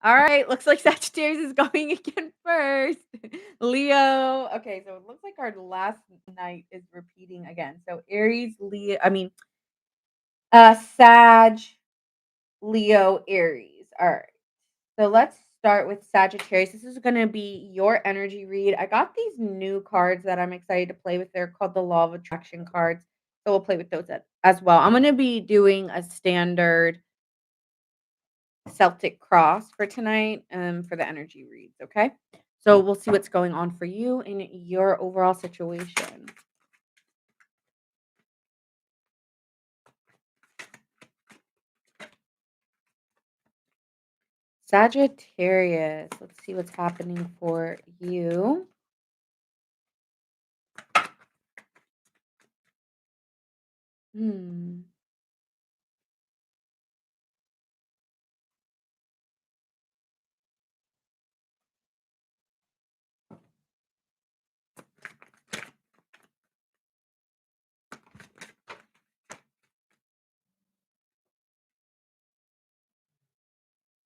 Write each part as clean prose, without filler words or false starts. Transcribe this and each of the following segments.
All right, looks like Sagittarius is going again first. Leo. Okay, so it looks like our last night is repeating again. So Aries, Leo, Sag, Leo, Aries. All right. So let's start with Sagittarius. This is going to be your energy read. I got these new cards that I'm excited to play with. They're called the Law of Attraction cards. So we'll play with those as well. I'm going to be doing a standard Celtic cross for tonight for the energy reads. Okay. So we'll see what's going on for you in your overall situation. Sagittarius. Let's see what's happening for you. Hmm.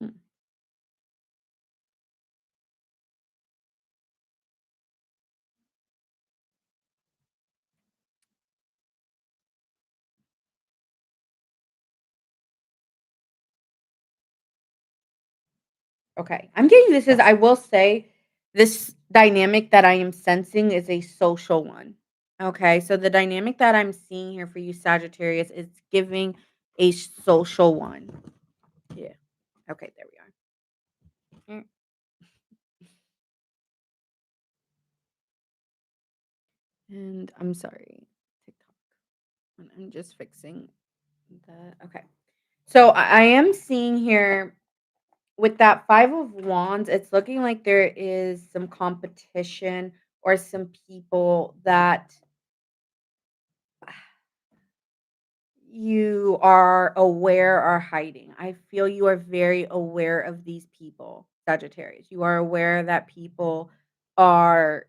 hmm. Okay. I'm getting this is I will say this dynamic that I am sensing is a social one. Okay. So the dynamic that I'm seeing here for you, Sagittarius, is giving a social one. Yeah. Okay. There we are. And I'm sorry, TikTok. I'm just fixing the okay. So I am seeing here with that 5 of wands, it's looking like there is some competition or some people that you are aware are hiding. I feel you are very aware of these people, Sagittarius. You are aware that people are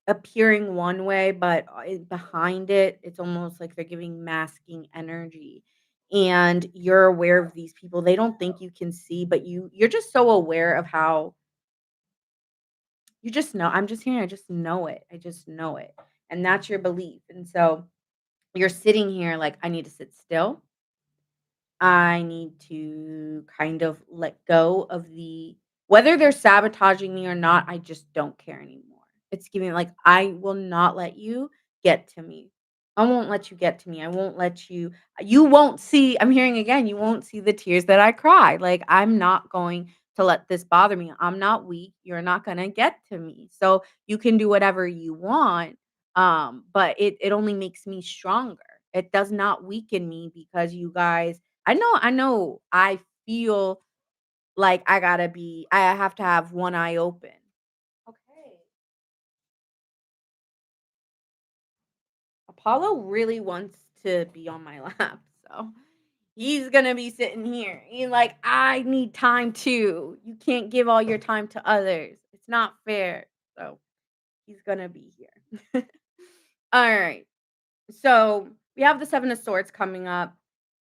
appearing one way, but, behind it, it's almost like they're giving masking energy, and you're aware of these people. They don't think you can see, but you're just so aware of how you just know. I'm just hearing I just know it. I just know it, and that's your belief, and so you're sitting here like, "I need to sit still. I need to kind of let go of the whether they're sabotaging me or not, I just don't care anymore." It's giving like, "I will not let you get to me. I won't let you get to me. I won't let you won't see." I'm hearing again, "You won't see the tears that I cry." Like, I'm not going to let this bother me. I'm not weak. You're not gonna get to me. So, you can do whatever you want, but it only makes me stronger. It does not weaken me because you guys I know I feel like I have to have one eye open. Okay. Apollo really wants to be on my lap, so he's gonna be sitting here. He's like, "I need time too. You can't give all your time to others. It's not fair." So he's gonna be here. All right. So we have the Seven of Swords coming up,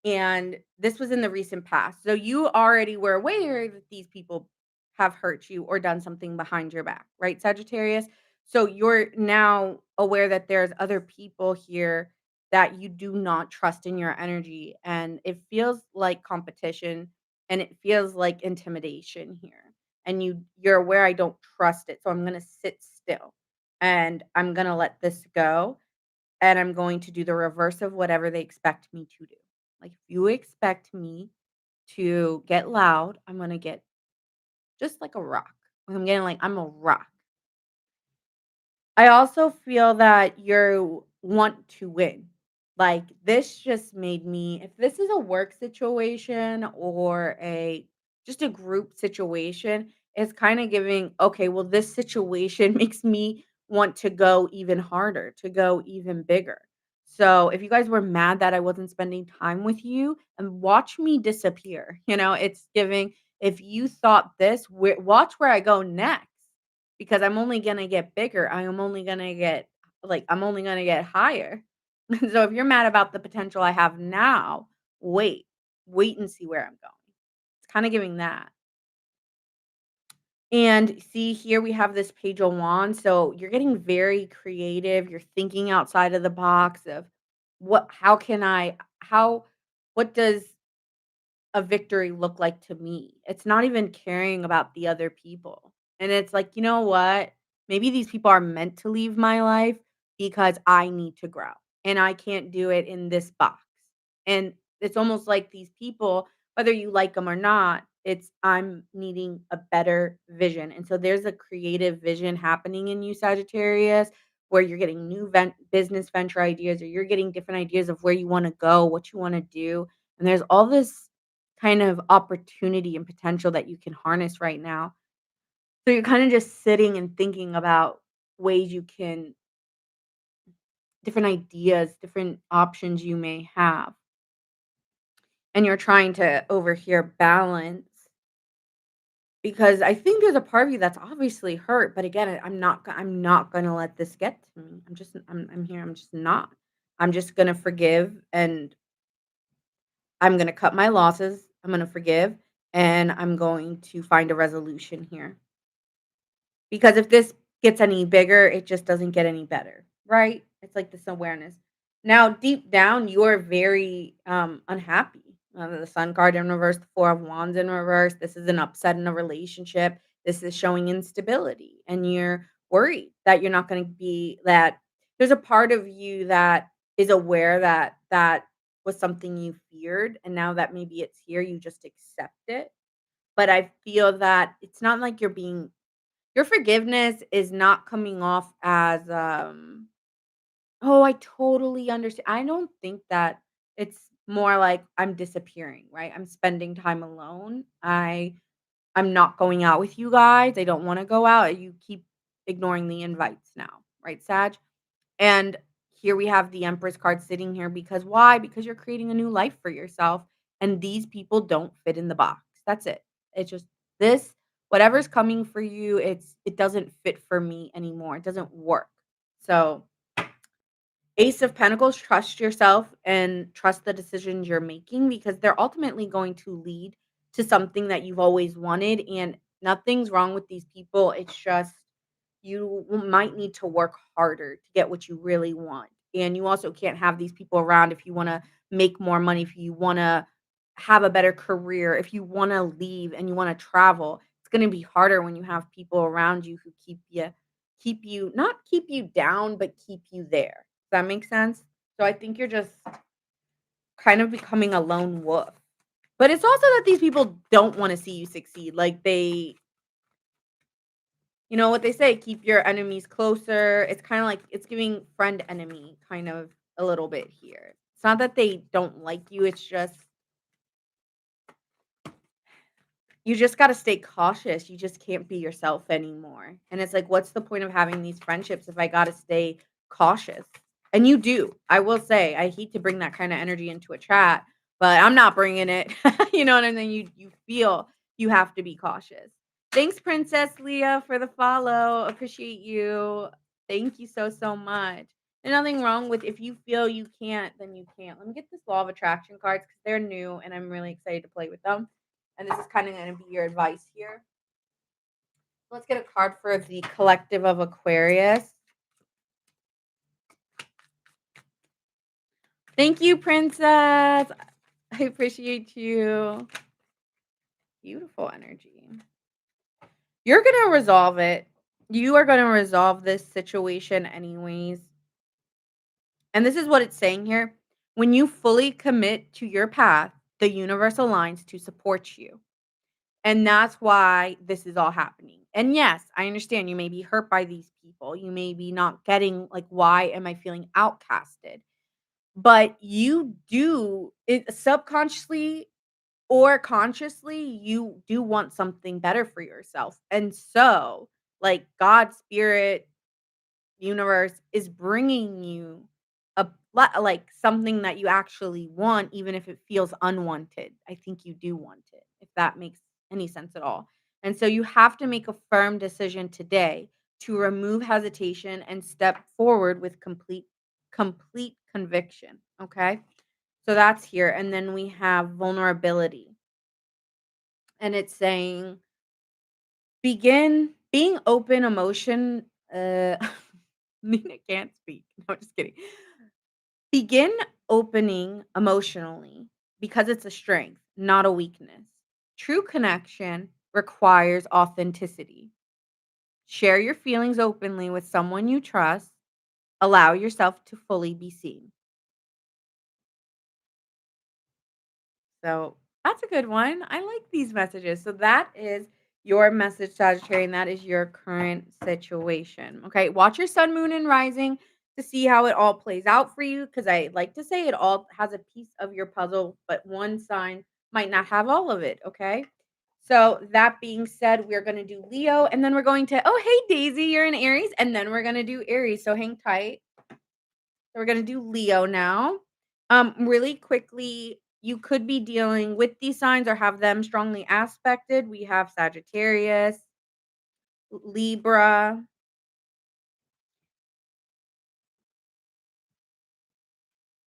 and this was in the recent past. So you already were aware that these people have hurt you or done something behind your back, right, Sagittarius? So you're now aware that there's other people here that you do not trust in your energy, and it feels like competition and it feels like intimidation here. And you're aware I don't trust it. So I'm gonna sit still and I'm gonna let this go and I'm going to do the reverse of whatever they expect me to do. Like, if you expect me to get loud, I'm gonna get just like a rock. I'm getting like I'm a rock. I also feel that you want to win. Like, this just made me if this is a work situation or a just a group situation, it's kinda giving, okay, well, this situation makes me want to go even harder, to go even bigger. So, if you guys were mad that I wasn't spending time with you, and watch me disappear, it's giving, if you thought this, watch where I go next because I'm only gonna get bigger. I am only gonna get I'm only gonna get higher. So if you're mad about the potential I have now, wait. Wait and see where I'm going. It's kinda giving that. And see, here we have this Page of Wands, so you're getting very creative, you're thinking outside of the box of what how can I how what does a victory look like to me? It's not even caring about the other people. And it's like, you know what? Maybe these people are meant to leave my life because I need to grow and I can't do it in this box. And it's almost like these people, whether you like them or not, it's I'm needing a better vision. And so there's a creative vision happening in you, Sagittarius, where you're getting new business venture ideas or you're getting different ideas of where you want to go, what you want to do. And there's all this kind of opportunity and potential that you can harness right now. So you're kind of just sitting and thinking about ways you can different ideas, different options you may have. And you're trying to over here balance because I think there's a part of you that's obviously hurt, but again, I'm not going to let this get to me. I'm here. I'm just not. I'm just going to forgive and I'm going to cut my losses. I'm going to forgive and I'm going to find a resolution here. Because if this gets any bigger, it just doesn't get any better, right? It's like this awareness. Now, deep down, you're very unhappy. The Sun card in reverse, the Four of Wands in reverse. This is an upset in a relationship. This is showing instability, and you're worried that you're not going to be that. There's a part of you that is aware that that was something you feared, and now that maybe it's here, you just accept it. But I feel that it's not like you're being your forgiveness is not coming off as, "Oh, I totally understand." I don't think that it's more like I'm disappearing, right? I'm spending time alone. I'm not going out with you guys. I don't wanna go out. You keep ignoring the invites now, right, Sag? And here we have the Empress card sitting here because why? Because you're creating a new life for yourself, and these people don't fit in the box. That's it. It's just this whatever's coming for you, it doesn't fit for me anymore. It doesn't work. So Ace of Pentacles, trust yourself and trust the decisions you're making because they're ultimately going to lead to something that you've always wanted. And nothing's wrong with these people. It's just might need to work harder to get what you really want. And you also can't have these people around if you want to make more money, if you want to have a better career, if you want to leave and you want to travel. It's going to be harder when you have people around you who keep you not keep you down, but keep you there. Does that make sense? So I think you're just kind of becoming a lone wolf. But it's also that these people don't want to see you succeed. Like you know what they say, keep your enemies closer. It's kind of like it's giving friend enemy kind of a little bit here. It's not that they don't like you, it's just you just gotta stay cautious. You just can't be yourself anymore. And it's like, what's the point of having these friendships if I gotta stay cautious? And you do. I will say, I hate to bring that kind of energy into a chat, but I'm not bringing it. You know what I mean? You feel you have to be cautious. Thanks, Princess Leah, for the follow. Appreciate you. Thank you so so much. There's nothing wrong with if you feel you can't, then you can't. Let me get this Law of Attraction cards because they're new and I'm really excited to play with them. And this is kind of going to be your advice here. Let's get a card for the collective of Aquarius. Thank you, Princess. I appreciate you. Beautiful energy. You're going to resolve it. You are going to resolve this situation, anyways. And this is what it's saying here. When you fully commit to your path, the universe aligns to support you. And that's why this is all happening. And yes, I understand you may be hurt by these people. You may be not getting like, why am I feeling outcasted? But you do it subconsciously or consciously, you do want something better for yourself. And so, like, God, spirit, universe is bringing you like something that you actually want, even if it feels unwanted. I think you do want it, if that makes any sense at all. And so you have to make a firm decision today to remove hesitation and step forward with complete conviction. Okay. So that's here. And then we have vulnerability. And it's saying Begin being open emotion, Nina can't speak. No, just kidding. Begin opening emotionally because it's a strength, not a weakness. True connection requires authenticity. Share your feelings openly with someone you trust. Allow yourself to fully be seen. So that's a good one. I like these messages. So that is your message, Sagittarius, and that is your current situation. Okay. Watch your sun, moon, and rising to see how it all plays out for you. Cause I like to say it all has a piece of your puzzle, but one sign might not have all of it. Okay. So that being said, we're gonna do Leo and then we're going to hey Daisy, you're in Aries, and then we're gonna do Aries. So hang tight. So we're gonna do Leo now. Really quickly, you could be dealing with these signs or have them strongly aspected. We have Sagittarius, Libra,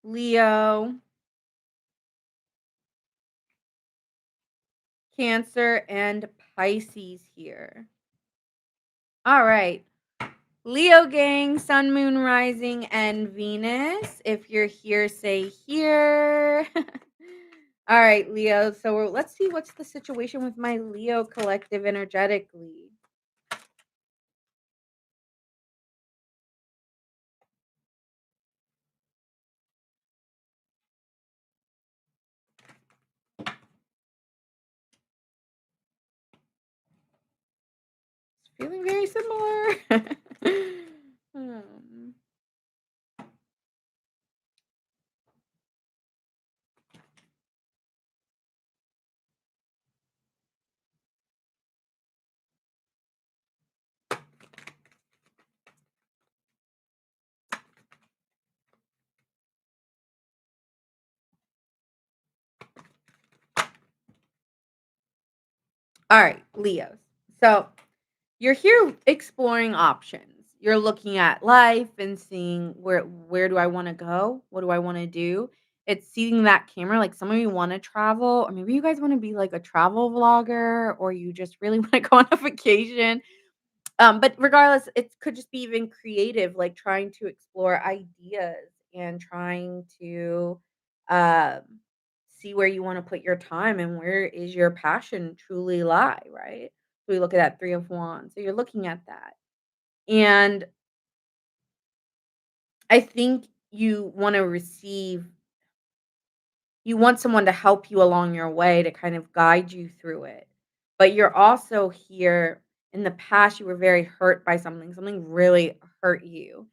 Leo, Cancer, and Pisces here. All right. Leo gang, Sun, Moon, Rising, and Venus. If you're here, say here. All right, Leo. So let's see what's the situation with my Leo collective energetically. Feeling very similar. Um, all right, Leos. So you're here exploring options. You're looking at life and seeing where do I want to go? What do I want to do? It's seeing that camera. Like some of you want to travel, or maybe you guys want to be like a travel vlogger, or you just really want to go on a vacation. But regardless, it could just be even creative, like trying to explore ideas and trying to um, see where you want to put your time and where is your passion truly lie, right? So we look at that 3 of Wands. So you're looking at that. And I think you want someone to help you along your way to kind of guide you through it. But you're also here in the past, you were very hurt by something, something really hurt you.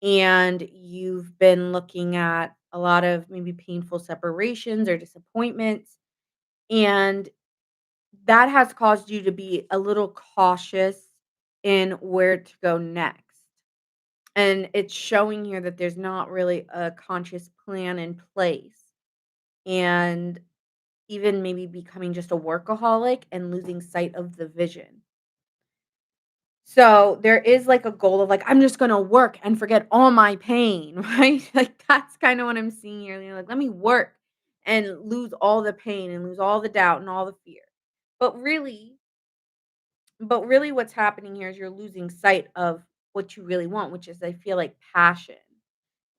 And you've been looking at a lot of maybe painful separations or disappointments. And that has caused you to be a little cautious in where to go next. And it's showing here that there's not really a conscious plan in place. And even maybe becoming just a workaholic and losing sight of the vision. So, there is, like, a goal of, like, "I'm just gonna work and forget all my pain," right? Like, that's kinda what I'm seeing here, you know, like, "Let me work and lose all the pain and lose all the doubt and all the fear." But really what's happening here is you're losing sight of what you really want, which is, I feel like, passion.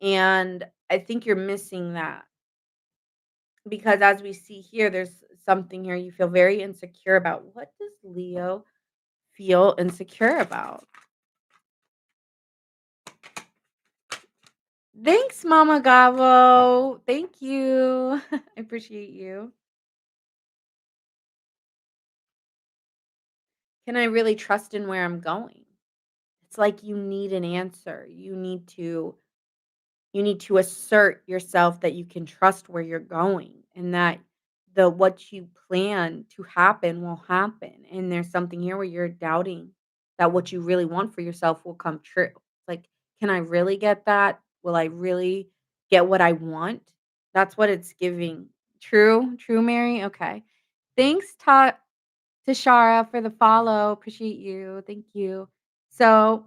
And I think you're missing that because as we see here, there's something here you feel very insecure about. What does Leo feel insecure about? Thanks, Mama Gavo. Thank you. I appreciate you. Can I really trust in where I'm going? It's like you need an answer. You need to assert yourself that you can trust where you're going and that the what you plan to happen will happen. And there's something here where you're doubting that what you really want for yourself will come true. Like, can I really get that? Will I really get what I want? That's what it's giving. True, true, Mary. Okay. Thanks, Tashara, for the follow. Appreciate you. Thank you. So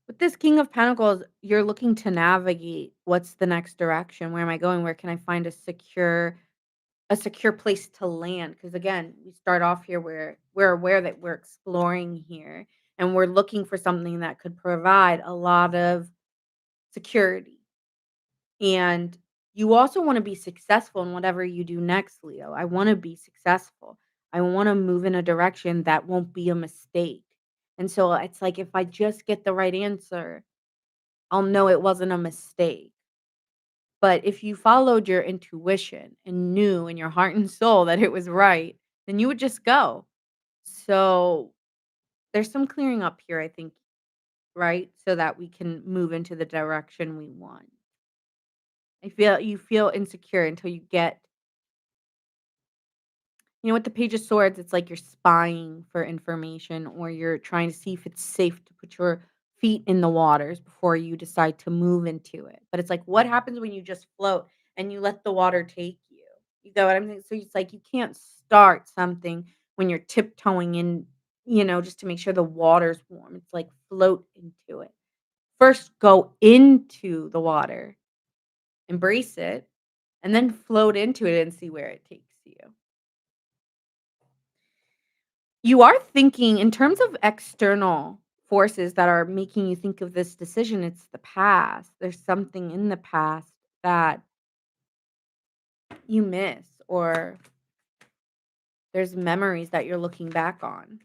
with this King of Pentacles, you're looking to navigate what's the next direction? Where am I going? Where can I find a secure a secure place to land. Because again, we start off here where we're aware that we're exploring here, and we're looking for something that could provide a lot of security. And you also wanna be successful in whatever you do next, Leo. I wanna be successful. I wanna move in a direction that won't be a mistake. And so it's like if I just get the right answer, I'll know it wasn't a mistake. But if you followed your intuition and knew in your heart and soul that it was right, then you would just go. So there's some clearing up here, I think, right? So that we can move into the direction we want. I feel you feel insecure until you get, with the Page of Swords, it's like you're spying for information or you're trying to see if it's safe to put your feet in the waters before you decide to move into it. But it's like, what happens when you just float and you let the water take you? You get what I'm saying? So it's like you can't start something when you're tiptoeing in, just to make sure the water's warm. It's like float into it. First, go into the water, embrace it, and then float into it and see where it takes you. You are thinking in terms of external forces that are making you think of this decision, it's the past. There's something in the past that you miss, or there's memories that you're looking back on.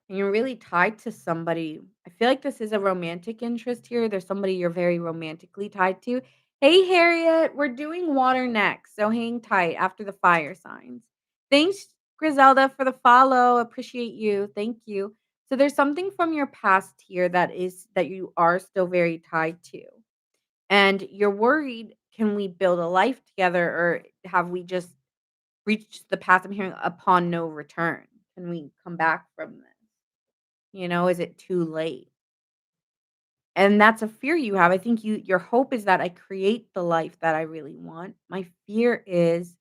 And you're really tied to somebody. I feel like this is a romantic interest here. There's somebody you're very romantically tied to. Hey, Harriet, we're doing water next, so hang tight after the fire signs. Thanks, Griselda, for the follow. Appreciate you. Thank you. So there's something from your past here that you are still very tied to. And you're worried, can we build a life together or have we just reached the path I'm hearing upon no return? Can we come back from this? Is it too late? And that's a fear you have. I think your hope is that I create the life that I really want. My fear is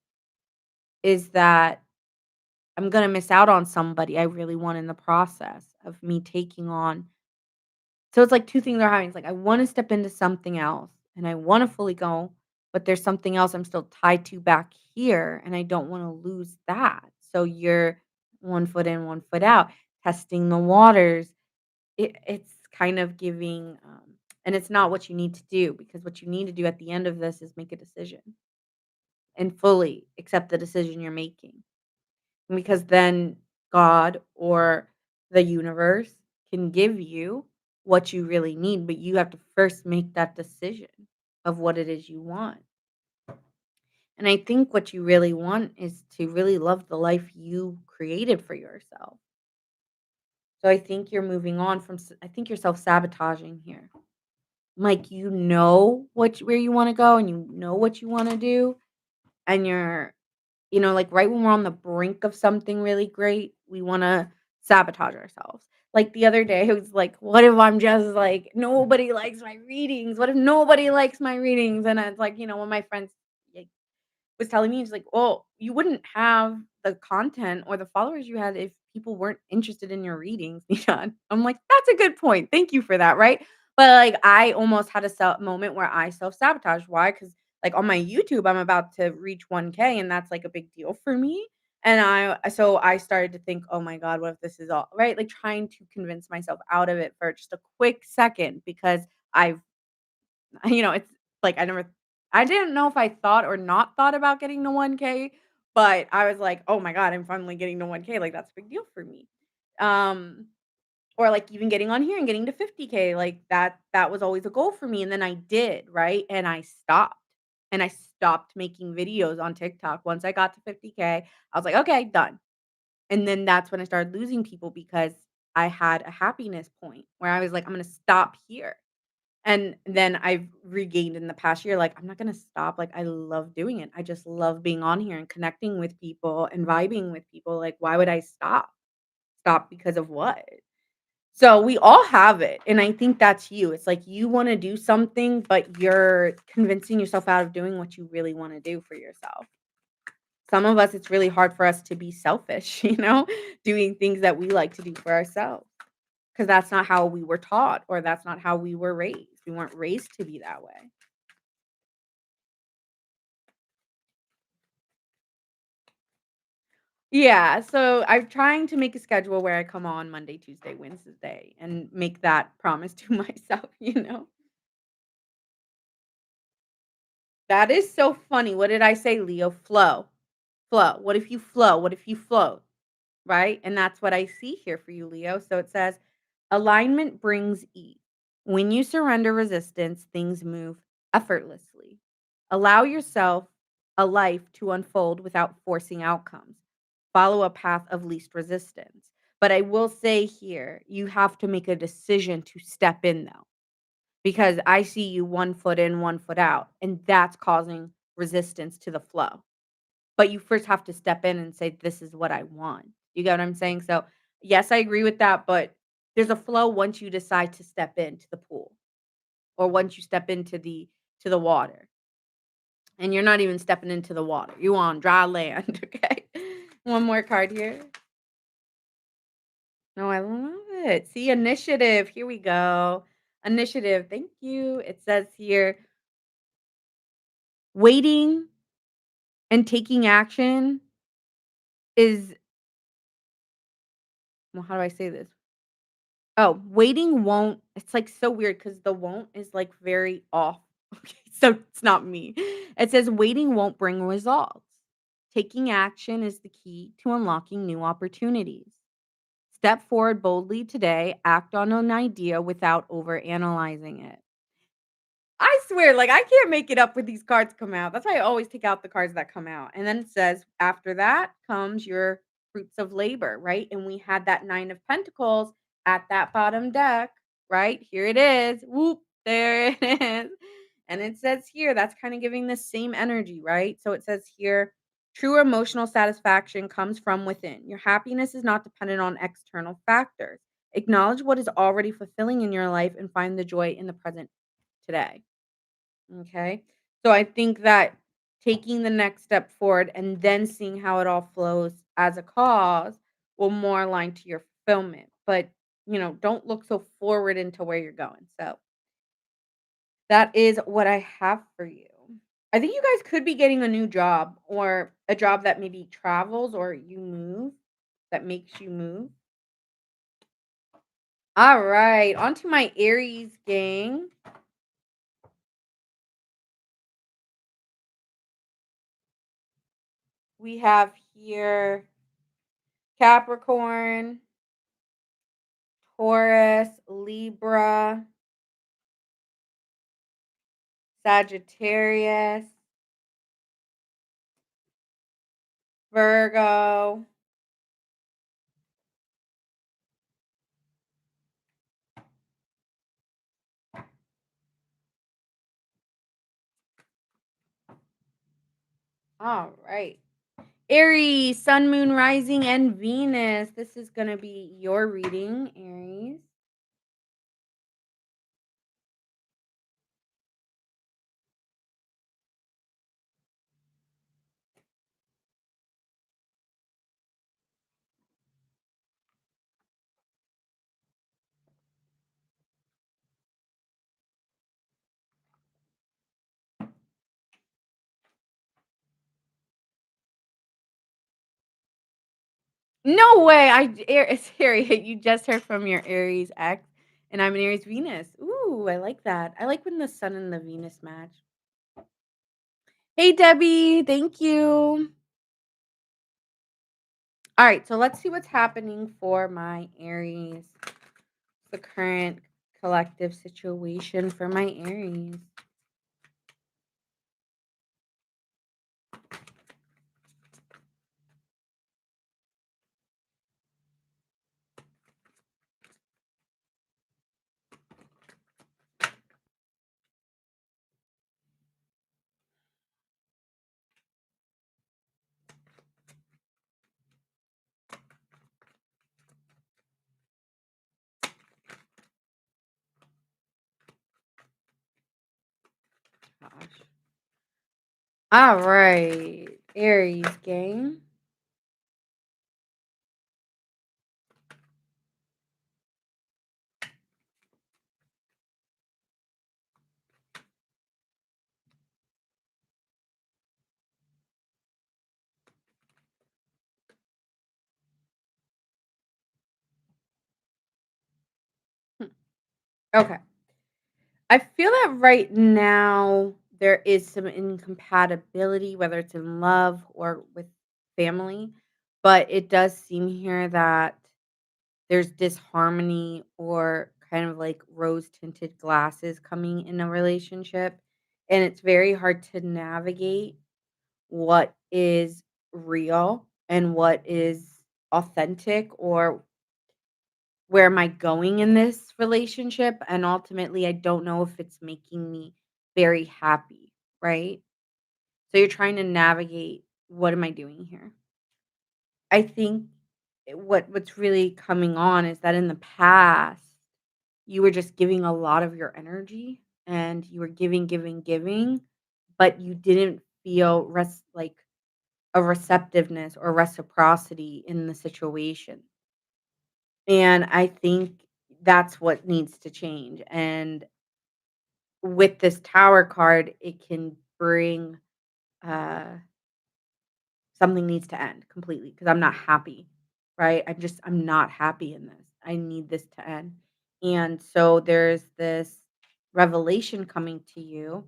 that I'm going to miss out on somebody I really want in the process of me taking on. So it's like two things are happening. It's like I want to step into something else and I want to fully go, but there's something else I'm still tied to back here and I don't want to lose that. So you're one foot in, one foot out, testing the waters. It's kind of giving, and it's not what you need to do, because what you need to do at the end of this is make a decision and fully accept the decision you're making. Because then God or the universe can give you what you really need, but you have to first make that decision of what it is you want. And I think what you really want is to really love the life you created for yourself. So I think you're moving on from I think you're self-sabotaging here. Like, where you wanna go and you know what you wanna do, and you're like, right when we're on the brink of something really great, we wanna sabotage ourselves. Like, the other day, it was like, "What if I'm just like, nobody likes my readings? What if nobody likes my readings?" And it's like, one of my friends, like, was telling me, he's like, "Well, you wouldn't have the content or the followers you had if people weren't interested in your readings." Yeah. I'm like, "That's a good point. Thank you for that," right? But, like, I almost had a moment where I self-sabotage. Why? Because like, on my YouTube, I'm about to reach 1K, and that's, like, a big deal for me, and I started to think, "Oh my god, what if this is all" right? Like, trying to convince myself out of it for just a quick second because I've it's like I didn't know if I thought or not thought about getting to 1K, but I was like, "Oh my god, I'm finally getting to 1K, like, that's a big deal for me." Um, or, like, even getting on here and getting to 50K, like, that was always a goal for me, and then I did, right? And I stopped, and I stopped making videos on TikTok. Once I got to 50K, I was like, "Okay, done." And then that's when I started losing people because I had a happiness point where I was like, "I'm gonna stop here." And then I've regained in the past year, like, I'm not gonna stop, like, I love doing it. I just love being on here and connecting with people and vibing with people, like, why would I stop? Stop because of what? So, we all have it, and I think that's you. It's like you wanna do something, but you're convincing yourself out of doing what you really wanna do for yourself. Some of us, it's really hard for us to be selfish, doing things that we like to do for ourselves. 'Cause that's not how we were taught, or that's not how we were raised. We weren't raised to be that way. Yeah, so I'm trying to make a schedule where I come on Monday, Tuesday, Wednesday, and make that promise to myself, you know? That is so funny. What did I say, Leo? Flow. Flow. What if you flow? What if you float? Right? And that's what I see here for you, Leo. So it says alignment brings ease. When you surrender resistance, things move effortlessly. Allow yourself a life to unfold without forcing outcomes. Follow a path of least resistance. But I will say here, you have to make a decision to step in though, because I see you 1 foot in, 1 foot out, and that's causing resistance to the flow. But you first have to step in and say, "This is what I want." You get what I'm saying? So, yes, I agree with that, but there's a flow once you decide to step into the pool or once you step into the water, and you're not even stepping into the water. You on dry land, okay? One more card here. No, I love it. See, initiative. Here we go. Initiative. Thank you. It says here, waiting and taking action is, well, how do I say this? Oh, waiting won't, it's, like, so weird because the won't is, like, very off. Okay, so it's not me. It says waiting won't bring results. Taking action is the key to unlocking new opportunities. Step forward boldly today, act on an idea without overanalyzing it. I swear, like, I can't make it up when these cards come out. That's why I always take out the cards that come out. And then it says, after that comes your fruits of labor, right? And we had that 9 of pentacles at that bottom deck, right? Here it is. Whoop, there it is. And it says here, that's kind of giving the same energy, right? So it says here, true emotional satisfaction comes from within. Your happiness is not dependent on external factors. Acknowledge what is already fulfilling in your life and find the joy in the present today. Okay. So I think that taking the next step forward and then seeing how it all flows as a cause will more align to your fulfillment. But, don't look so forward into where you're going. So that is what I have for you. I think you guys could be getting a new job or a job that maybe travels or you move, that makes you move. All right. On to my Aries gang. We have here Capricorn, Taurus, Libra, Sagittarius, Virgo. All right. Aries, Sun, Moon, Rising, and Venus. This is going to be your reading, Aries. No way. It's Harriet. You just heard from your Aries ex, and I'm an Aries Venus. Ooh, I like that. I like when the Sun and the Venus match. Hey, Debbie. Thank you. All right, so let's see what's happening for my Aries. The current collective situation for my Aries. Gosh. All right, Aries gang. Okay. I feel that right now there is some incompatibility, whether it's in love or with family, but it does seem here that there's disharmony or kind of like rose tinted glasses coming in a relationship. And it's very hard to navigate what is real and what is authentic, or where am I going in this relationship? And ultimately, I don't know if it's making me very happy, right? So you're trying to navigate, what am I doing here? I think what's really coming on is that in the past, you were just giving a lot of your energy and you were giving, giving, giving, but you didn't feel like a receptiveness or reciprocity in the situation. And I think that's what needs to change. And with this tower card, it can bring uh something needs to end completely because I'm not happy, right? I'm not happy in this. I need this to end. And so there's this revelation coming to you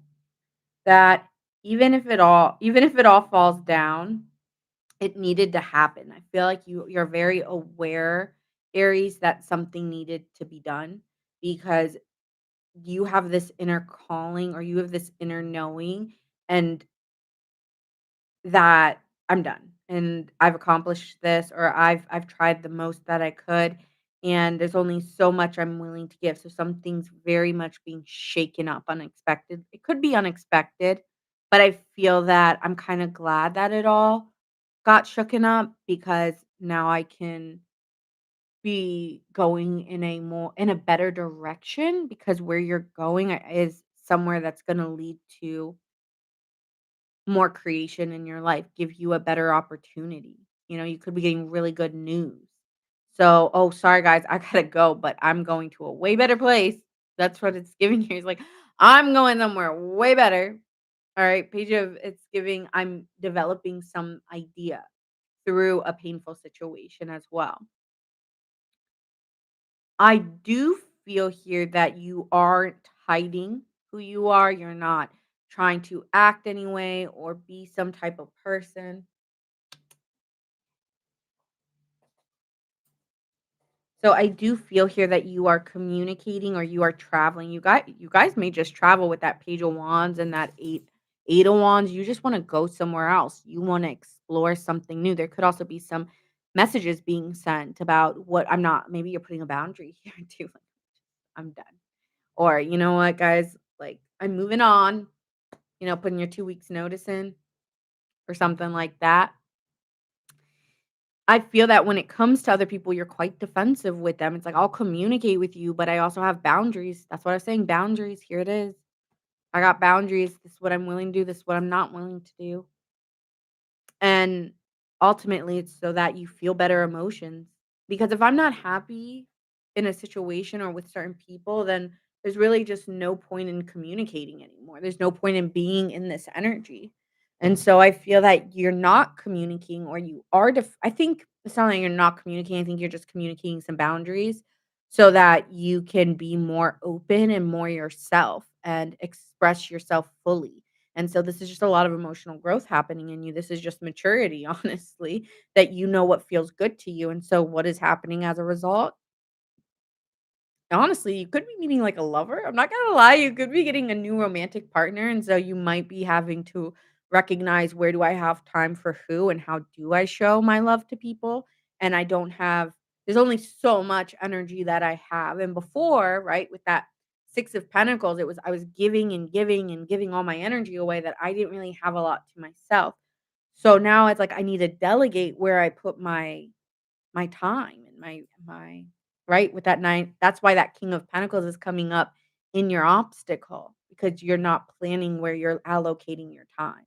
that even if it all falls down, it needed to happen. I feel like you're very aware, Aries, that something needed to be done because you have this inner calling or you have this inner knowing, and that I'm done and I've accomplished this, or I've tried the most that I could, and there's only so much I'm willing to give. So something's very much being shaken up, unexpected. It could be unexpected, but I feel that I'm kind of glad that it all got shooken up because now I can be going in a better direction, because where you're going is somewhere that's going to lead to more creation in your life, give you a better opportunity. You know, you could be getting really good news. So, oh, sorry guys, I gotta go, but I'm going to a way better place. That's what it's giving here. It's like, I'm going somewhere way better. All right, page of it's giving I'm developing some idea through a painful situation as well. I do feel here that you aren't hiding who you are. You're not trying to act anyway or be some type of person. So I do feel here that you are communicating or you are traveling. You guys may just travel with that page of wands and that eight of wands. You just want to go somewhere else. You want to explore something new. There could also be some messages being sent about what I'm not. Maybe you're putting a boundary here too. Like, I'm done. Or you know what, guys? Like I'm moving on. Putting your 2 weeks notice in or something like that. I feel that when it comes to other people, you're quite defensive with them. It's like, I'll communicate with you, but I also have boundaries. That's what I was saying. Boundaries. Here it is. I got boundaries. This is what I'm willing to do. This is what I'm not willing to do. And ultimately, it's so that you feel better emotions. Because if I'm not happy in a situation or with certain people, then there's really just no point in communicating anymore. There's no point in being in this energy. And so I feel that you're not communicating, or you are. I think it's not like you're not communicating. I think you're just communicating some boundaries so that you can be more open and more yourself and express yourself fully. And so this is just a lot of emotional growth happening in you. This is just maturity, honestly, that you know what feels good to you. And so what is happening as a result? Honestly, you could be meeting like a lover. I'm not gonna lie, you could be getting a new romantic partner. And so you might be having to recognize, where do I have time for who and how do I show my love to people? And I don't have there's only so much energy that I have. And before, right, with that Six of Pentacles, it was I was giving and giving and giving all my energy away that I didn't really have a lot to myself. So now it's like I need to delegate where I put my time and my right, with that 9, that's why that King of Pentacles is coming up in your obstacle, because you're not planning where you're allocating your time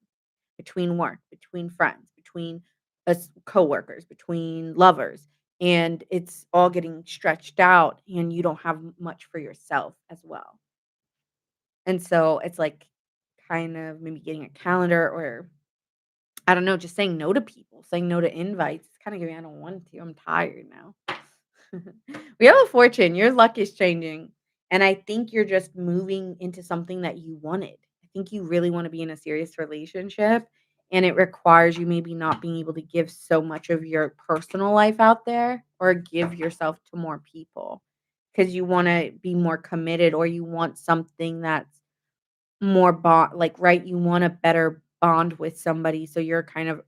between work, between friends, between us coworkers, between lovers, and it's all getting stretched out and you don't have much for yourself as well. And so it's like kind of maybe getting a calendar, or I don't know, just saying no to people, saying no to invites. It's kind of giving I don't want to. I'm tired now. We have a fortune. Your luck is changing. And I think you're just moving into something that you wanted. I think you really wanna be in a serious relationship, and it requires you maybe not being able to give so much of your personal life out there or give yourself to more people because you wanna be more committed or you want something that's more like, right, you want a better bond with somebody, so you're kind of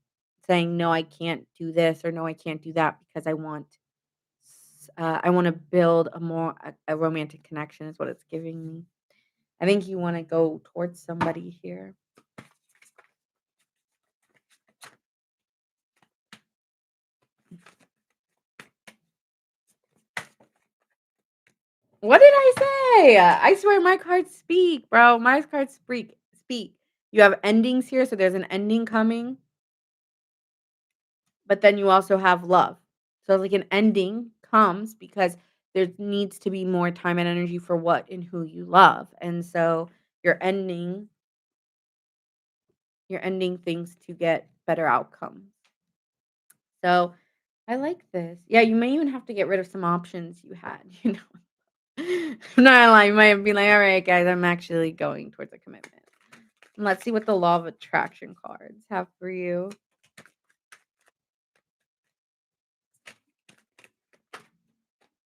saying, "No, I can't do this," or "No, I can't do that," because I wanna build a romantic connection is what it's giving me. I think you wanna go towards somebody here. What did I say? I swear my cards speak, bro. My cards speak. You have endings here, so there's an ending coming, but then you also have love. So, like, an ending comes because there needs to be more time and energy for what and who you love, and so you're ending you're ending things to get better outcomes. So, I like this. Yeah, you may even have to get rid of some options you had, you know? I'm not gonna lie, you might be like, "Alright, guys, I'm actually going towards a commitment." Let's see what the law of attraction cards have for you.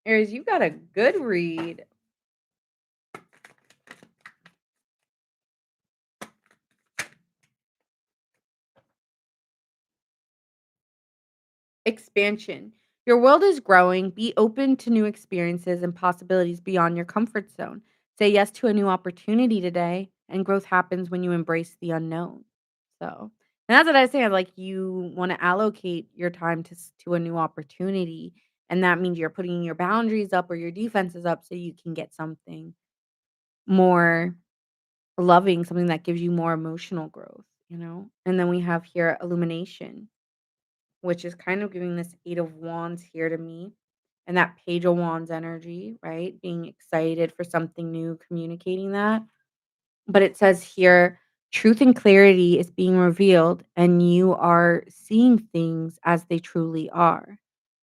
Aries, you got a good read. Expansion. Your world is growing. Be open to new experiences and possibilities beyond your comfort zone. Say yes to a new opportunity today, and growth happens when you embrace the unknown. So, and that's what I say. Like you want to allocate your time to a new opportunity, and that means you're putting your boundaries up or your defenses up so you can get something more loving, something that gives you more emotional growth. And then we have here illumination, which is kind of giving this 8 of wands here to me, and that page of wands energy, right? Being excited for something new, communicating that. But it says here, truth and clarity is being revealed, and you are seeing things as they truly are.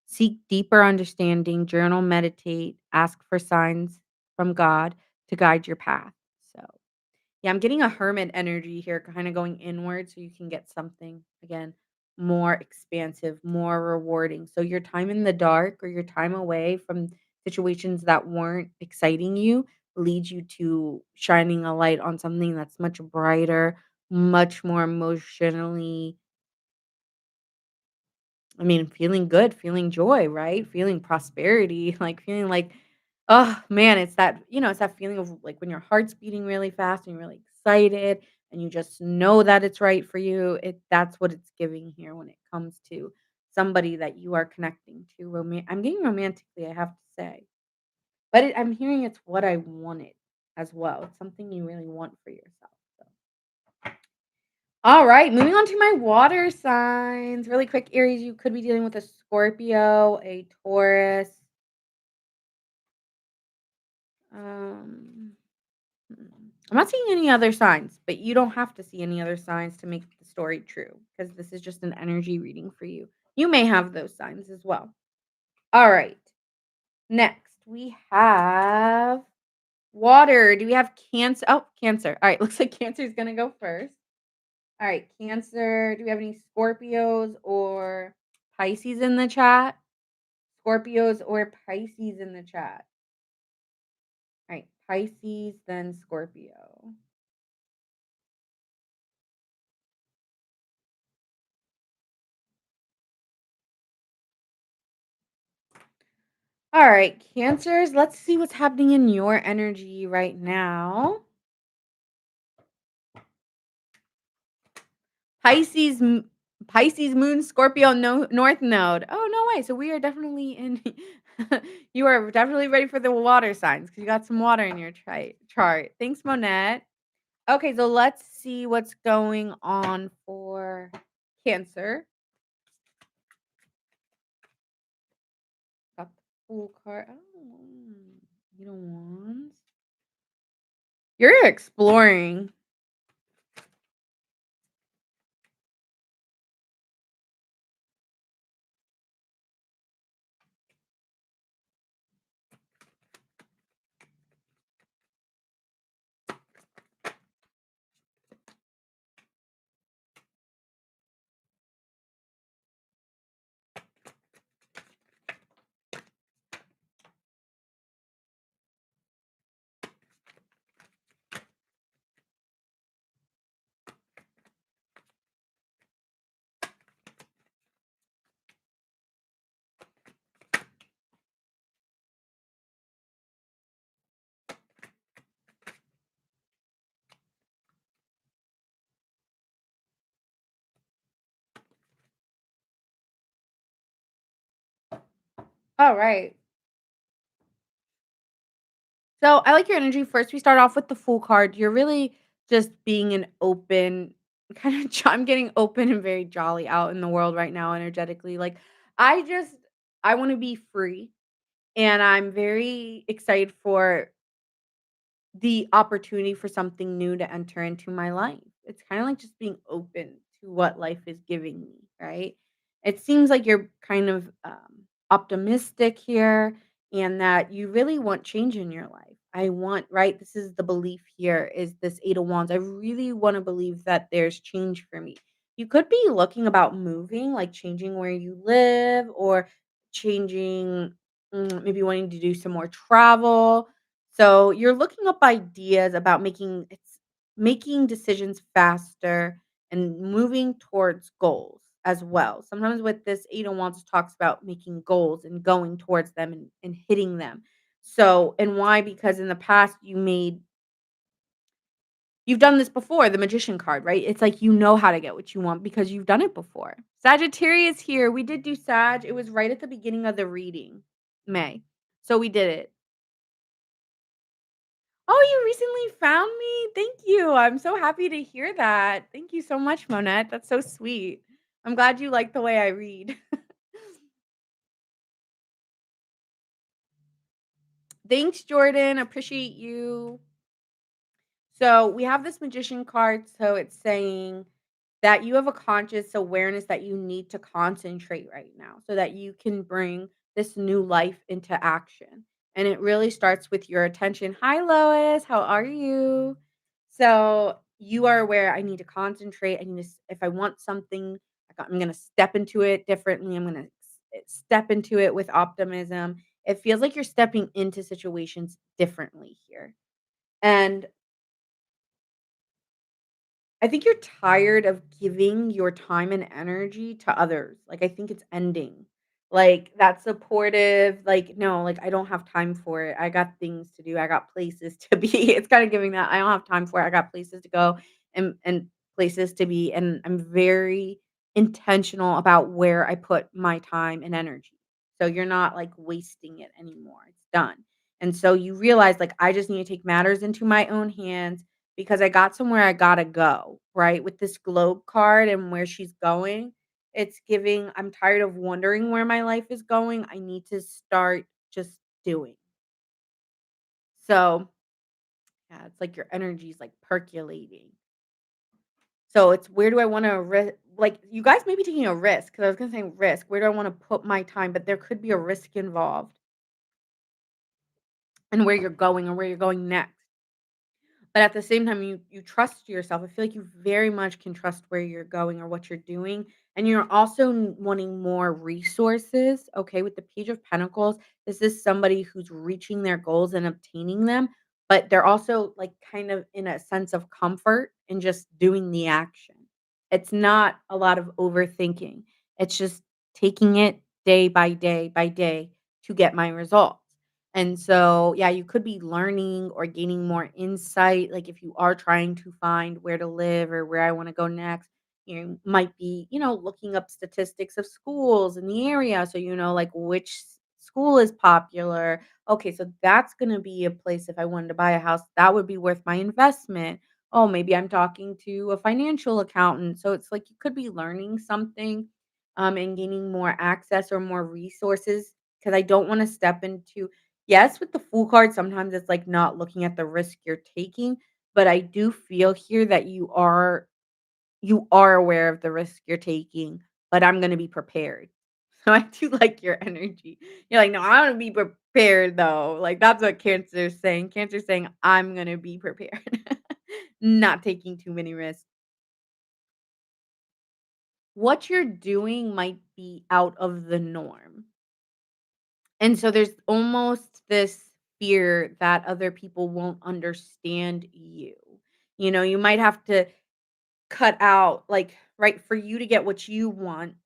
Seek deeper understanding, journal, meditate, ask for signs from God to guide your path. So yeah, I'm getting a hermit energy here, kind of going inward so you can get something again more expansive, more rewarding. So your time in the dark or your time away from situations that weren't exciting you leads you to shining a light on something that's much brighter, much more emotionally, I mean, feeling good, feeling joy, right? Feeling prosperity, like feeling like, oh man, it's that feeling of like when your heart's beating really fast and you're really excited and you just know that it's right for you. That's what it's giving here when it comes to somebody that you are connecting to. I'm getting romantically, I have to say. But I'm hearing it's what I wanted as well. It's something you really want for yourself. So. All right, moving on to my water signs. Really quick, Aries, you could be dealing with a Scorpio, a Taurus. Um, hmm, I'm not seeing any other signs, but you don't have to see any other signs to make the story true because this is just an energy reading for you. You may have those signs as well. All right, next we have water. Do we have Cancer? Oh, Cancer. All right, looks like Cancer is going to go first. All right, Cancer. Do we have any Scorpios or Pisces in the chat? Scorpios or Pisces in the chat. All right, Pisces, then Scorpio. All right, Cancers, let's see what's happening in your energy right now. Pisces, Pisces Moon, Scorpio, no, North Node. Oh, no way. So we are definitely in. You are definitely ready for the water signs because you got some water in your chart. Thanks, Monette. Okay, so let's see what's going on for Cancer. Got the Fool card. Oh, you know wands. You're exploring. Oh, right. So I like your energy. First, we start off with the Fool card. You're really just being an open kind of I'm getting open and very jolly out in the world right now energetically. Like I just I want to be free and I'm very excited for the opportunity for something new to enter into my life. It's kinda like just being open to what life is giving me, right? It seems like you're kind of, optimistic here and that you really want change in your life. I want right? This is the belief here is this 8 of Wands. I really wanna believe that there's change for me. You could be looking about moving, like changing where you live or changing, maybe wanting to do some more travel. So you're looking up ideas about making decisions faster and moving towards goals as well. Sometimes with this Eight of Wands it talks about making goals and going towards them and hitting them. So and why? Because in the past you've done this before, the magician card, right? It's like you know how to get what you want because you've done it before. Sagittarius here. We did do Sag. It was right at the beginning of the reading, May. So we did it. Oh, you recently found me? Thank you. I'm so happy to hear that. Thank you so much, Monette. That's so sweet. I'm glad you like the way I read. Thanks, Jordan. Appreciate you. So we have this magician card. So it's saying that you have a conscious awareness that you need to concentrate right now so that you can bring this new life into action. And it really starts with your attention. Hi, Lois. How are you? So you are aware I need to concentrate. I need to, if I want something, I'm going to step into it differently. I'm going to step into it with optimism. It feels like you're stepping into situations differently here. And I think you're tired of giving your time and energy to others. Like, I think it's ending. Like, that supportive, like, "No, like, I don't have time for it. I got things to do. I got places to be." It's kinda giving that, "I don't have time for it. I got places to go and places to be," and I'm very intentional about where I put my time and energy. So you're not, like, wasting it anymore. It's done. And so you realize, like, "I just need to take matters into my own hands because I got somewhere I gotta go, right? With this globe card and where she's going, it's giving I'm tired of wondering where my life is going. I need to start just doing. So, yeah, it's like your energy's like percolating. So it's where do I want to like you guys may be taking a risk because I was gonna say risk. Where do I want to put my time? But there could be a risk involved and where you're going or where you're going next. But at the same time, you trust yourself. I feel like you very much can trust where you're going or what you're doing, and you're also wanting more resources, okay, with the Page of Pentacles, this is somebody who's reaching their goals and obtaining them, but they're also, like, kind of in a sense of comfort in just doing the action. It's not a lot of overthinking. It's just taking it day by day to get my results. And so, yeah, you could be learning or gaining more insight. Like if you are trying to find where to live or where I want to go next, you might be, looking up statistics of schools in the area. So, like which school is popular. Okay, so that's going to be a place if I wanted to buy a house, that would be worth my investment. Oh, maybe I'm talking to a financial accountant. So it's like you could be learning something and gaining more access or more resources because I don't want to step into yes, with the Fool card, sometimes it's, like, not looking at the risk you're taking, but I do feel here that you are aware of the risk you're taking, but I'm gonna be prepared. So I do like your energy. You're like, "No, I wanna be prepared, though." Like, that's what Cancer's saying. Cancer's saying, "I'm gonna be prepared." Not taking too many risks. What you're doing might be out of the norm. And so there's almost this fear that other people won't understand you. You might have to cut out, like, right, for you to get what you want,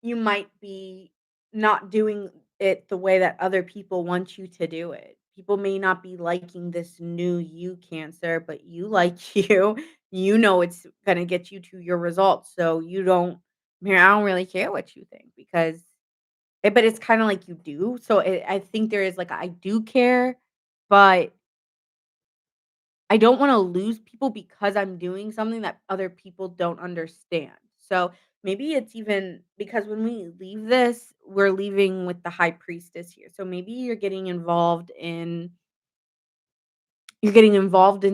you might be not doing it the way that other people want you to do it. People may not be liking this new you, Cancer, but you like you. You know it's gonna get you to your results. So you don't, I don't really care what you think because but it's kinda like you do. So, I think there is, like, I do care, but I don't wanna lose people because I'm doing something that other people don't understand. So, maybe it's even because when we leave this, we're leaving with the high priestess here. So, maybe you're getting involved in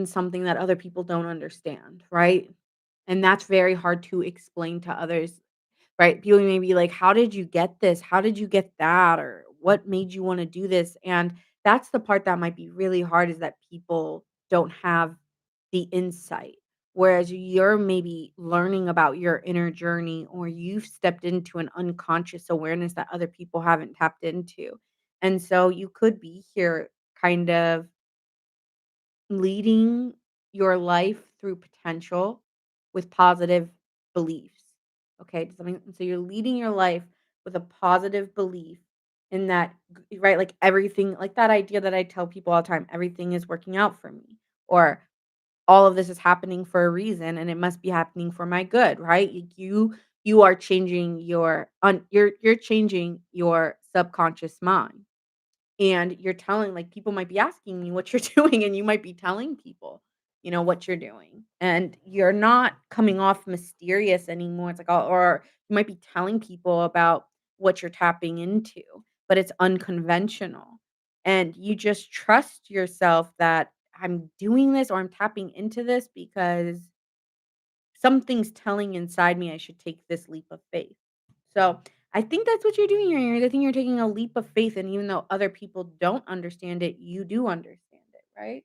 something that other people don't understand, right? And that's very hard to explain to others, right? People may be like, "How did you get this? How did you get that?" Or "What made you wanna do this?" And that's the part that might be really hard is that people don't have the insight. Whereas you're maybe learning about your inner journey or you've stepped into an unconscious awareness that other people haven't tapped into. And so you could be here kind of leading your life through potential with positive beliefs. Okay, does that so you're leading your life with a positive belief in that, right? Like everything, like that idea that I tell people all the time, everything is working out for me, or all of this is happening for a reason, and it must be happening for my good, right? You are changing you're changing your subconscious mind and you're telling like, people might be asking you what you're doing, and you might be telling people, what you're doing. And you're not coming off mysterious anymore. It's like, oh, or you might be telling people about what you're tapping into, but it's unconventional. And you just trust yourself that I'm doing this or I'm tapping into this because something's telling inside me I should take this leap of faith. So, I think that's what you're doing here. I think you're taking a leap of faith, and even though other people don't understand it, you do understand it, right?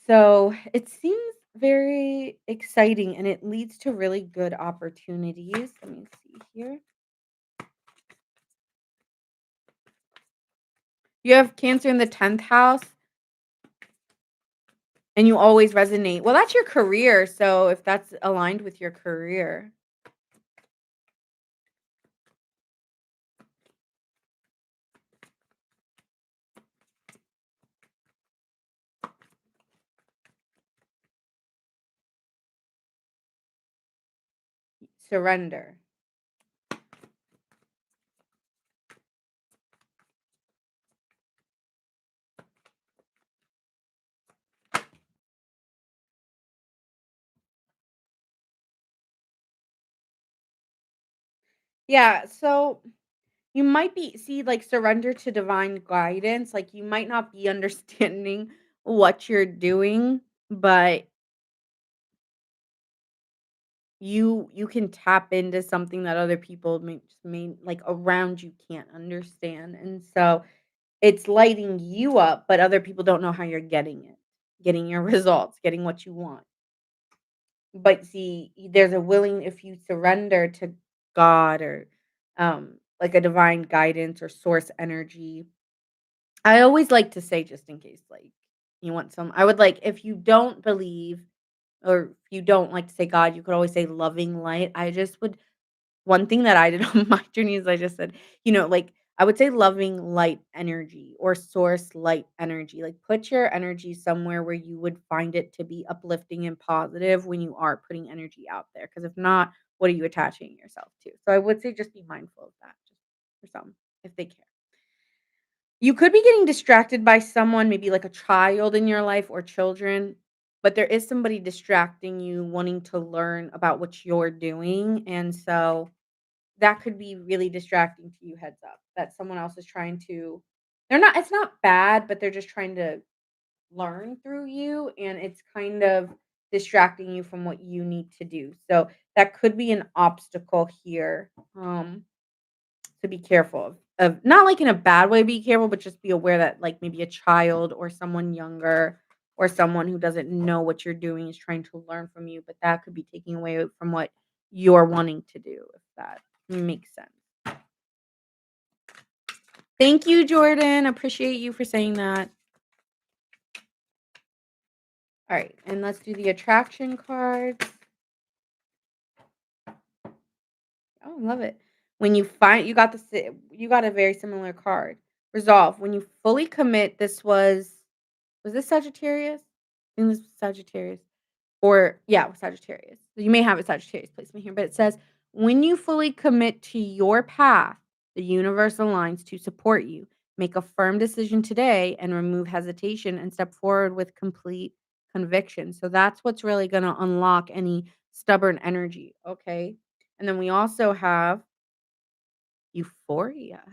So, it seems very exciting and it leads to really good opportunities. Let me see here. You have Cancer in the 10th house and you always resonate. Well, that's your career. So, if that's aligned with your career, surrender. Yeah. So, you might be like, surrender to divine guidance, like, you might not be understanding what you're doing, but you can tap into something that other people may like, around you can't understand, and so, it's lighting you up, but other people don't know how you're getting your results, getting what you want. But see, there's a willing if you surrender to God or, like, a divine guidance or source energy. I always like to say just in case, like, you want some I would like if you don't believe or if you don't like to say God, you could always say loving light. I just would one thing that I did on my journey is I just said, like, I would say loving light energy or source light energy. Like, put your energy somewhere where you would find it to be uplifting and positive when you are putting energy out there. Because if not, what are you attaching yourself to? So I would say just be mindful of that just for some, if they care. You could be getting distracted by someone, maybe like a child in your life or children, but there is somebody distracting you wanting to learn about what you're doing, and so that could be really distracting to you, heads up, that someone else is trying to they're not it's not bad, but they're just trying to learn through you, and it's kind of distracting you from what you need to do. So, that could be an obstacle here, to be careful of not like in a bad way, be careful, but just be aware that, like, maybe a child or someone younger or someone who doesn't know what you're doing is trying to learn from you, but that could be taking away from what you're wanting to do, if that makes sense. Thank you, Jordan. Appreciate you for saying that. All right, and let's do the attraction cards. Oh, I love it. When you find you got a very similar card. Resolve. When you fully commit, was this Sagittarius? I think this was Sagittarius. Or yeah, it was Sagittarius. You may have a Sagittarius placement here, but it says when you fully commit to your path, The universe aligns to support you. Make a firm decision today and remove hesitation and step forward with complete conviction. So that's what's really going to unlock any stubborn energy. Okay. And then we also have euphoria.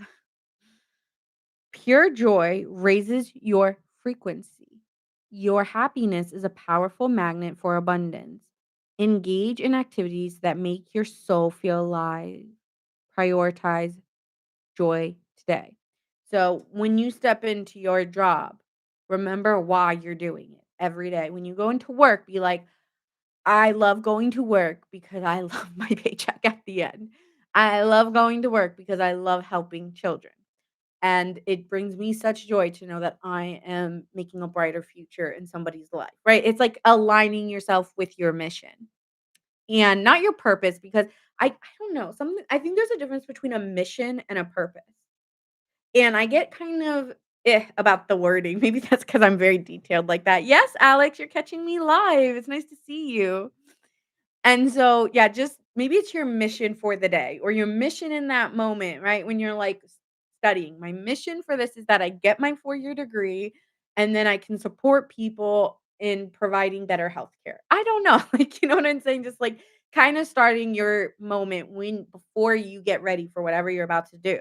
Pure joy raises your frequency. Your happiness is a powerful magnet for abundance. Engage in activities that make your soul feel alive. Prioritize joy today. So when you step into your job, remember why you're doing it every day. When you go into work, be like, I love going to work because I love my paycheck at the end. I love going to work because I love helping children. And it brings me such joy to know that I am making a brighter future in somebody's life, right? It's like aligning yourself with your mission and not your purpose because I don't know, something I think there's a difference between a mission and a purpose. And I get kind of about the wording. Maybe that's because 'cause I'm very detailed like that. Yes, Alex, you're catching me live. It's nice to see you. And so, yeah, just maybe it's your mission for the day or your mission in that moment, right? When you're like studying. My mission for this is that I get my 4-year degree and then I can support people in providing better healthcare. I don't know. Like, you know what I'm saying? Just like kind of starting your moment when before you get ready for whatever you're about to do.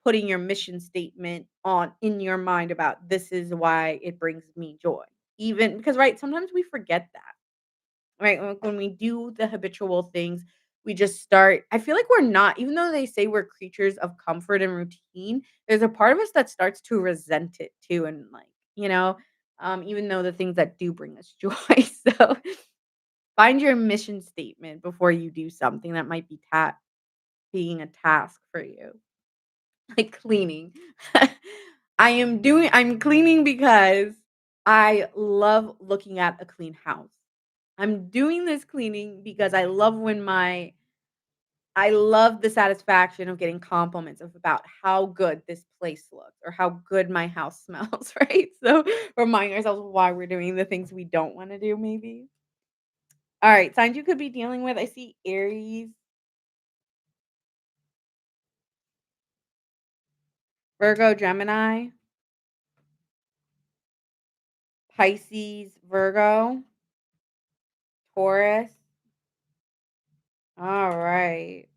Putting your mission statement on in your mind about this is why it brings me joy. Even because right, sometimes we forget that. Right, when we do the habitual things, we just start I feel like we're not even though they say we're creatures of comfort and routine, there's a part of us that starts to resent it too and, like, even though the things that do bring us joy. So, find your mission statement before you do something that might be being a task for you, like cleaning. I'm cleaning because I love looking at a clean house. I'm doing this cleaning because I love the satisfaction of getting compliments about how good this place looks or how good my house smells, right? So, remind ourselves why we're doing the things we don't wanna do maybe. Alright, signs you could be dealing with, I see Aries, Virgo, Gemini, Pisces, Virgo, Taurus. Alright.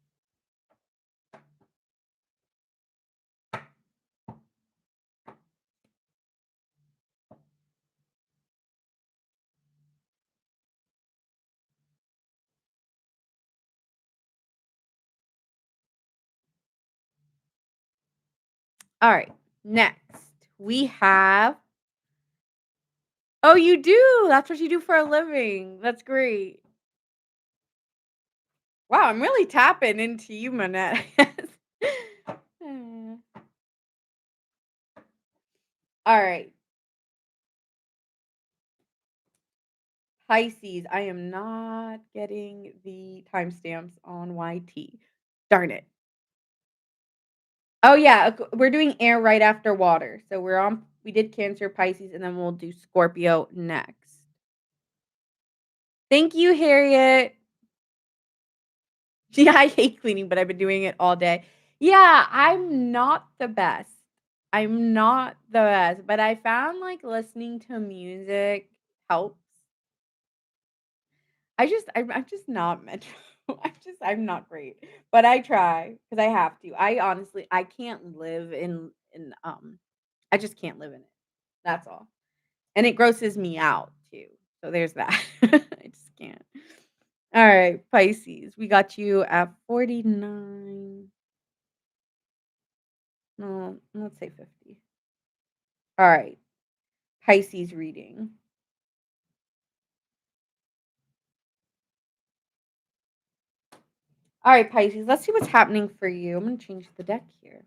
Alright, next, we have Oh, you do? That's what you do for a living. That's great. Wow, I'm really tapping into you, Manette. Mm. Alright, Pisces, I am not getting the timestamps on YT. Darn it. Oh, yeah, we're doing air right after water. So we did Cancer, Pisces, and then we'll do Scorpio next. Thank you, Harriet. Yeah, I hate cleaning, but I've been doing it all day. Yeah, I'm not the best. I'm not the best, but I found, like, listening to music helps. I'm just not meant to. I'm not great, but I try because I have to. I can't live in I just can't live in it. That's all. And it grosses me out too. So there's that. I just can't. All right, Pisces. We got you at 49. No, let's say 50. All right. Pisces reading. All right, Pisces. Let's see what's happening for you. I'm going to change the deck here.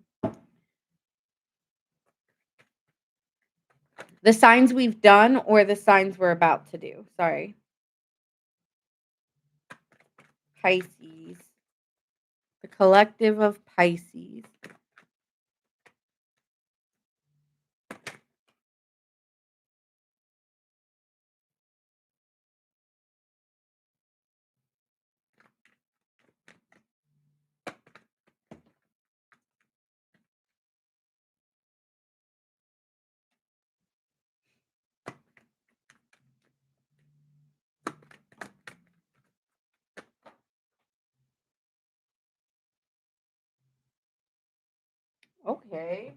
The signs we've done or the signs we're about to do. Sorry. Pisces. The collective of Pisces. Okay.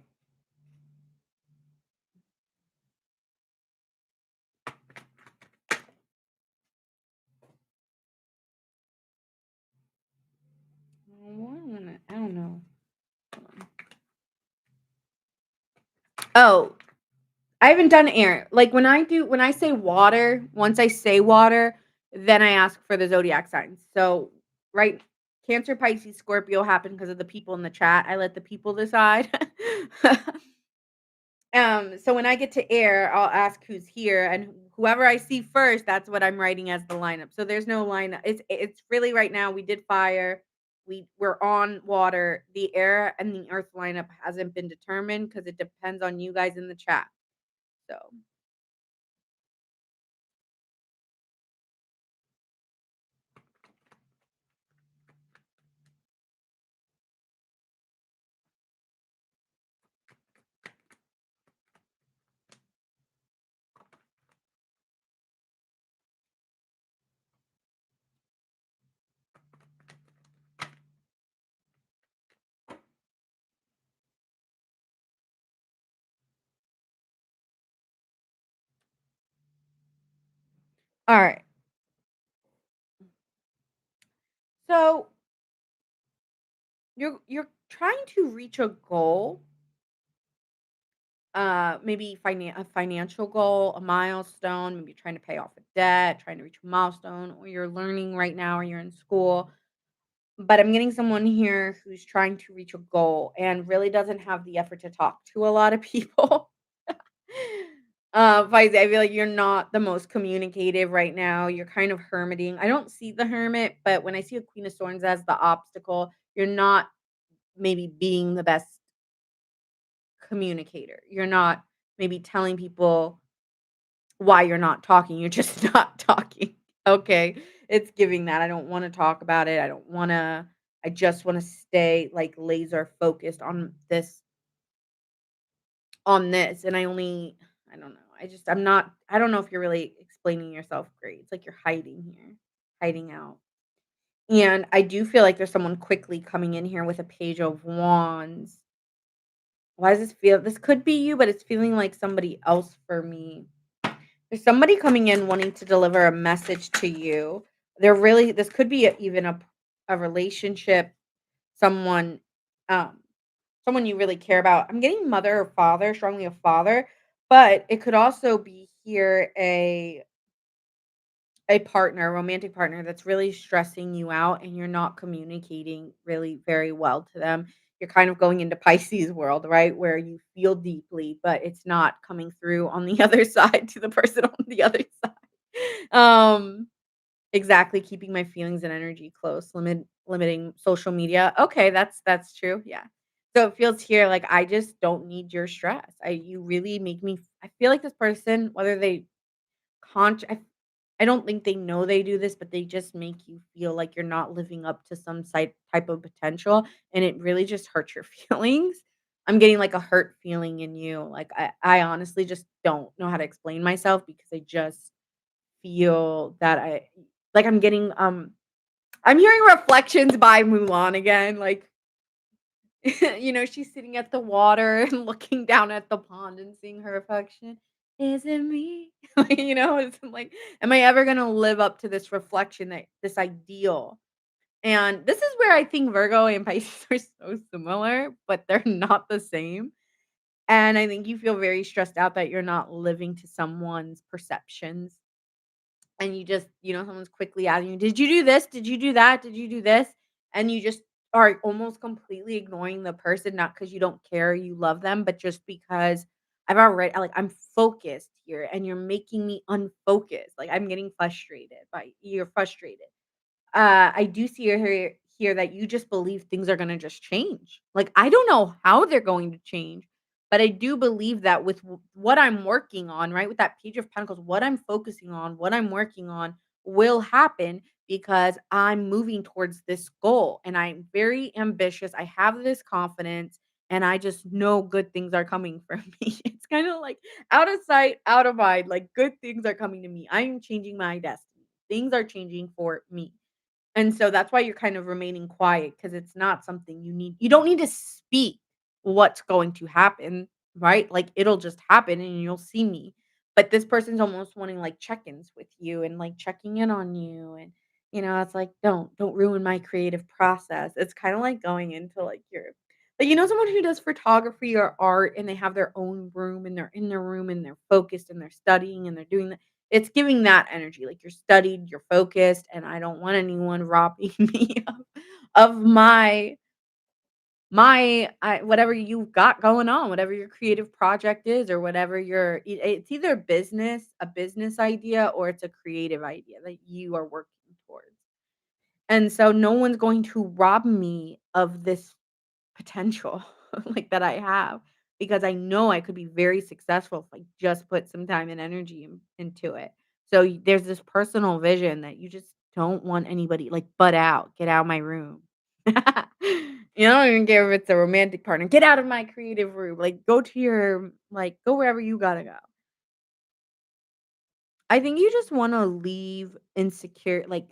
One minute. I don't know. Hold on. Oh, I haven't done air. Like when I say water, once I say water, then I ask for the zodiac signs. So, right, Cancer, Pisces, Scorpio happen because of the people in the chat. I let the people decide. So when I get to air, I'll ask who's here, and whoever I see first, that's what I'm writing as the lineup. So there's no lineup. It's really right now. We did fire. We're on water. The air and the earth lineup hasn't been determined because it depends on you guys in the chat. So, all right. So you're trying to reach a goal, maybe a financial goal, a milestone. Maybe you're trying to pay off a debt, trying to reach a milestone, or you're learning right now, or you're in school. But I'm getting someone here who's trying to reach a goal and really doesn't have the effort to talk to a lot of people. Faizi, I feel like you're not the most communicative right now. You're kind of hermiting. I don't see the hermit, but when I see a Queen of Swords as the obstacle, you're not maybe being the best communicator. You're not maybe telling people why you're not talking. You're just not talking. Okay. It's giving that. I don't want to talk about it. I just want to stay like laser focused on this. And I don't know. I don't know if you're really explaining yourself great. It's like you're hiding here, hiding out. And I do feel like there's someone quickly coming in here with a page of wands. Why does this feel? This could be you, but it's feeling like somebody else for me. There's somebody coming in wanting to deliver a message to you. This could be even a relationship, someone, um, someone you really care about. I'm getting mother or father, strongly a father, but it could also be here a partner, a romantic partner that's really stressing you out and you're not communicating really very well to them. You're kind of going into Pisces world, right? Where you feel deeply, but it's not coming through on the other side to the person on the other side. Exactly, keeping my feelings and energy close, limiting social media. Okay, that's true. Yeah. So it feels here like I just don't need your stress. You really make me I feel like this person, whether they Con I don't think they know they do this, but they just make you feel like you're not living up to some type of potential, and it really just hurts your feelings. I'm getting, like, a hurt feeling in you, like, I honestly just don't know how to explain myself because I just feel that I'm hearing Reflections by Mulan again, like, she's sitting at the water and looking down at the pond and seeing her reflection. "Is it me?" Like, it's like, am I ever gonna live up to this reflection that this ideal? And this is where I think Virgo and Pisces are so similar, but they're not the same. And I think you feel very stressed out that you're not living to someone's perceptions and someone's quickly asking you, "Did you do this? Did you do that? Did you do this?" And you just are almost completely ignoring the person, not because you don't care, you love them, but just because I'm focused here and you're making me unfocused. Like I'm getting frustrated by you're frustrated. I do see here that you just believe things are gonna just change. Like, I don't know how they're going to change, but I do believe that with what I'm working on, right, with that Page of Pentacles, what I'm focusing on, what I'm working on will happen because I'm moving towards this goal, and I'm very ambitious. I have this confidence, and I just know good things are coming for me. It's kinda like out of sight, out of mind, like, good things are coming to me. I am changing my destiny. Things are changing for me. And so that's why you're kind of remaining quiet because it's not something you don't need to speak. what's going to happen, right? Like, it'll just happen and you'll see me. But this person's almost wanting, like, check-ins with you and, like, checking in on you, and, it's like, don't ruin my creative process." It's kinda like going into, like, someone who does photography or art and they have their own room and they're in their room and they're focused and they're studying and they're doing that. It's giving that energy, like, you're studied, you're focused, and I don't want anyone robbing me of whatever you've got going on, whatever your creative project is or whatever it's either a business idea or it's a creative idea that you are working towards. And so no one's going to rob me of this potential like that I have because I know I could be very successful if I just put some time and energy into it. So there's this personal vision that you just don't want anybody like butt out, get out of my room. You don't even care if it's a romantic partner. Get out of my creative room. Like go wherever you gotta go. I think you just want to leave insecure. I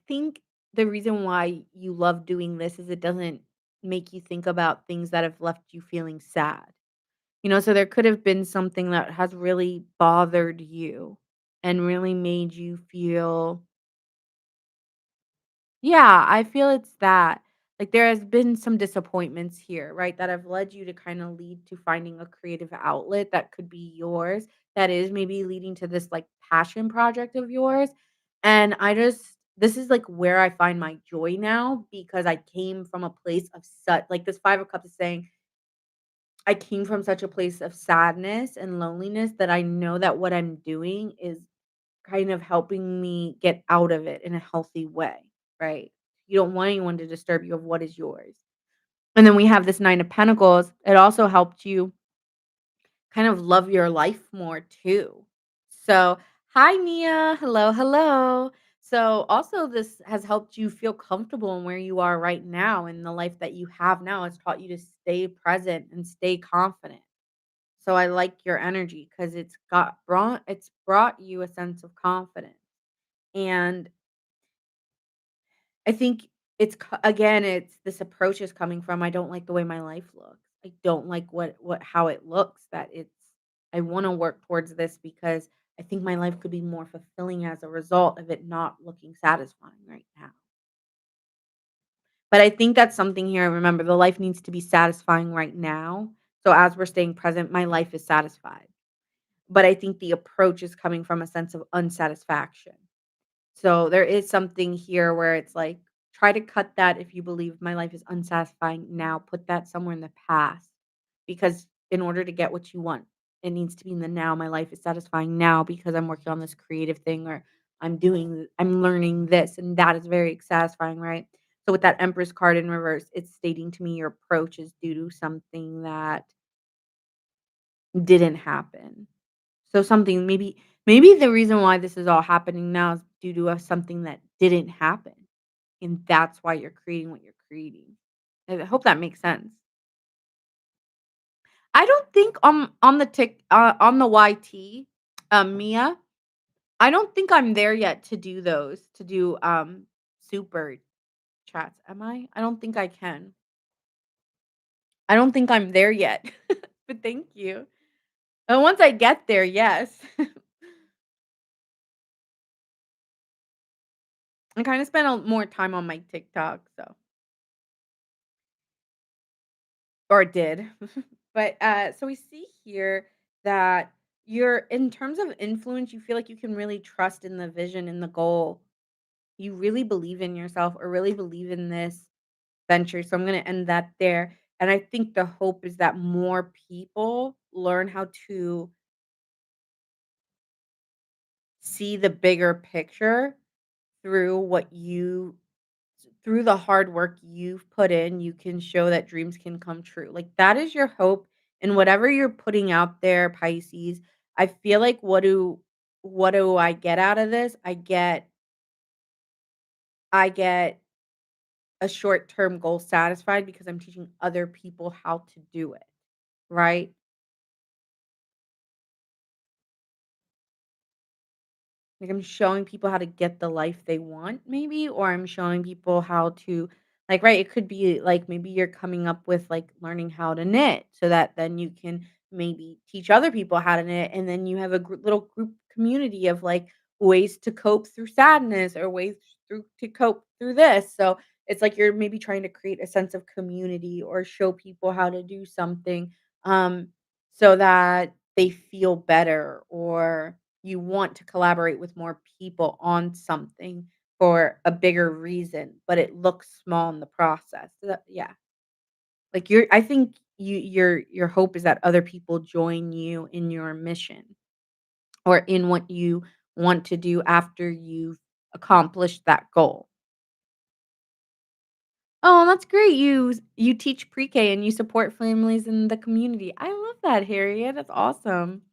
think the reason why you love doing this is it doesn't make you think about things that have left you feeling sad. So there could have been something that has really bothered you and really made you feel. Yeah, I feel it's that. Like, there has been some disappointments here, right, that have led you to kinda lead to finding a creative outlet that could be yours, that is maybe leading to this, like, passion project of yours, and this is, like, where I find my joy now because I came from a place of such like, this 5 of Cups is saying, I came from such a place of sadness and loneliness that I know that what I'm doing is kind of helping me get out of it in a healthy way, right? You don't want anyone to disturb you of what is yours. And then we have this 9 of Pentacles. It also helped you kind of love your life more too. So, hi Mia. Hello, hello. So, also this has helped you feel comfortable in where you are right now in the life that you have now. It's taught you to stay present and stay confident. So I like your energy because it's brought you a sense of confidence. And I think again, it's this approach is coming from I don't like the way my life looks. I don't like what how it looks that it's I want to work towards this because I think my life could be more fulfilling as a result of it not looking satisfying right now. But I think that's something here. Remember, the life needs to be satisfying right now. So as we're staying present, my life is satisfied. But I think the approach is coming from a sense of unsatisfaction. So there is something here where it's like, try to cut that if you believe my life is unsatisfying now, put that somewhere in the past. Because in order to get what you want, it needs to be in the now. My life is satisfying now because I'm working on this creative thing or I'm learning this. And that is very satisfying, right? So with that Empress card in reverse, it's stating to me your approach is due to something that didn't happen. So something maybe the reason why this is all happening now is due to something that didn't happen, and that's why you're creating what you're creating. I hope that makes sense. I don't think on the YT, Mia, I don't think I'm there yet to do those, to do, super chats, am I? I don't think I can. I don't think I'm there yet, but thank you. And once I get there, yes. I kinda spend more time on my TikTok, so or did. But, so we see here that you're in terms of influence, you feel like you can really trust in the vision and the goal. You really believe in yourself or really believe in this venture, so I'm gonna end that there, and I think the hope is that more people learn how to see the bigger picture through through the hard work you've put in, you can show that dreams can come true. Like, that is your hope in whatever you're putting out there, Pisces. I feel like what do I get out of this? I get a short-term goal satisfied because I'm teaching other people how to do it, right? Like, I'm showing people how to get the life they want maybe, or I'm showing people how to Like, right, it could be like maybe you're coming up with like learning how to knit so that then you can maybe teach other people how to knit and then you have a little group community of like ways to cope through sadness or ways through to cope through this. So it's like you're maybe trying to create a sense of community or show people how to do something um so that they feel better or you want to collaborate with more people on something for a bigger reason, but it looks small in the process. So that yeah. Like, I think your hope is that other people join you in your mission or in what you want to do after you've accomplished that goal. Oh, that's great. You teach pre-K and you support families in the community. I love that, Harriet. That's awesome.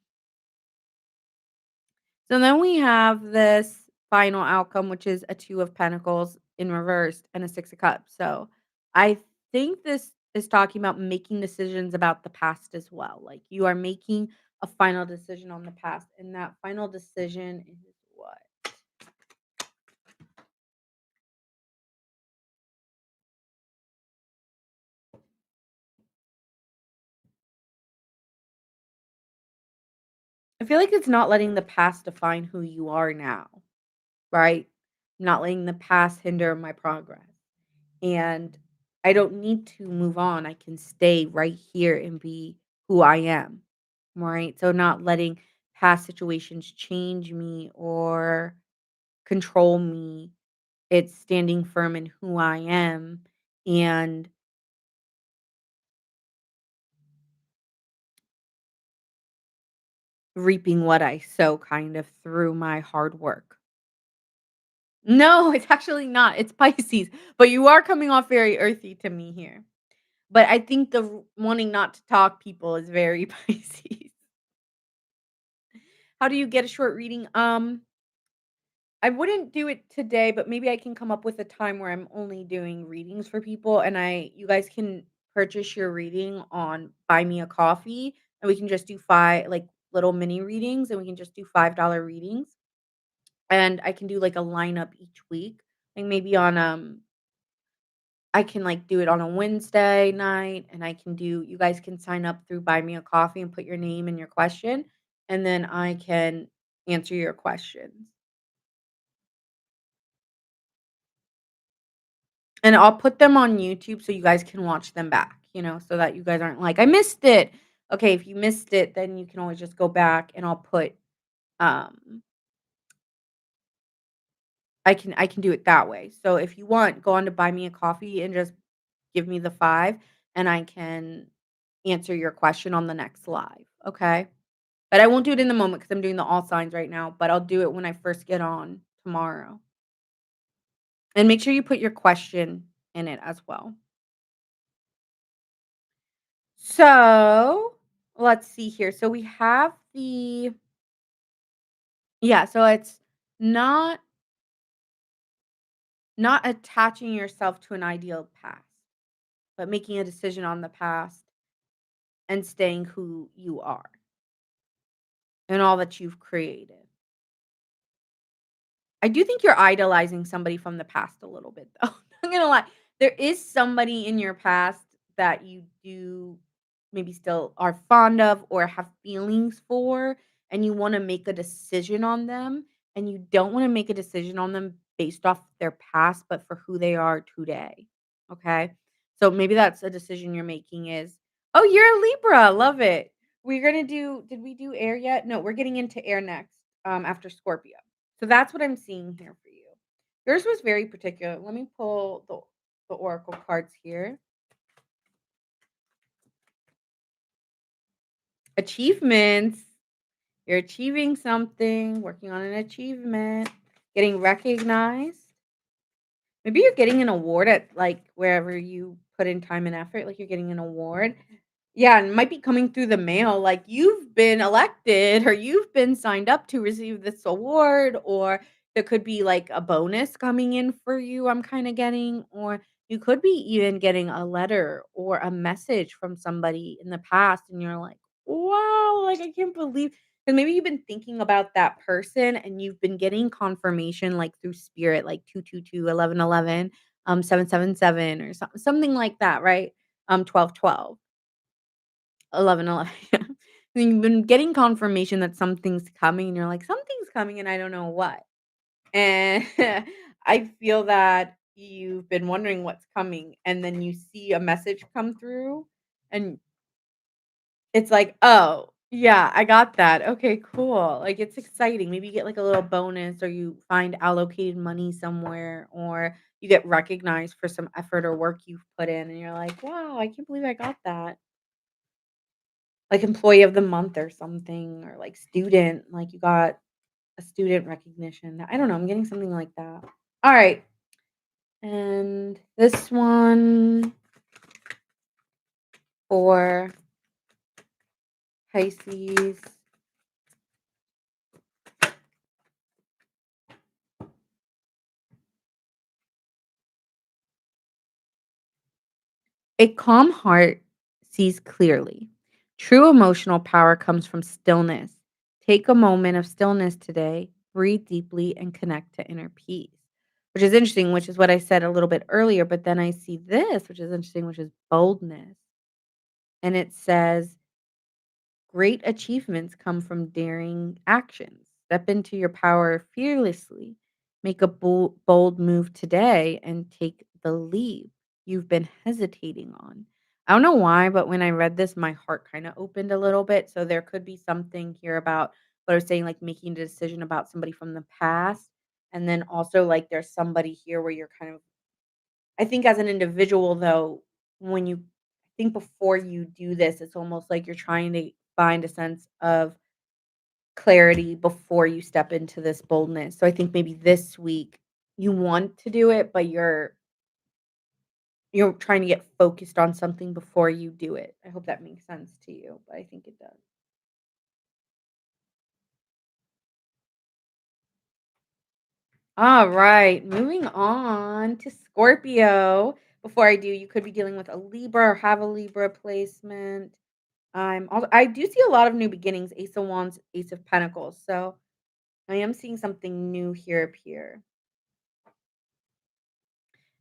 So then we have this final outcome, which is a 2 of Pentacles in reversed and a 6 of Cups. So I think this is talking about making decisions about the past as well. Like you are making a final decision on the past, and that final decision is what? I feel like it's not letting the past define who you are now, right? Not letting the past hinder my progress. And I don't need to move on. I can stay right here and be who I am, right? So not letting past situations change me or control me. It's standing firm in who I am and reaping what I sow kind of through my hard work. No, it's actually not. It's Pisces, but you are coming off very earthy to me here. But I think the wanting not to talk people is very Pisces. How do you get a short reading? I wouldn't do it today, but maybe I can come up with a time where I'm only doing readings for people and you guys can purchase your reading on Buy Me a Coffee and we can just do 5 like little mini readings and we can just do $5 readings and I can do like a lineup each week. Like maybe on I can like do it on a Wednesday night and I can do you guys can sign up through Buy Me a Coffee and put your name and your question and then I can answer your questions. And I'll put them on YouTube so you guys can watch them back, so that you guys aren't like, "I missed it." Okay, if you missed it, then you can always just go back and um I can do it that way. So if you want, go on to Buy Me a Coffee and just give me the 5 and I can answer your question on the next live, okay? But I won't do it in the moment because 'cause I'm doing the all signs right now, but I'll do it when I first get on tomorrow. And make sure you put your question in it as well. So, let's see here. So we have yeah, so it's not not attaching yourself to an ideal past, but making a decision on the past and staying who you are and all that you've created. I do think you're idolizing somebody from the past a little bit though. I'm gonna lie. There is somebody in your past that you do maybe still are fond of or have feelings for, and you wanna make a decision on them, and you don't wanna make a decision on them based off their past, but for who they are today. Okay? So maybe that's a decision you're making is, "Oh, you're a Libra, love it." We're gonna do did we do air yet? No, we're getting into air next, after Scorpio. So that's what I'm seeing here for you. Yours was very particular. Let me pull the oracle cards here. Achievements. You're achieving something, working on an achievement, getting recognized. Maybe you're getting an award at like wherever you put in time and effort, like you're getting an award. Yeah, and it might be coming through the mail, like, you've been elected or you've been signed up to receive this award, or there could be, like, a bonus coming in for you, I'm kinda getting, or you could be even getting a letter or a message from somebody in the past, and you're like, "Wow," like, I can't believe, because maybe you've been thinking about that person and you've been getting confirmation, like, through spirit, like 222, 1111. 777 or something like that, right? 1212, 1111. Yeah. And you've been getting confirmation that something's coming, and you're like, "Something's coming, and I don't know what." And I feel that you've been wondering what's coming, and then you see a message come through, and it's like, "Oh, yeah, I got that. Okay, cool." Like, it's exciting. Maybe you get, like, a little bonus, or you find allocated money somewhere, or you get recognized for some effort or work you've put in, and you're like, "Wow, I can't believe I got that." Like, employee of the month or something, or, like, student, like, you got a student recognition. I don't know, I'm getting something like that. Alright, and this one for Pisces. A calm heart sees clearly. True emotional power comes from stillness. Take a moment of stillness today, breathe deeply, and connect to inner peace. Which is interesting, which is what I said a little bit earlier. But then I see this, which is interesting, which is boldness. And it says, great achievements come from daring actions. Step into your power fearlessly. Make a bold move today and take the leap you've been hesitating on. I don't know why, but when I read this, my heart kind of opened a little bit. So there could be something here about what I was saying, like making a decision about somebody from the past. And then also, like, there's somebody here where you're kind of, I think as an individual though, when you I think before you do this, it's almost like you're trying to find a sense of clarity before you step into this boldness. So I think maybe this week you want to do it, but you're trying to get focused on something before you do it. I hope that makes sense to you, but I think it does. All right, moving on to Scorpio. Before I do, you could be dealing with a Libra or have a Libra placement. I do see a lot of new beginnings, Ace of Wands, Ace of Pentacles. So I am seeing something new here appear.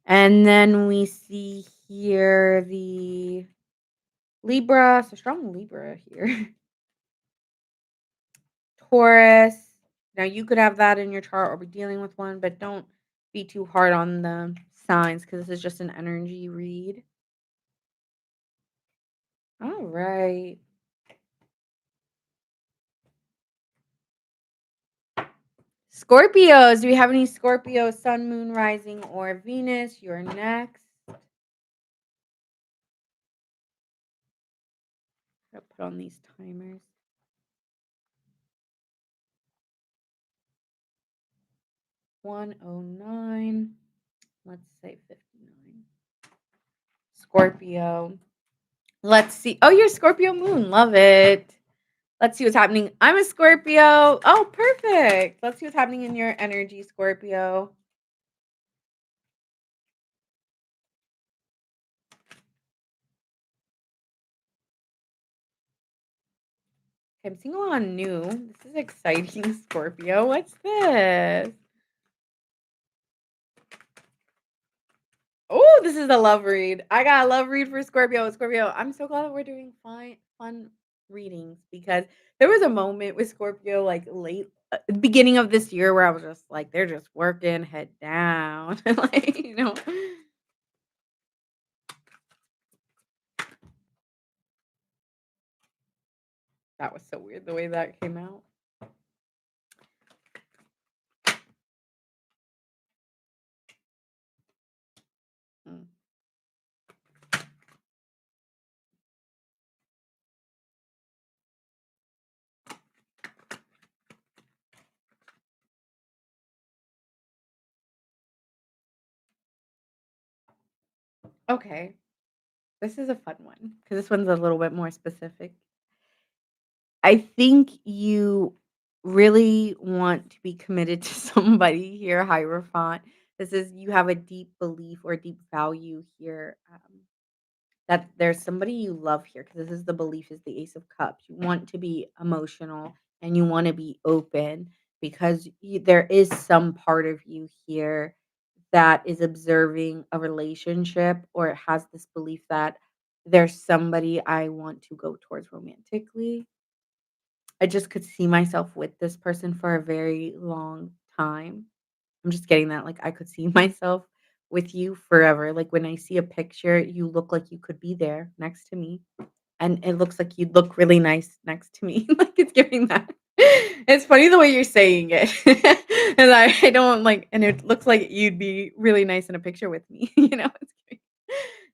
And then we see here the Libra, so strong Libra here. Taurus. Now you could have that in your chart or be dealing with one, but don't be too hard on the signs because this is just an energy read. All right. Scorpios. Do we have any Scorpio, Sun, Moon, Rising, or Venus? You're next. I'll put on these timers. 109. Let's say 59. Scorpio. Let's see. Oh, you're Scorpio moon. Love it. Let's see what's happening. I'm a Scorpio. Oh, perfect. Let's see what's happening in your energy, Scorpio. Okay, I'm seeing a lot of new. This is exciting, Scorpio. What's this? Oh, this is a love read. I got a love read for Scorpio. Scorpio, I'm so glad that we're doing fun readings because there was a moment with Scorpio like late beginning of this year where I was just like, they're just working head down. Like, that was so weird the way that came out. Mm. Okay. This is a fun one because this one's a little bit more specific. I think you really want to be committed to somebody here, Hierophant. This is you have a deep belief or deep value here, that there's somebody you love here because this is the belief is the Ace of Cups. You want to be emotional and you want to be open because there is some part of you here that is observing a relationship or has this belief that there's somebody I want to go towards romantically. I just could see myself with this person for a very long time. I'm just getting that, like, I could see myself with you forever. Like, when I see a picture, you look like you could be there next to me, and it looks like you'd look really nice next to me. Like, it's giving that. It's funny the way you're saying it. And I don't like and it looks like you'd be really nice in a picture with me,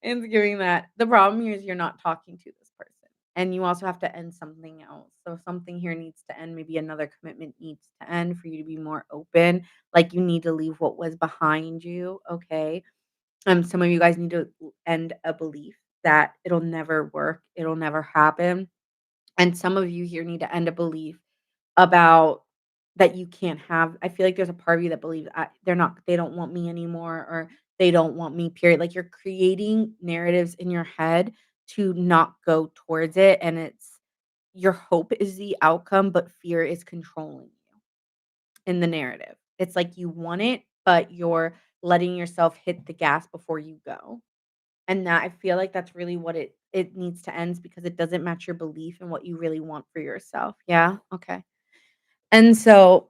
it's giving that. The problem here is you're not talking to this person, and you also have to end something else. So something here needs to end, maybe another commitment needs to end for you to be more open, like, you need to leave what was behind you, okay? Some of you guys need to end a belief that it'll never work, it'll never happen, and some of you here need to end a belief about that you can't have I feel like there's a part of you that believes they don't want me anymore or they don't want me, period. Like, you're creating narratives in your head to not go towards it, and it's your hope is the outcome, but fear is controlling you in the narrative. It's like you want it, but you're letting yourself hit the gas before you go. And that I feel like that's really what it needs to end because it doesn't match your belief in what you really want for yourself. Yeah? Okay. And so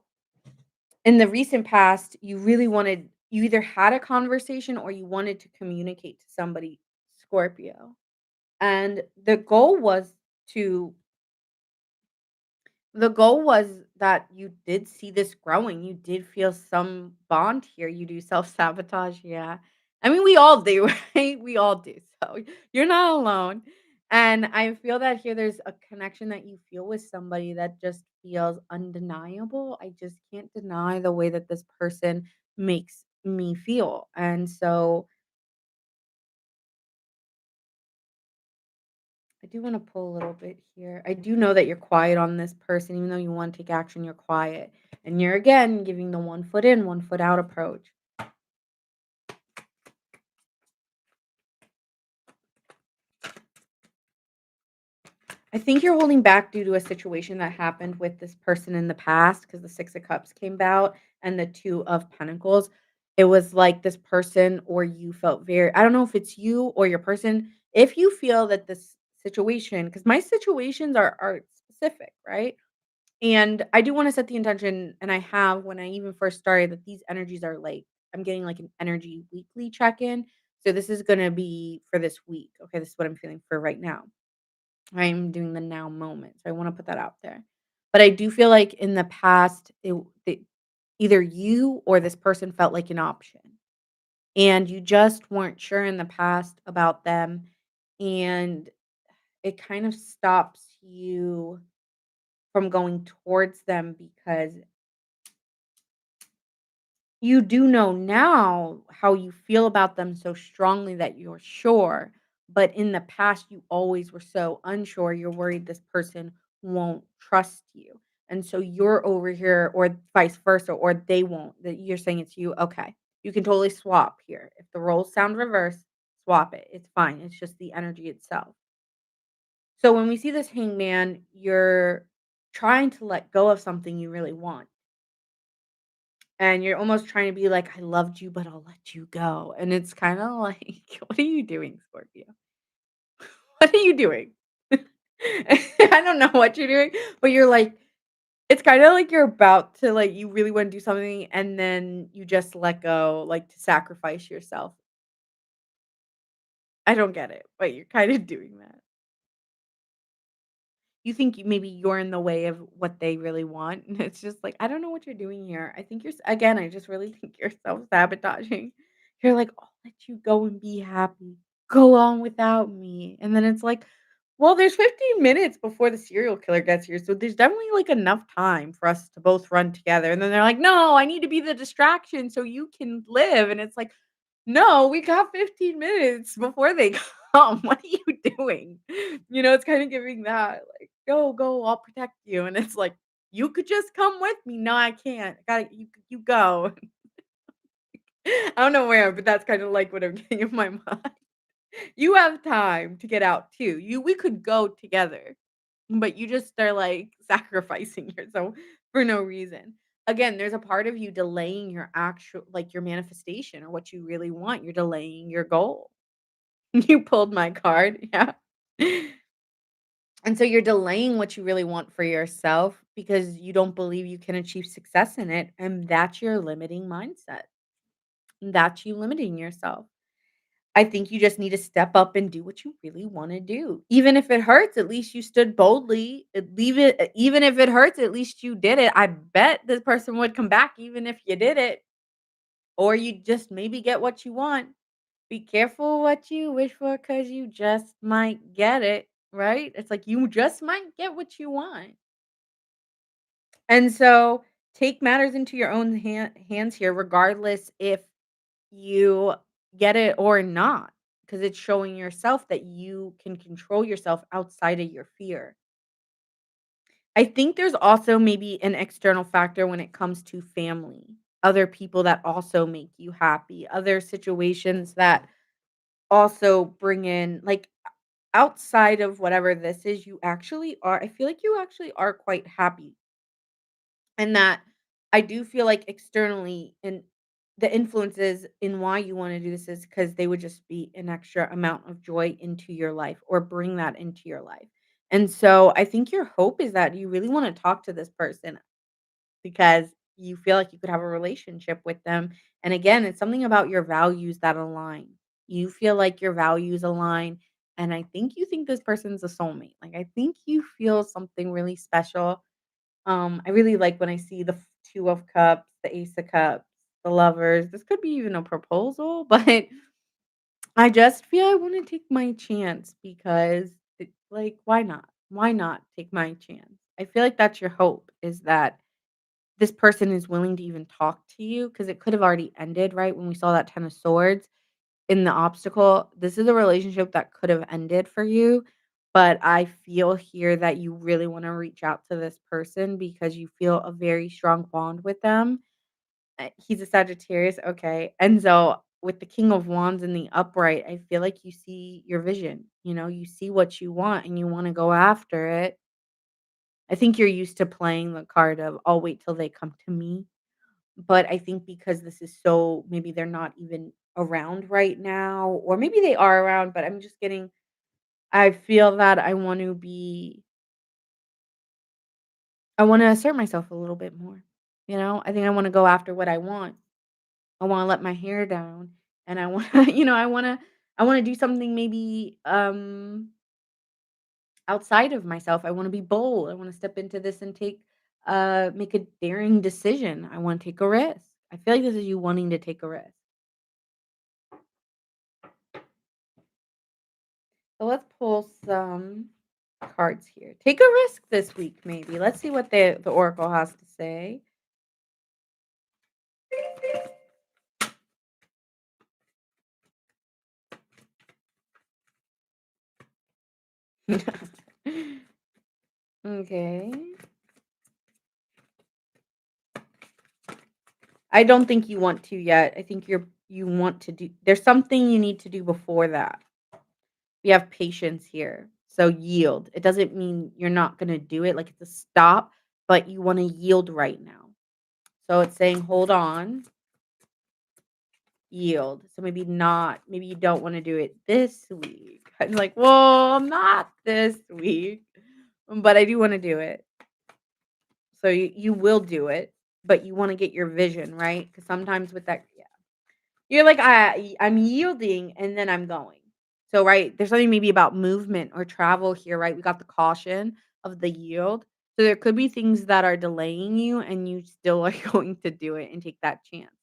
in the recent past, you either had a conversation or you wanted to communicate to somebody, Scorpio. And to the goal was that you did see this growing. You did feel some bond here. You do self-sabotage, yeah. I mean, we all do, right? We all do. So you're not alone. And I feel that here there's a connection that you feel with somebody that just feels undeniable. I just can't deny the way that this person makes me feel. And so I do wanna pull a little bit here. I do know that you're quiet on this person, even though you wanna take action, you're quiet. And you're again giving the one foot in, one foot out approach. I think you're holding back due to a situation that happened with this person in the past because the 6 of Cups came out and the 2 of Pentacles. It was like this person or you felt very I don't know if it's you or your person. If you feel that this situation, because my situations are specific, right? And I do wanna set the intention, and I have when I even first started, that these energies are like I'm getting like an energy weekly check-in. So this is gonna be for this week. Okay, this is what I'm feeling for right now. I'm doing the now moment. So I wanna put that out there. But I do feel like in the past, either you or this person felt like an option, and you just weren't sure in the past about them, and it kind of stops you from going towards them because you do know now how you feel about them so strongly that you're sure, but in the past, you always were so unsure, you're worried this person won't trust you, and so you're over here or vice versa, or they won't, that you're saying it's you, okay. You can totally swap here. If the roles sound reversed, swap it, it's fine, it's just the energy itself. So when we see this hangman, you're trying to let go of something you really want. And you're almost trying to be like, "I loved you, but I'll let you go." And it's kinda like, "What are you doing, Scorpio? What are you doing?" I don't know what you're doing, but you're like it's kinda like you're about to, like you really wanna do something, and then you just let go, like, to sacrifice yourself. I don't get it, but you're kinda doing that. You think maybe you're in the way of what they really want, and it's just like, I don't know what you're doing here. I think again, I just really think you're self-sabotaging. You're like, "I'll let you go and be happy. Go on without me." And then it's like, "Well, there's 15 minutes before the serial killer gets here, so there's definitely, like, enough time for us to both run together." And then they're like, "No, I need to be the distraction so you can live." And it's like, "No, we got 15 minutes before they come. What are you doing?" It's kinda giving that, like, "Go, go, I'll protect you." And it's like, "You could just come with me." "No, I can't. I gotta you go." I don't know where, but that's kinda like what I'm getting in my mind. You have time to get out too. We could go together, but you just are, like, sacrificing yourself for no reason. again, there's a part of you delaying your actual like, your manifestation or what you really want. You're delaying your goal. You pulled my card, yeah. And so you're delaying what you really want for yourself because you don't believe you can achieve success in it, and that's your limiting mindset. That's you limiting yourself. I think you just need to step up and do what you really wanna do. Even if it hurts, at least you stood boldly. Leave it even if it hurts, at least you did it. I bet this person would come back even if you did it, or you just maybe get what you want. Be careful what you wish for, cause you just might get it, right? It's like you just might get what you want. And so, take matters into your own hands here regardless if you get it or not, because it's showing yourself that you can control yourself outside of your fear. I think there's also maybe an external factor when it comes to family, other people that also make you happy, other situations that also bring in like outside of whatever this is, you actually are I feel like you actually are quite happy. And that I do feel like externally and the influences in why you wanna do this is because they would just be an extra amount of joy into your life or bring that into your life. And so I think your hope is that you really wanna talk to this person because you feel like you could have a relationship with them. And again, it's something about your values that align. You feel like your values align. And I think you think this person's a soulmate. Like, I think you feel something really special. I really like when I see the Two of Cups, the Ace of Cups, the Lovers. This could be even a proposal, but I just feel I wanna take my chance because it's like, why not? Why not take my chance? I feel like that's your hope is that this person is willing to even talk to you because it could have already ended, right? When we saw that 10 of swords in the obstacle, this is a relationship that could have ended for you, but I feel here that you really wanna reach out to this person because you feel a very strong bond with them. He's a Sagittarius, okay, and so with the King of Wands in the upright, I feel like you see your vision, you see what you want and you wanna go after it. I think you're used to playing the card of, "I'll wait till they come to me." But I think because this is so maybe they're not even around right now, or maybe they are around, but I'm just getting I feel that I wanna assert myself a little bit more, I think I wanna go after what I want. I wanna let my hair down, and I wanna I wanna do something maybe, outside of myself. I wanna be bold. I wanna step into this and make a daring decision. I wanna take a risk. I feel like this is you wanting to take a risk. So let's pull some cards here. Take a risk this week, maybe. Let's see what the oracle has to say. Okay. I don't think you want to yet. I think you want to do there's something you need to do before that. We have patience here. So yield. It doesn't mean you're not gonna do it, like it's a stop, but you wanna yield right now. So it's saying hold on, yield. So maybe you don't wanna do it this week. I'm like, "Well, not this week, but I do wanna do it." So you will do it, but you wanna get your vision, right? Because sometimes with that yeah. You're like, I'm yielding and then I'm going." So, right, there's something maybe about movement or travel here, right? We got the caution of the yield. So there could be things that are delaying you and you still are going to do it and take that chance.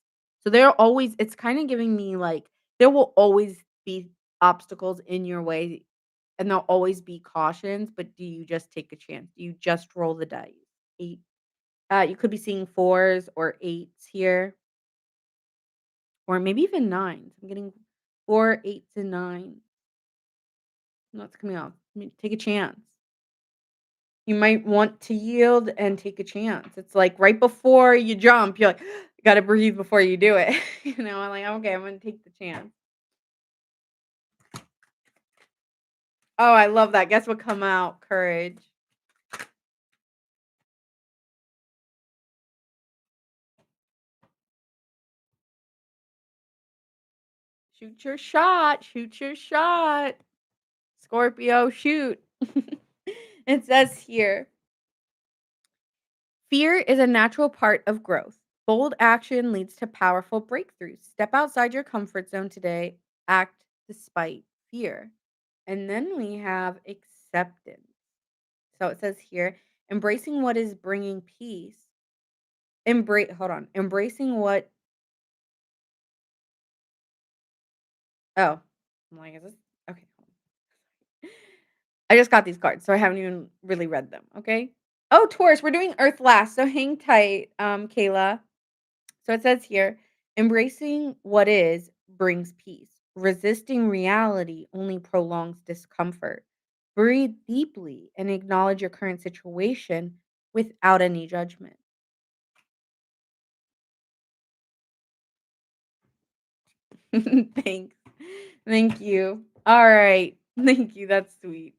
So there are always it's kinda giving me like there will always be obstacles in your way and there'll always be cautions, but do you just take a chance? Do you just roll the dice? 8 you could be seeing 4s or 8s here, or maybe even 9s. I'm getting 4, 8s, and 9s. What's coming up? I mean, take a chance. You might want to yield and take a chance. It's like right before you jump, you're like, "Gotta breathe before you do it." I'm like, "Okay, I'm gonna take the chance." Oh, I love that. Guess what come out? Courage. Shoot your shot. Shoot your shot. Scorpio, shoot. It says here, fear is a natural part of growth. Bold action leads to powerful breakthroughs. Step outside your comfort zone today. Act despite fear. And then we have acceptance. So it says here, embracing what is bringing peace. Embrace, hold on. Embracing what, oh, I'm like, is this, okay. I just got these cards, so I haven't even really read them. Okay. Oh, Taurus, we're doing Earth last, so hang tight, Kayla. So it says here, embracing what is brings peace. Resisting reality only prolongs discomfort. Breathe deeply and acknowledge your current situation without any judgment. Thanks. Thank you. All right. Thank you. That's sweet.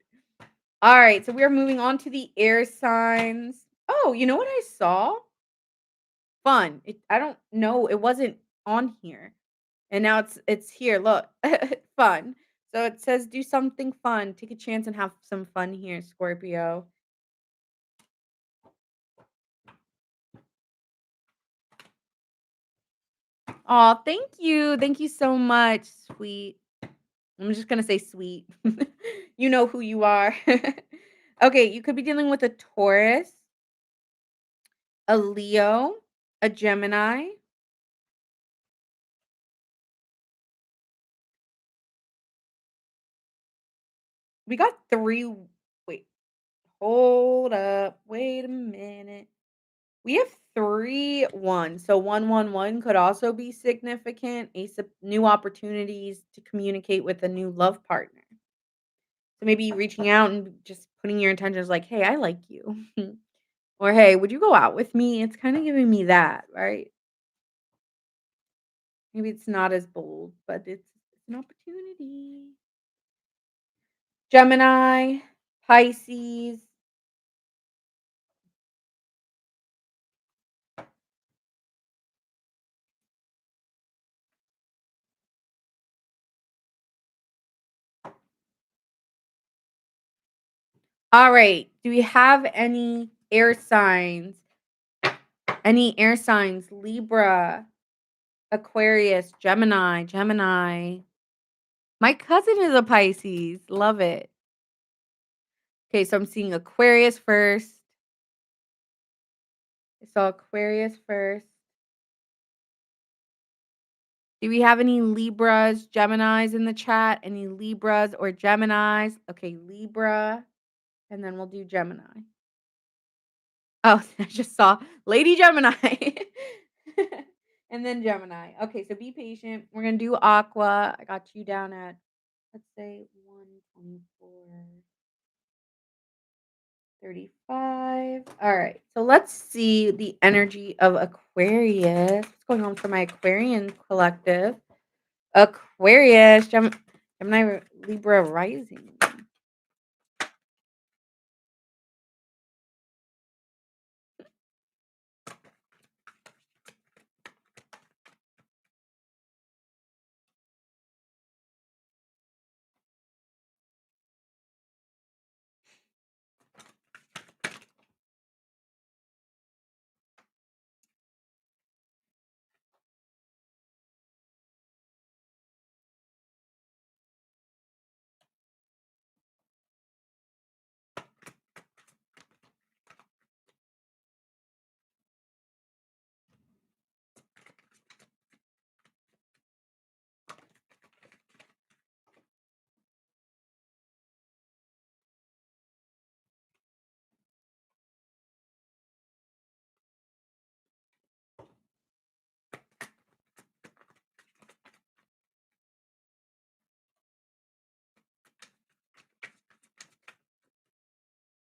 All right. So we are moving on to the air signs. Oh, you know what I saw? Fun. I don't know. It wasn't on here. And now it's here, look. Fun. So it says do something fun, take a chance and have some fun here, Scorpio. Aw, thank you. Thank you so much, sweet. I'm just gonna say sweet. You know who you are. Okay, you could be dealing with a Taurus, a Leo, a Gemini. We got 3 wait, hold up, wait a minute. We have 3 1. So 111 could also be significant. Ace of new opportunities to communicate with a new love partner. So maybe reaching out and just putting your intentions like, "Hey, I like you." Or, "Hey, would you go out with me?" It's kinda giving me that, right? Maybe it's not as bold, but it's an opportunity. Gemini, Pisces. Alright, do we have any air signs? Any air signs? Libra, Aquarius, Gemini. My cousin is a Pisces, love it. Okay, so I'm seeing Aquarius first. I saw Aquarius first. Do we have any Libras, Geminis in the chat? Any Libras or Geminis? Okay, Libra, and then we'll do Gemini. Oh, I just saw Lady Gemini. And then Gemini. Okay, so be patient. We're gonna do Aqua. I got you down at, let's say, 124. 35. All right. So let's see the energy of Aquarius. What's going on for my Aquarian collective? Aquarius, Gemini, Libra rising.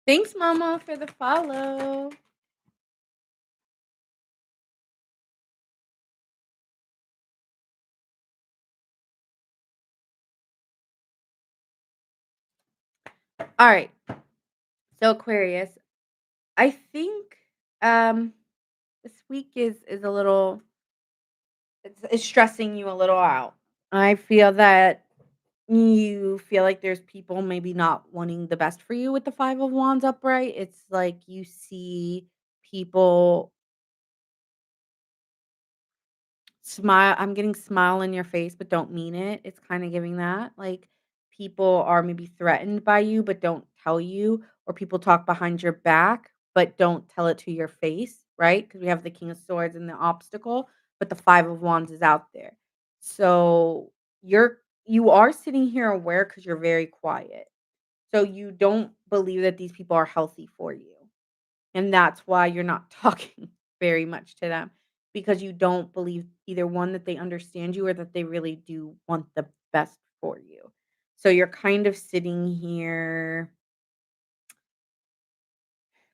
Thanks, Mama, for the follow. All right. So Aquarius, I think um this week is a little it's stressing you a little out. I feel that you feel like there's people maybe not wanting the best for you with the 5 of wands upright. It's like you see people smile I'm getting smile in your face, but don't mean it. It's kinda giving that, like, people are maybe threatened by you, but don't tell you, or people talk behind your back, but don't tell it to your face, right? Because we have the King of Swords and the obstacle, but the 5 of wands is out there. So, you are sitting here aware because 'cause you're very quiet. So, you don't believe that these people are healthy for you. And that's why you're not talking very much to them because you don't believe either one that they understand you or that they really do want the best for you. So you're kind of sitting here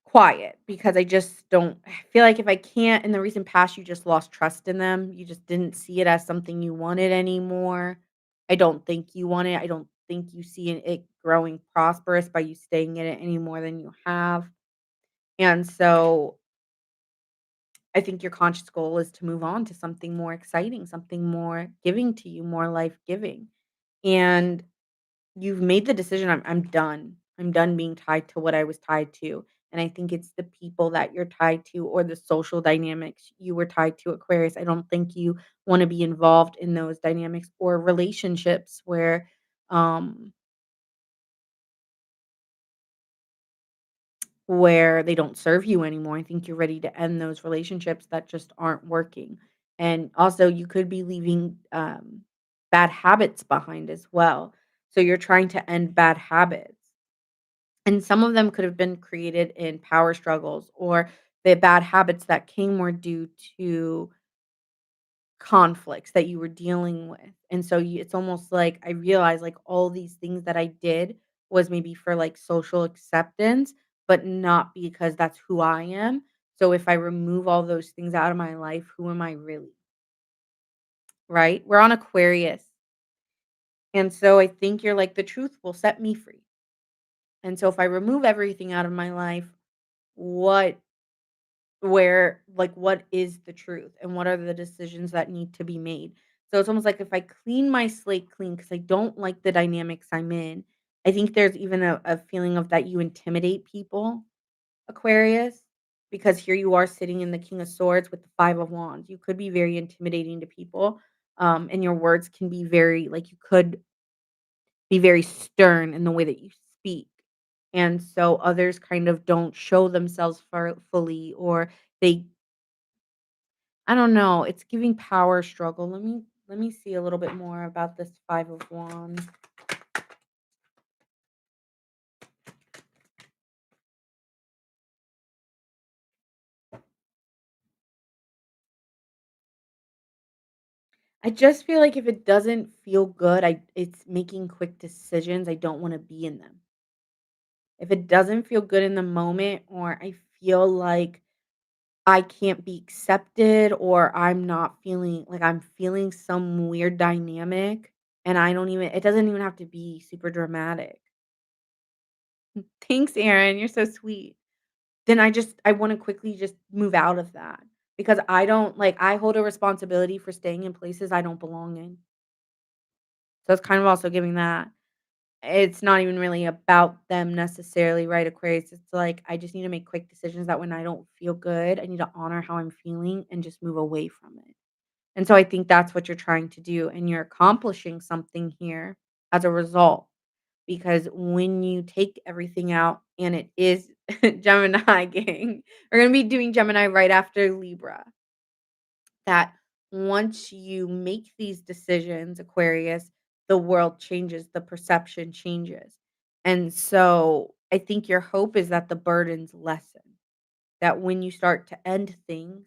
quiet because I just don't I feel like if I can't in the recent past you just lost trust in them. You just didn't see it as something you wanted anymore. I don't think you want it. I don't think you see it growing prosperous by you staying in it any more than you have. And so I think your conscious goal is to move on to something more exciting, something more giving to you, more life-giving. And you've made the decision, I'm done. I'm done being tied to what I was tied to. And I think it's the people that you're tied to or the social dynamics you were tied to, Aquarius. I don't think you want to be involved in those dynamics or relationships where they don't serve you anymore. I think you're ready to end those relationships that just aren't working. And also, you could be leaving bad habits behind as well. So you're trying to end bad habits. And some of them could have been created in power struggles or the bad habits that came were due to conflicts that you were dealing with. And so you it's almost like I realized, like, all these things that I did was maybe for, like, social acceptance, but not because that's who I am. So if I remove all those things out of my life, who am I really, right? We're on Aquarius. And so I think you're like, "The truth will set me free." And so if I remove everything out of my life, what what is the truth and what are the decisions that need to be made? So it's almost like if I clean my slate clean because I don't like the dynamics I'm in, I think there's even a feeling of that you intimidate people, Aquarius, because here you are sitting in the King of Swords with the 5 of Wands. You could be very intimidating to people, and your words can be very like, you could be very stern in the way that you speak, and so others kind of don't show themselves fully or they I don't know, it's giving power struggle. Let me see a little bit more about this 5 of Wands. I just feel like if it doesn't feel good, I it's making quick decisions, I don't wanna be in them. If it doesn't feel good in the moment or I feel like I can't be accepted or I'm not feeling like I'm feeling some weird dynamic and I don't even it doesn't even have to be super dramatic. Thanks, Aaron, you're so sweet. Then I wanna quickly just move out of that because I don't like, I hold a responsibility for staying in places I don't belong in. So it's kind of also giving that. It's not even really about them necessarily, right, Aquarius? It's like, I just need to make quick decisions that when I don't feel good, I need to honor how I'm feeling and just move away from it. And so I think that's what you're trying to do, and you're accomplishing something here as a result. Because when you take everything out and it is Gemini gang, we're gonna be doing Gemini right after Libra, that once you make these decisions, Aquarius, the world changes, the perception changes. And so I think your hope is that the burdens lessen, that when you start to end things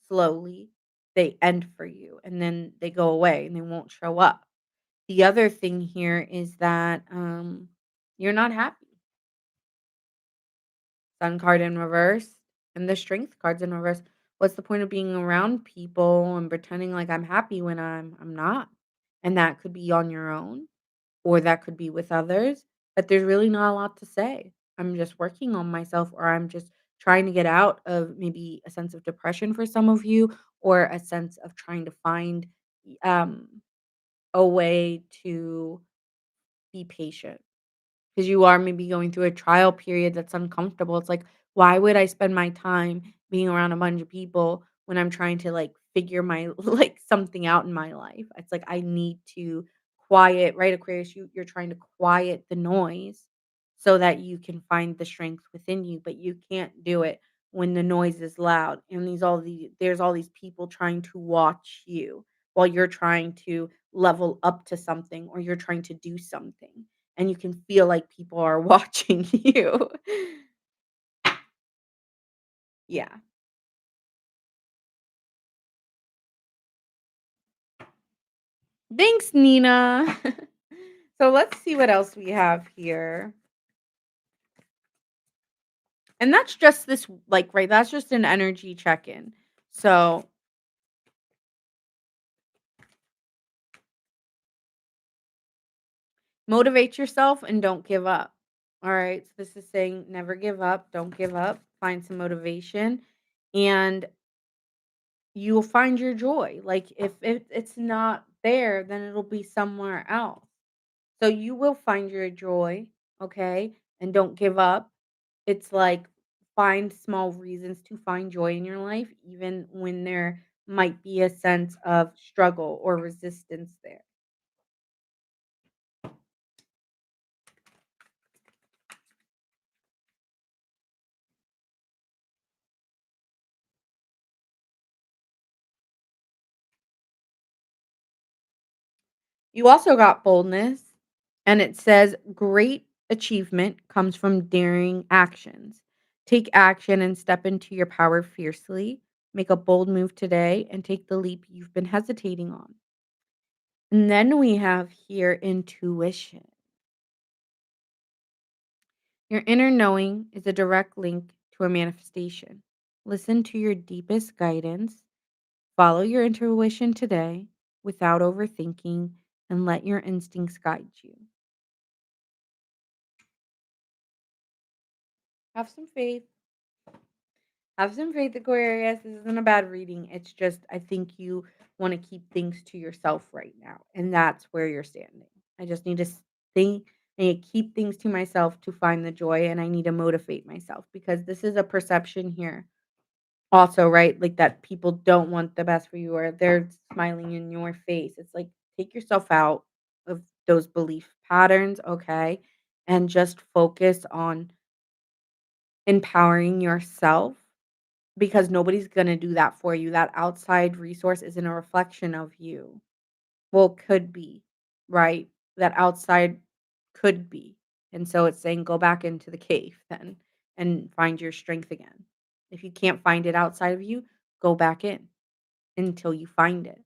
slowly, they end for you and then they go away and they won't show up. The other thing here is that you're not happy. Sun card in reverse and the strength cards in reverse. What's the point of being around people and pretending like I'm happy when I'm not? And that could be on your own or that could be with others, but there's really not a lot to say. I'm just working on myself or I'm just trying to get out of maybe a sense of depression for some of you or a sense of trying to find um a way to be patient. 'Cause you are maybe going through a trial period that's uncomfortable. It's like, why would I spend my time being around a bunch of people when I'm trying to, like, figure my like, something out in my life? It's like I need to quiet, right, Aquarius? You're trying to quiet the noise so that you can find the strength within you, but you can't do it when the noise is loud and there's all these people trying to watch you while you're trying to level up to something or you're trying to do something and you can feel like people are watching you. Yeah. Thanks, Nina. So let's see what else we have here. And that's just this like, right, that's just an energy check-in. So, motivate yourself and don't give up. All right? So this is saying never give up, don't give up, find some motivation, and you will find your joy. Like, if it's not there, then it'll be somewhere else. So you will find your joy, okay? And don't give up. It's like find small reasons to find joy in your life, even when there might be a sense of struggle or resistance there. You also got boldness, and it says great achievement comes from daring actions. Take action and step into your power fiercely. Make a bold move today and take the leap you've been hesitating on. And then we have here intuition. Your inner knowing is a direct link to a manifestation. Listen to your deepest guidance, follow your intuition today without overthinking, and let your instincts guide you. Have some faith. Have some faith, Aquarius. This isn't a bad reading. It's just, I think you want to keep things to yourself right now. And that's where you're standing. I just need to think, I need to keep things to myself to find the joy. And I need to motivate myself because this is a perception here. Also, right? Like that people don't want the best for you or they're smiling in your face. It's like take yourself out of those belief patterns, okay? And just focus on empowering yourself because nobody's gonna do that for you. That outside resource isn't a reflection of you. Well, could be, right? That outside could be. And so it's saying go back into the cave then and find your strength again. If you can't find it outside of you, go back in until you find it.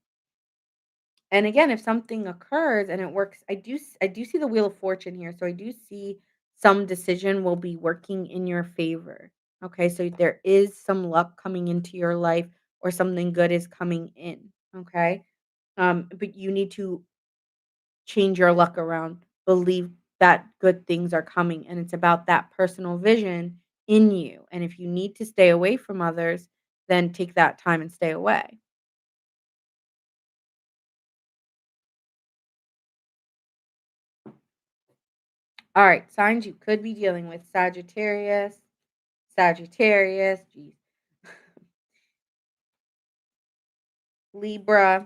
And again, if something occurs and it works, I do see the wheel of fortune here. So I do see some decision will be working in your favor. Okay, so there is some luck coming into your life or something good is coming in. Okay. But you need to change your luck around. Believe that good things are coming and it's about that personal vision in you. And if you need to stay away from others, then take that time and stay away. All right, signs you could be dealing with Sagittarius, geez, Libra,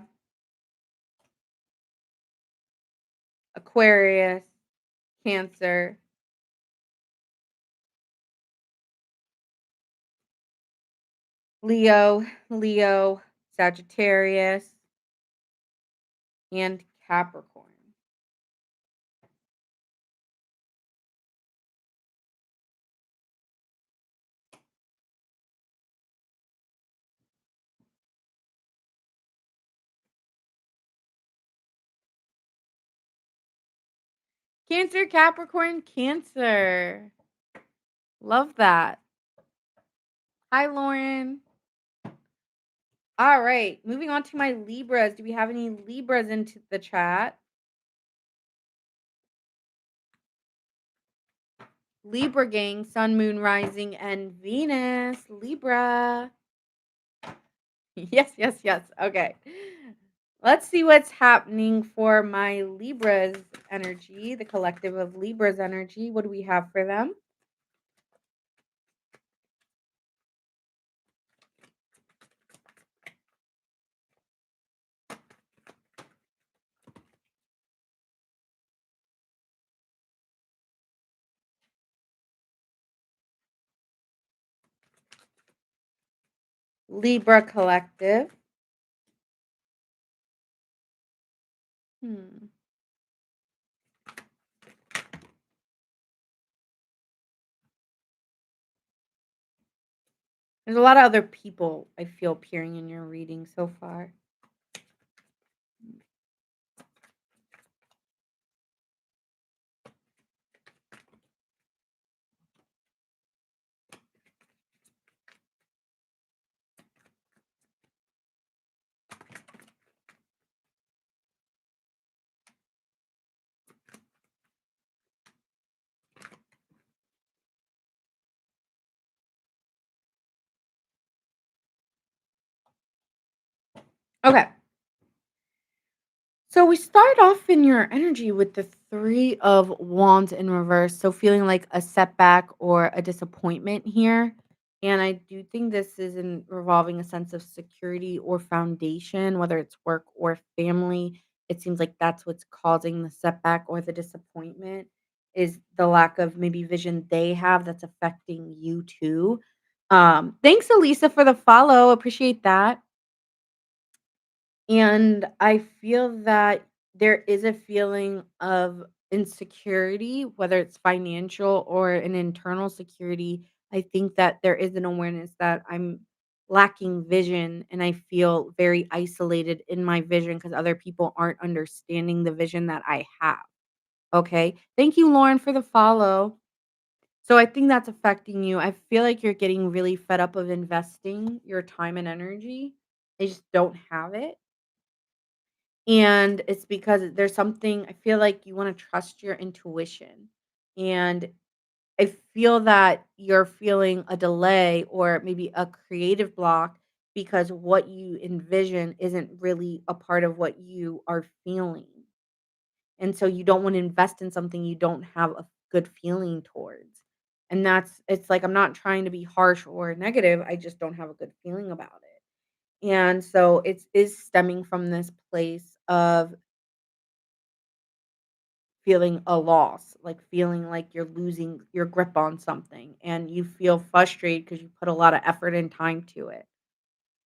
Aquarius, Cancer, Leo, Sagittarius, and Capricorn. Cancer, Capricorn, Cancer. Love that. Hi, Lauren. All right, moving on to my Libras. Do we have any Libras into the chat? Libra gang, Sun, Moon, Rising, and Venus. Libra. Yes, yes, yes. Okay. Let's see what's happening for my Libra's energy, the collective of Libra's energy. What do we have for them? Libra collective. Hmm. There's a lot of other people I feel appearing in your reading so far. Okay. So we start off in your energy with the 3 of wands in reverse, so feeling like a setback or a disappointment here, and I do think this is in revolving a sense of security or foundation, whether it's work or family. It seems like that's what's causing the setback or the disappointment, is the lack of maybe vision they have that's affecting you too. Thanks, Elisa, for the follow, appreciate that. And I feel that there is a feeling of insecurity, whether it's financial or an internal security. I think that there is an awareness that I'm lacking vision and I feel very isolated in my vision because other people aren't understanding the vision that I have. Okay. Thank you, Lauren, for the follow. So I think that's affecting you. I feel like you're getting really fed up of investing your time and energy. They just don't have it. And it's because there's something I feel like you wanna trust your intuition, and I feel that you're feeling a delay or maybe a creative block because what you envision isn't really a part of what you are feeling, and so you don't wanna invest in something you don't have a good feeling towards, and that's it's like, I'm not trying to be harsh or negative, I just don't have a good feeling about it, and so it is stemming from this place of feeling a loss, like feeling like you're losing your grip on something and you feel frustrated because you put a lot of effort and time to it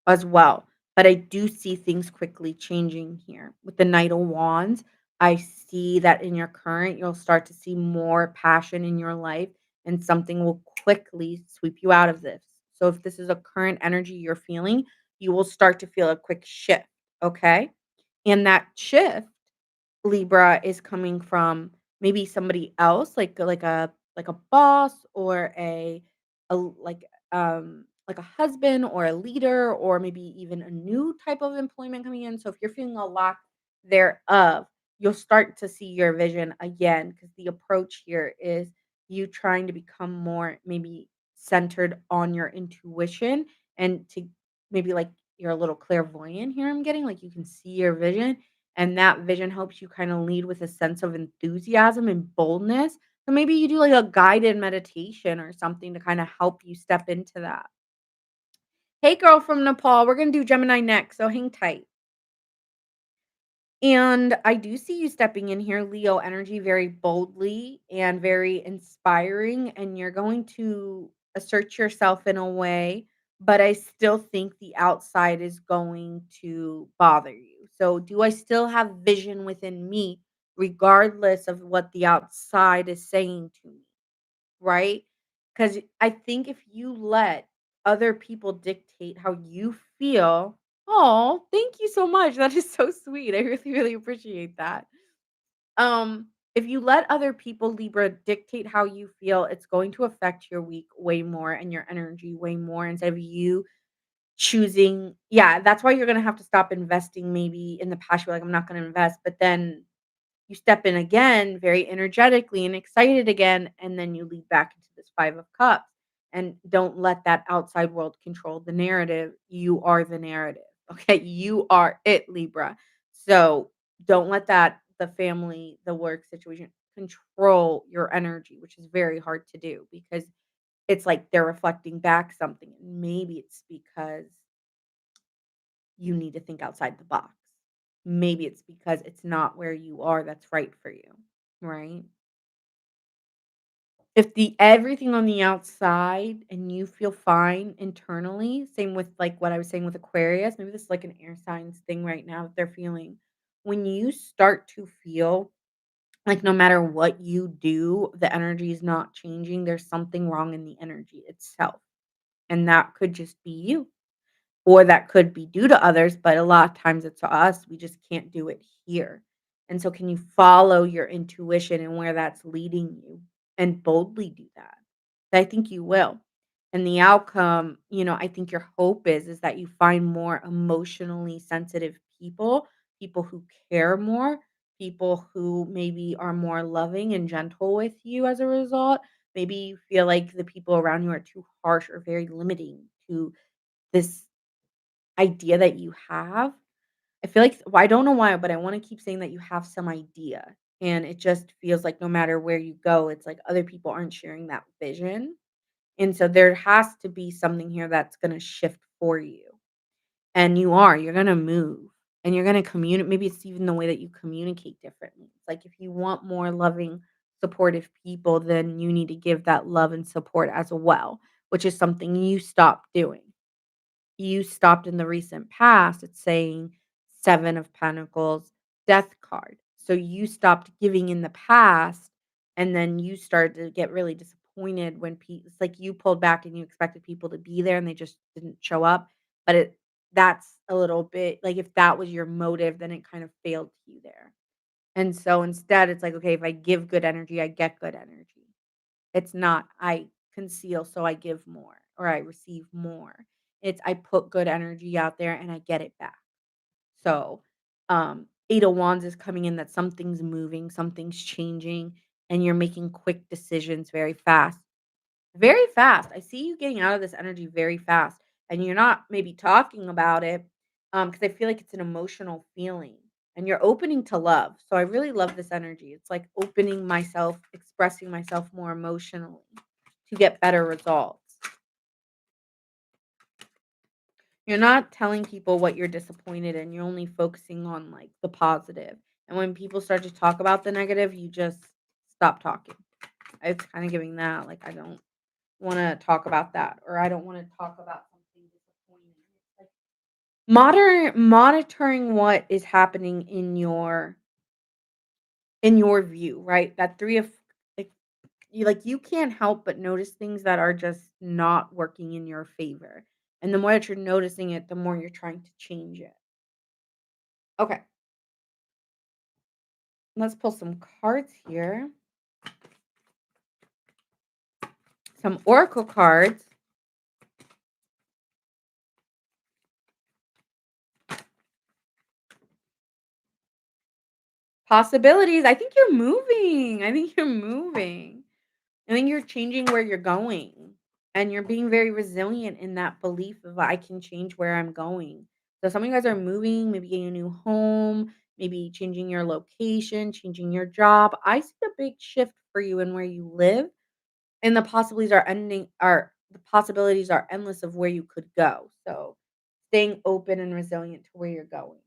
as well. But I do see things quickly changing here. With the Knight of Wands, I see that in your current, you'll start to see more passion in your life and something will quickly sweep you out of this. So if this is a current energy you're feeling, you will start to feel a quick shift, okay? And that shift Libra is coming from maybe somebody else, like a boss or like a husband or a leader or maybe even a new type of employment coming in. So if you're feeling a lack thereof, you'll start to see your vision again because the approach here is you trying to become more maybe centered on your intuition and to maybe like you're a little clairvoyant here. I'm getting like you can see your vision and that vision helps you kinda lead with a sense of enthusiasm and boldness. So maybe you do, like, a guided meditation or something to kinda help you step into that. Hey, girl from Nepal, we're gonna do Gemini next, so hang tight. And I do see you stepping in here, Leo energy, very boldly and very inspiring, and you're going to assert yourself in a way, but I still think the outside is going to bother you. So, do I still have vision within me, regardless of what the outside is saying to me? Right? Because I think if you let other people dictate how you feel. Oh, thank you so much. That is so sweet. I really, really appreciate that. If you let other people, Libra, dictate how you feel, it's going to affect your week way more and your energy way more instead of you choosing. Yeah, that's why you're gonna have to stop investing maybe in the past. You're like, I'm not gonna invest, but then you step in again very energetically and excited again, and then you lead back into this 5 of cups, and don't let that outside world control the narrative. You are the narrative, okay? You are it, Libra. So, don't let that the family, the work situation control your energy, which is very hard to do because it's like they're reflecting back something, and maybe it's because you need to think outside the box. Maybe it's because it's not where you are that's right for you, right? If the everything on the outside and you feel fine internally, same with, like, what I was saying with Aquarius, maybe this is, like, an air signs thing right now that they're feeling. When you start to feel like no matter what you do, the energy is not changing, there's something wrong in the energy itself, and that could just be you. Or that could be due to others, but a lot of times it's us, we just can't do it here. And so can you follow your intuition and where that's leading you and boldly do that? I think you will. And the outcome, I think your hope is that you find more emotionally sensitive people, people who care more, people who maybe are more loving and gentle with you as a result. Maybe you feel like the people around you are too harsh or very limiting to this idea that you have. I feel like well, I don't know why, but I wanna keep saying that you have some idea, and it just feels like no matter where you go, it's like other people aren't sharing that vision, and so there has to be something here that's gonna shift for you, and you're gonna move, and you're gonna communicate. Maybe it's even the way that you communicate differently. It's like if you want more loving, supportive people, then you need to give that love and support as well, which is something you stopped doing. You stopped in the recent past at saying 7 of Pentacles, Death card. So you stopped giving in the past, and then you started to get really disappointed when it's like you pulled back and you expected people to be there and they just didn't show up. But that's a little bit like if that was your motive, then it kind of failed you there. And so instead, it's like, okay, if I give good energy, I get good energy. It's not I conceal so I give more or I receive more. It's I put good energy out there and I get it back. So, 8 of Wands is coming in that something's moving, something's changing, and you're making quick decisions very fast. Very fast. I see you getting out of this energy very fast, and you're not maybe talking about it, because I feel like it's an emotional feeling, and you're opening to love. So I really love this energy. It's like opening myself, expressing myself more emotionally to get better results. You're not telling people what you're disappointed in. You're only focusing on like the positive. And when people start to talk about the negative, you just stop talking. It's kind of giving that like I don't want to talk about that or I don't want to talk about something disappointing. It's like monitoring what is happening in your view, right? That 3 of like you can't help but notice things that are just not working in your favor. And the more that you're noticing it, the more you're trying to change it. Okay, let's pull some cards here. Some oracle cards. Possibilities. I think you're moving. I think you're moving. I think you're changing where you're going, and you're being very resilient in that belief of I can change where I'm going. So some of you guys are moving, maybe getting a new home, maybe changing your location, changing your job. I see a big shift for you in where you live, and the possibilities are endless of where you could go. So staying open and resilient to where you're going.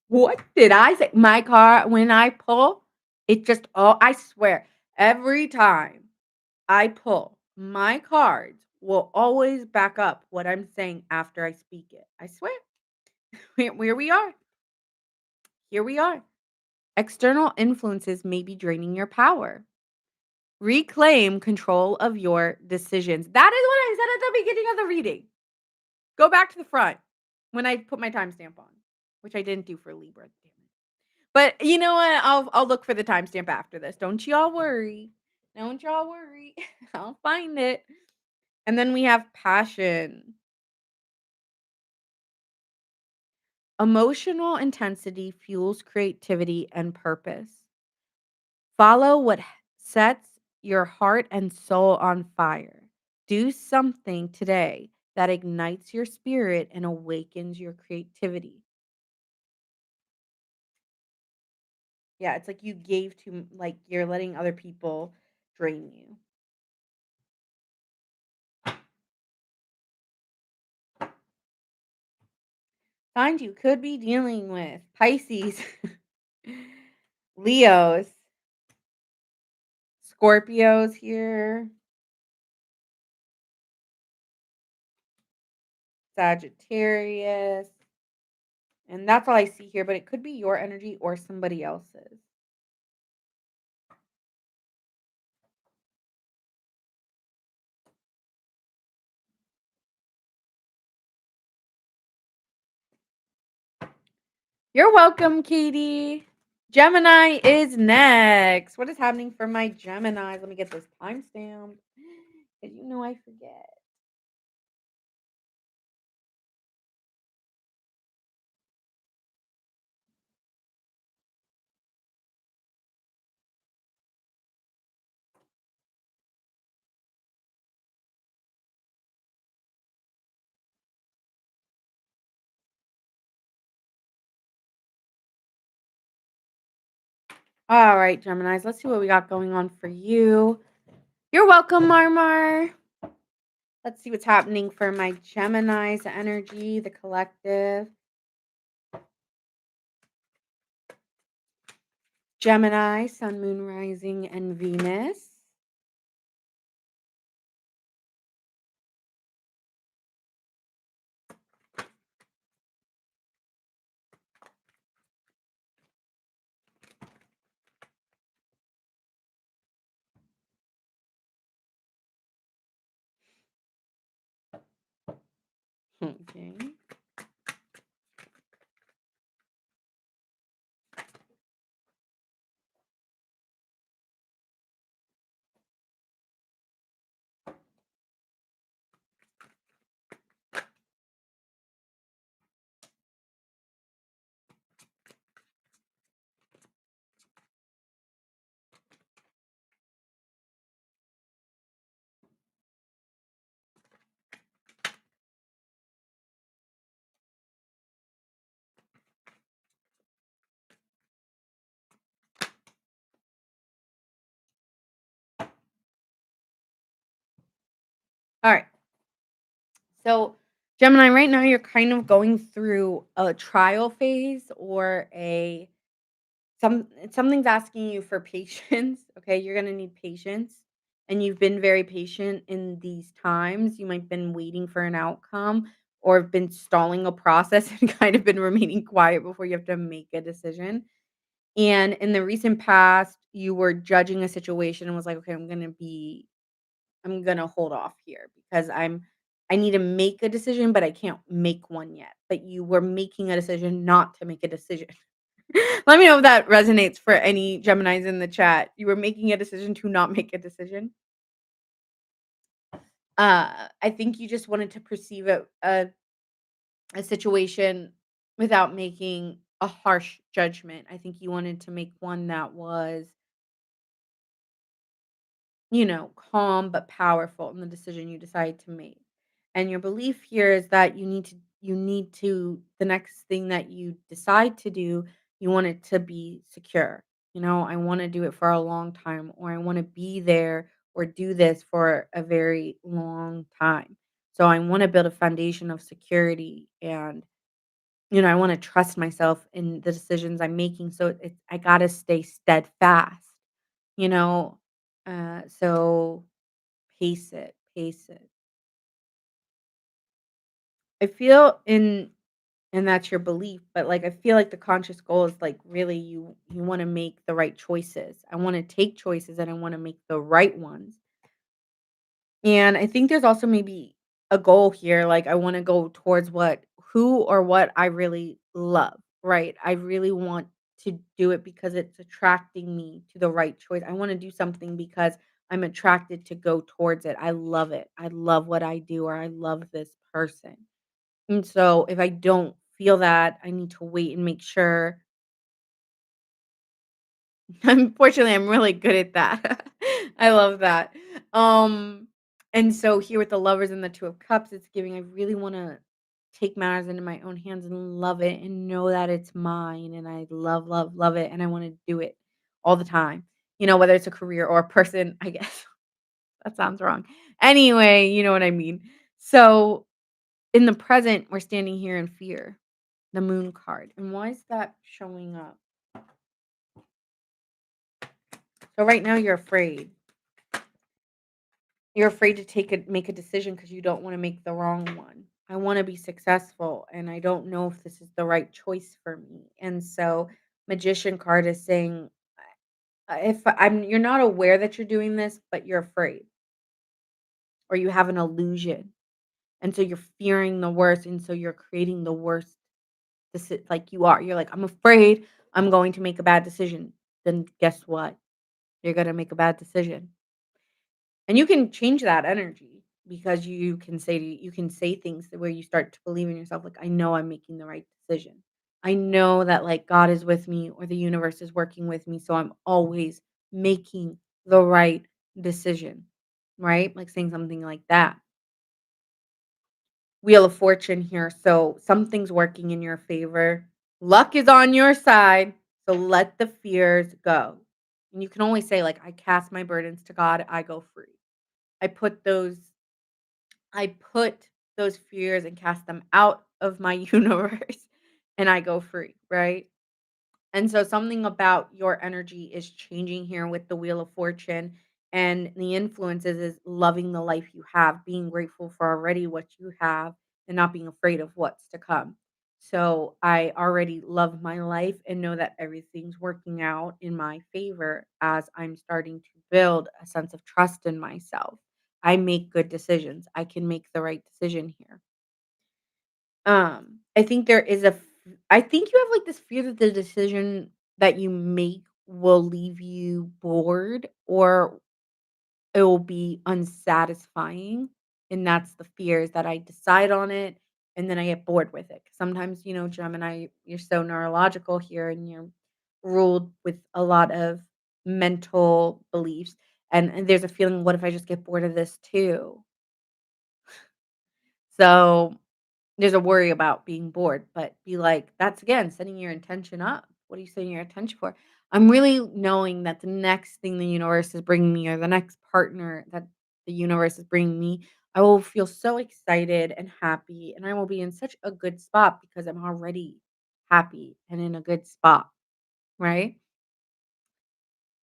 What did I say? My car, when I pull, it just oh, I swear, every time I pull, my cards will always back up what I'm saying after I speak it. I swear. Here we are. Here we are. External influences may be draining your power. Reclaim control of your decisions. That is what I said at the beginning of the reading. Go back to the front when I put my timestamp on, which I didn't do for Libra. Damn it. But you know what? I'll look for the timestamp after this. Don't y'all worry. Don't y'all worry. I'll find it. And then we have passion. Emotional intensity fuels creativity and purpose. Follow what sets your heart and soul on fire. Do something today that ignites your spirit and awakens your creativity. Yeah, it's like you gave to like you're letting other people drain you. Signs you could be dealing with Pisces, Leos, Scorpios here, Sagittarius, and that's all I see here, but it could be your energy or somebody else's. You're welcome, Katie. Gemini is next. What is happening for my Geminis? Let me get this timestamp. Because you know I forget. All right, Geminis, let's see what we got going on for you. You're welcome, Marmar. Let's see what's happening for my Gemini's energy, the collective. Gemini, Sun, Moon, Rising, and Venus. Okay. All right. So, Gemini, right now you're kind of going through a trial phase or a something's asking you for patience. Okay, you're gonna need patience, and you've been very patient in these times. You might have been waiting for an outcome or have been stalling a process and kind of been remaining quiet before you have to make a decision. And in the recent past, you were judging a situation and was like, okay, I'm gonna hold off here because I need to make a decision, but I can't make one yet. But you were making a decision not to make a decision. Let me know if that resonates for any Geminis in the chat. You were making a decision to not make a decision. I think you just wanted to perceive a situation without making a harsh judgment. I think you wanted to make one that was, calm but powerful in the decision you decide to make. And your belief here is that you need to the next thing that you decide to do, you want it to be secure. I want to do it for a long time, or I want to be there or do this for a very long time. So I want to build a foundation of security, and I want to trust myself in the decisions I'm making. So I got to stay steadfast, you know so pace it, pace it. I feel in and that's your belief, but, like, I feel like the conscious goal is, like, really you wanna make the right choices. I wanna take choices, and I wanna make the right ones. And I think there's also maybe a goal here, like, I wanna go towards what I really love, right? I really want to do it because it's attracting me to the right choice. I wanna do something because I'm attracted to go towards it. I love it. I love what I do, or I love this person. And so if I don't feel that, I need to wait and make sure. Unfortunately, I'm really good at that. I love that. Um, and so here with the Lovers and the Two of Cups, it's giving I really wanna take matters into my own hands and love it and know that it's mine, and I love, love, love it, and I wanna do it all the time. Whether it's a career or a person, I guess. That sounds wrong. Anyway, you know what I mean. So, in the present, we're standing here in fear, the Moon card. And why is that showing up? So right now you're afraid. You're afraid to make a decision because you don't wanna make the wrong one. I wanna be successful, and I don't know if this is the right choice for me. And so, Magician card is saying, if I'm you're not aware that you're doing this, but you're afraid, or you have an illusion, and so you're fearing the worst, and so you're creating the worst like you are. You're like, "I'm afraid I'm going to make a bad decision." Then guess what? You're gonna make a bad decision. And you can change that energy because you can say things where you start to believe in yourself, like, "I know I'm making the right decision. I know that, like, God is with me or the universe is working with me, so I'm always making the right decision." Right? Like saying something like that. Wheel of Fortune here, so something's working in your favor. Luck is on your side, so let the fears go. And you can only say, like, "I cast my burdens to God, I go free." I put those I put those fears and cast them out of my universe, and I go free, right? And so something about your energy is changing here with the Wheel of Fortune, and the influences is loving the life you have, being grateful for already what you have, and not being afraid of what's to come. So I already love my life and know that everything's working out in my favor as I'm starting to build a sense of trust in myself. I make good decisions. I can make the right decision here. I think there is I think you have, like, this fear that the decision that you make will leave you bored or it will be unsatisfying, and that's the fear is that I decide on it and then I get bored with it. 'Cause sometimes, Gemini, you're so neurological here and you're ruled with a lot of mental beliefs, and there's a feeling, "What if I just get bored of this too?" So there's a worry about being bored, but be like, that's again setting your intention up. What are you setting your intention for? I'm really knowing that the next thing the universe is bringing me or the next partner that the universe is bringing me, I will feel so excited and happy, and I will be in such a good spot because I'm already happy and in a good spot, right?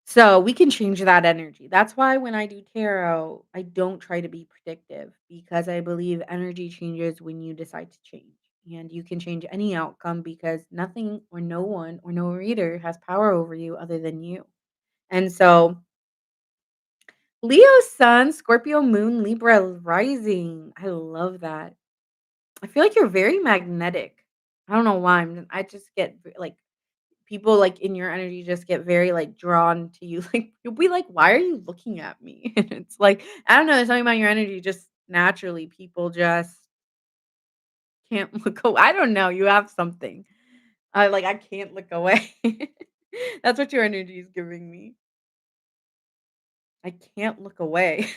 So, we can change that energy. That's why when I do tarot, I don't try to be predictive because I believe energy changes when you decide to change. And you can change any outcome because nothing or no one or no reader has power over you other than you. And so, Leo sun, Scorpio moon, Libra rising. I love that. I feel like you're very magnetic. I don't know why. I just get like people, like, in your energy just get very, like, drawn to you, like, you'll be like, "Why are you looking at me?" And it's like, I don't know, there's something about your energy, just naturally, people just can't look away. I don't know, you have something. I can't look away. That's what your energy is giving me. I can't look away.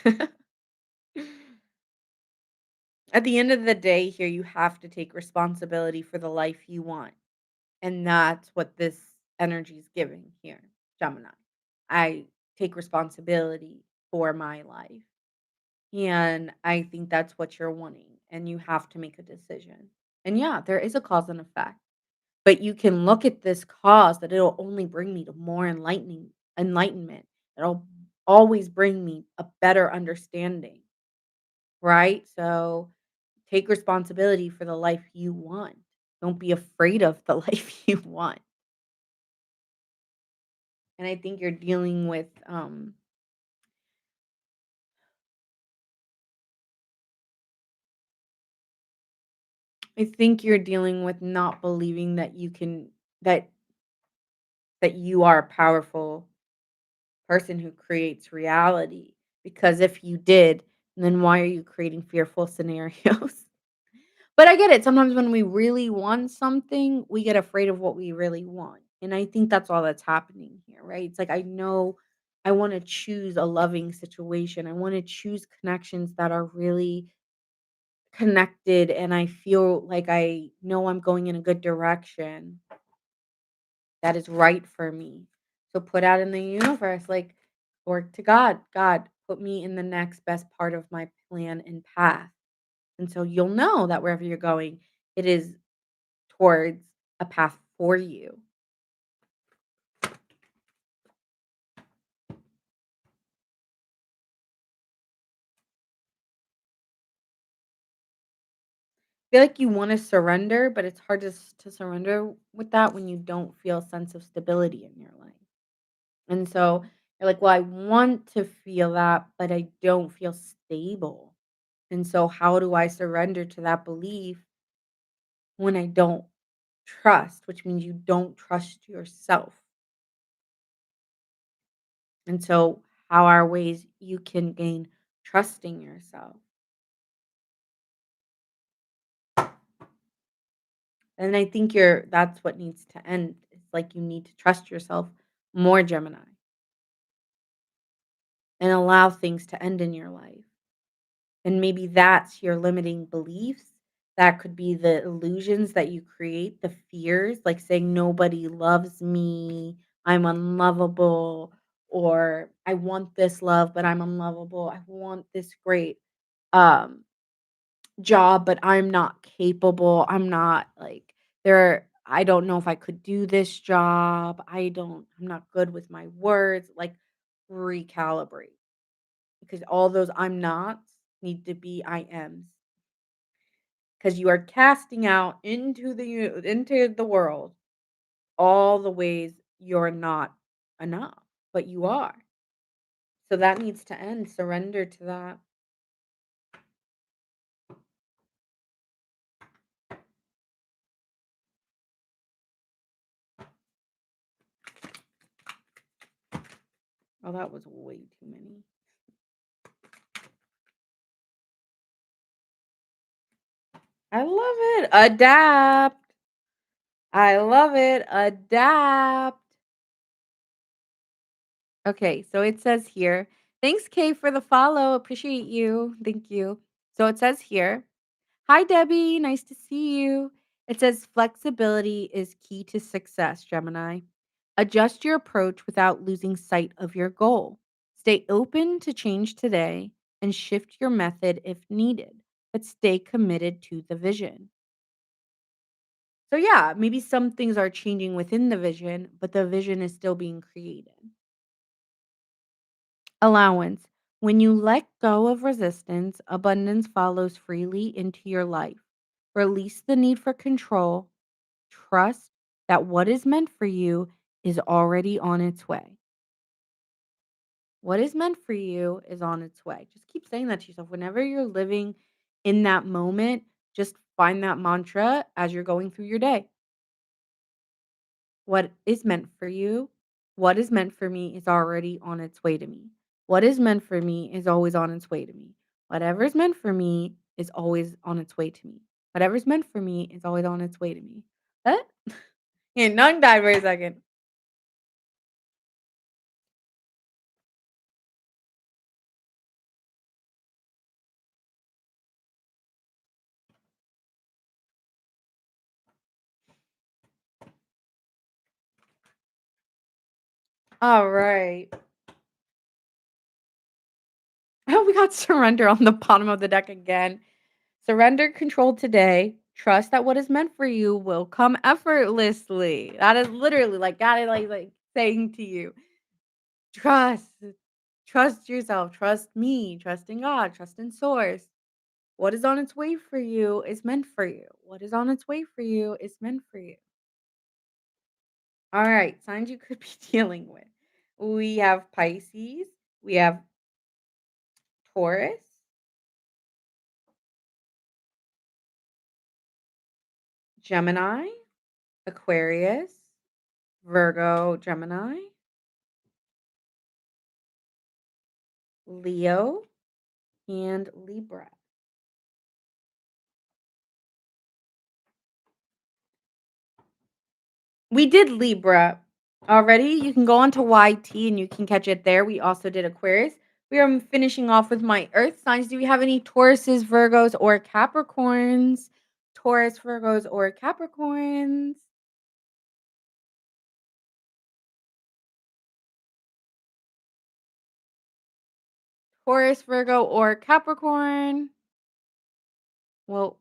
At the end of the day here, you have to take responsibility for the life you want, and that's what this energy is giving here, Gemini. I take responsibility for my life. And I think that's what you're wanting. And you have to make a decision. And yeah, there is a cause and effect. But you can look at this cause that it'll only bring me to more enlightenment. It'll always bring me a better understanding. Right? So take responsibility for the life you want. Don't be afraid of the life you want. And I think you're dealing with I think you're dealing with not believing that you can that that you are a powerful person who creates reality. because if you did, then why are you creating fearful scenarios? But I get it. Sometimes when we really want something, we get afraid of what we really want. And I think that's all that's happening here, right? It's like I know I want to choose a loving situation. I want to choose connections that are really connected and I feel like I know I'm going in a good direction that is right for me. So put out in the universe, like, or to God, God, put me in the next best part of my plan and path. And so you'll know that wherever you're going, it is towards a path for you. Feel like you want to surrender, but it's hard to surrender with that when you don't feel a sense of stability in your life. And so you're like, well, I want to feel that, but I don't feel stable. And so, how do I surrender to that belief when I don't trust, which means you don't trust yourself? And so, how are ways you can gain trusting yourself? And I think that's what needs to end. It's like you need to trust yourself more, Gemini, and allow things to end in your life. And maybe that's your limiting beliefs. That could be the illusions that you create, the fears, like saying nobody loves me, I'm unlovable, or I want this love, but I'm unlovable. I want this great um job, but I'm not capable. I'm not like there I don't know if I could do this job. I'm not good with my words. Like recalibrate because all those I'm nots need to be I ams because you are casting out into the world all the ways you're not enough, but you are. So that needs to end. Surrender to that. Oh, that was way too many. I love it. Adapt. I love it. Adapt. Okay, so it says here, thanks, Kay, for the follow. Appreciate you. Thank you. So it says here, hi, Debbie. Nice to see you. It says flexibility is key to success, Gemini. Adjust your approach without losing sight of your goal. Stay open to change today and shift your method if needed, but stay committed to the vision. So, yeah, maybe some things are changing within the vision, but the vision is still being created. Allowance. When you let go of resistance, abundance follows freely into your life. Release the need for control. Trust that what is meant for you is already on its way. What is meant for you is on its way. Just keep saying that to yourself. Whenever you're living in that moment, just find that mantra as you're going through your day. What is meant for you, what is meant for me is already on its way to me. What is meant for me is always on its way to me. Whatever is meant for me is always on its way to me. Whatever's meant for me is always on its way to me. What? Yeah, none died for a second. All right. Oh, we got surrender on the bottom of the deck again. Surrender control today. Trust that what is meant for you will come effortlessly. That is literally like God is like saying to you, trust. Trust yourself, trust me, trust in God, trust in source. What is on its way for you is meant for you. What is on its way for you is meant for you. All right, signs you could be dealing with. We have Pisces, we have Taurus, Gemini, Aquarius, Virgo, Gemini, Leo, and Libra. We did Libra already. You can go onto YT and you can catch it there. We also did Aquarius. We are finishing off with my Earth signs. Do we have any Tauruses, Virgos, or Capricorns? Taurus, Virgos, or Capricorns? Taurus, Virgo, or Capricorn? Well,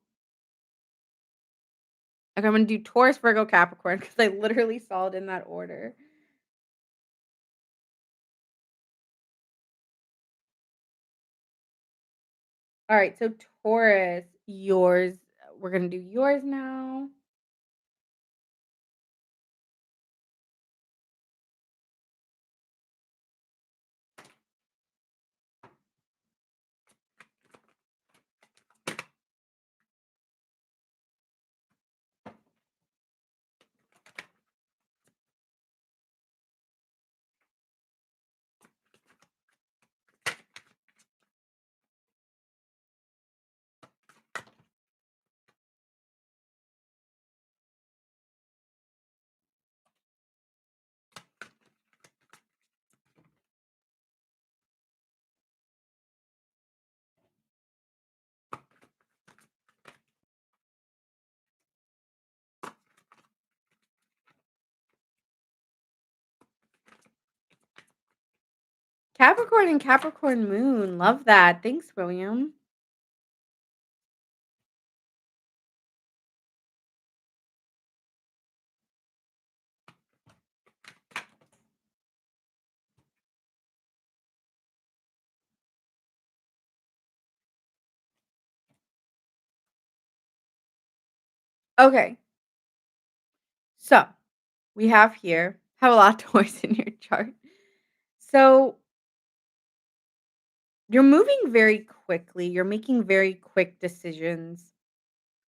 okay, I'm gonna do Taurus, Virgo, Capricorn because I literally saw it in that order. All right, so Taurus, yours. We're gonna do yours now. Capricorn and Capricorn moon. Love that. Thanks, William. Okay, so we have a lot of toys in your chart. So you're moving very quickly. You're making very quick decisions,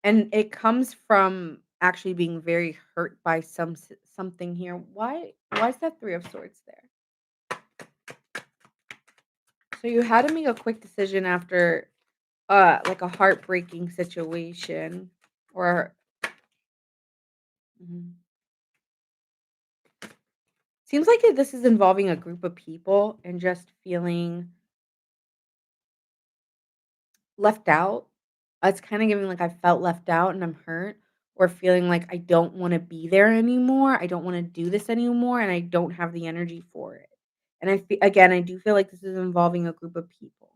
and it comes from actually being very hurt by something here. Why is that 3 of swords there? So you had to make a quick decision after like a heartbreaking situation or mhm. Seems like this is involving a group of people and just feeling left out. It's kinda giving like I felt left out and I'm hurt or feeling like I don't wanna be there anymore. I don't wanna do this anymore and I don't have the energy for it. And again, I do feel like this is involving a group of people.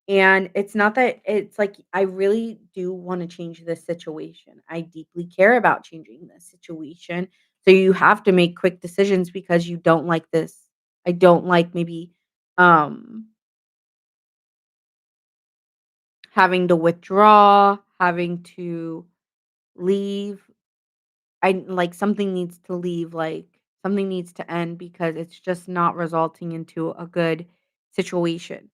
And it's not that it's like I really do wanna change this situation. I deeply care about changing this situation. So you have to make quick decisions because you don't like this. I don't like maybe um having to withdraw, having to leave. I like something needs to leave, like something needs to end because it's just not resulting into a good situation.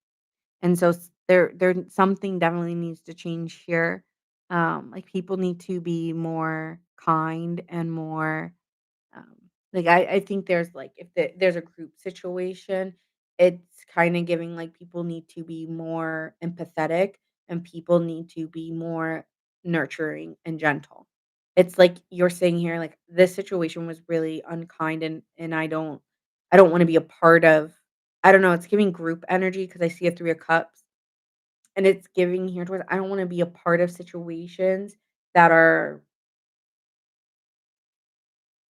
And so there something definitely needs to change here. Like people need to be more kind and more um, like I think there's like if there's a group situation, it's kind of giving like people need to be more empathetic and people need to be more nurturing and gentle. It's like you're saying here, like this situation was really unkind and I don't want to be a part of I don't know, it's giving group energy because I see a 3 of cups and it's giving here towards I don't want to be a part of situations that are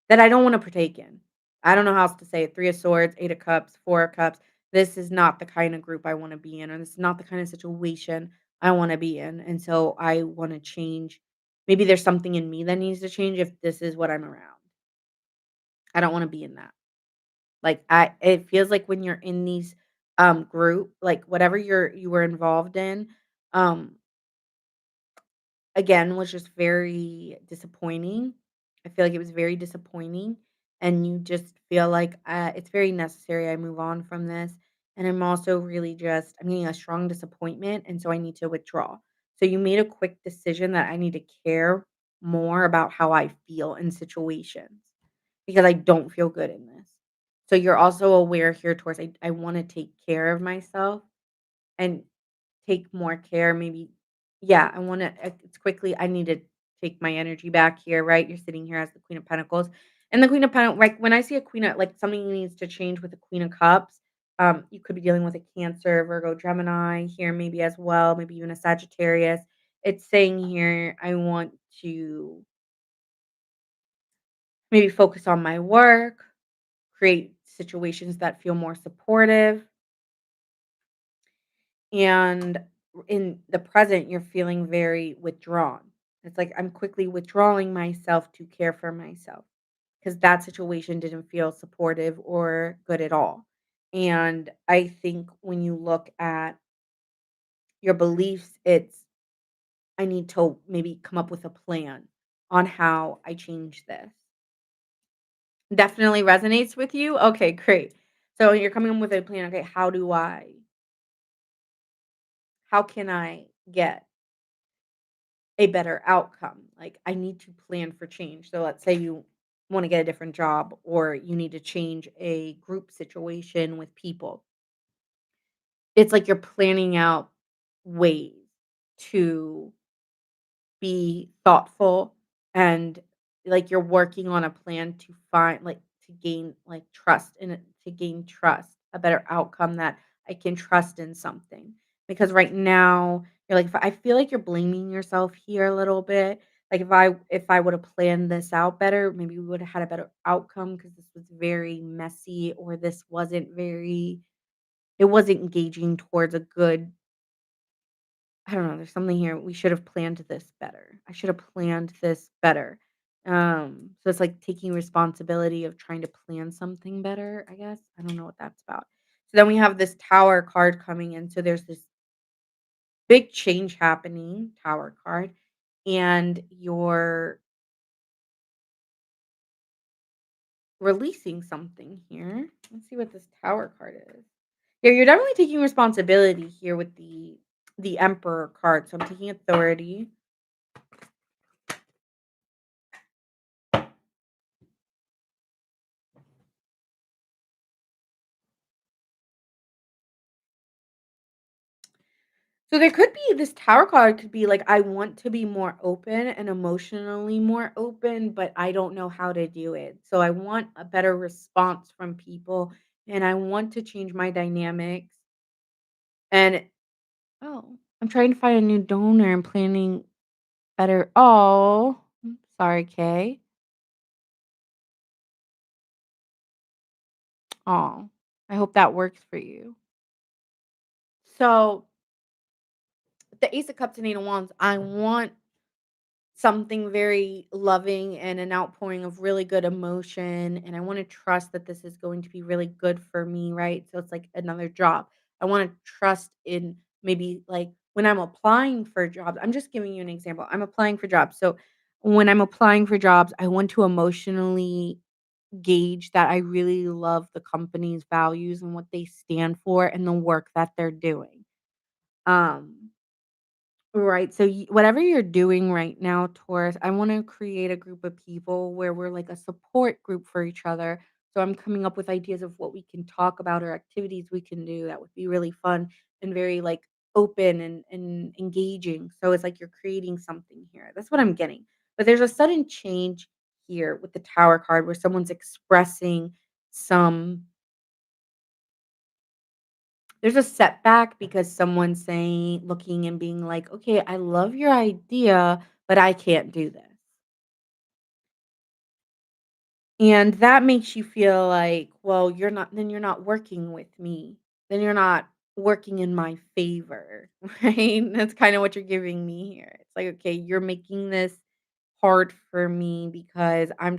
that I don't wanna partake in. I don't know how else to say it, 3 of swords, 8 of cups, 4 of cups. This is not the kind of group I wanna be in, or this is not the kind of situation I wanna be in, and so I wanna change. Maybe there's something in me that needs to change if this is what I'm around. I don't wanna be in that. Like, I it feels like when you're in these, group like, whatever you were involved in, um again, was just very disappointing. I feel like it was very disappointing, and you just feel like, it's very necessary I move on from this, and I'm also really just I'm getting a strong disappointment, and so I need to withdraw. So you made a quick decision that I need to care more about how I feel in situations, because I don't feel good in this. So you're also aware here towards I wanna take care of myself, and take more care, maybe yeah, I wanna it's quickly I need to take my energy back here, right? You're sitting here as the Queen of Pentacles, and the Queen of Pentac like, when I see a queen of like, something needs to change with the Queen of Cups, you could be dealing with a Cancer, Virgo, Gemini here maybe as well, maybe even a Sagittarius. It's saying here, I want to maybe focus on my work, create situations that feel more supportive, and in the present, you're feeling very withdrawn. It's like I'm quickly withdrawing myself to care for myself because that situation didn't feel supportive or good at all. And I think when you look at your beliefs, it's I need to maybe come up with a plan on how I change this. Definitely resonates with you? Okay, great. So you're coming up with a plan. Okay, how can I get a better outcome? Like I need to plan for change. So let's say you want to get a different job or you need to change a group situation with people. It's like you're planning out ways to be thoughtful and like you're working on a plan to find like to gain like trust in it to gain trust, a better outcome that I can trust in something. Because right now you're like if I feel like you're blaming yourself here a little bit. Like if I would have planned this out better, maybe we would have had a better outcome because this was very messy or this wasn't very it wasn't engaging towards a good I don't know, there's something here, we should have planned this better. I should have planned this better. So it's like taking responsibility of trying to plan something better, I guess. I don't know what that's about. So then we have this Tower card coming in. So there's this big change happening, Tower card, and you're releasing something here. Let's see what this Tower card is. Yeah, you're definitely taking responsibility here with the Emperor card. So I'm taking authority. So there could be this tower card could be like, I want to be more open and emotionally more open, but I don't know how to do it. So I want a better response from people and I want to change my dynamics. And oh, I'm trying to find a new donor and planning better. Oh, sorry, Kay. Oh, I hope that works for you. So the Ace of Cups and Eight of Wands, I want something very loving and an outpouring of really good emotion, and I wanna trust that this is going to be really good for me, right? So it's like another job. I wanna trust in maybe, like, when I'm applying for jobs I'm just giving you an example. I'm applying for jobs. So when I'm applying for jobs, I want to emotionally gauge that I really love the company's values and what they stand for and the work that they're doing. Um Right, so whatever you're doing right now, Taurus, I wanna create a group of people where we're like a support group for each other. So I'm coming up with ideas of what we can talk about or activities we can do that would be really fun and very like open and engaging. So it's like you're creating something here. That's what I'm getting. But there's a sudden change here with the Tower card where someone's expressing some there's a setback because someone's saying looking and being like, "Okay, I love your idea, but I can't do this." And that makes you feel like, "Well, you're not working with me. Then you're not working in my favor." Right? That's kinda what you're giving me here. It's like, "Okay, you're making this hard for me because I'm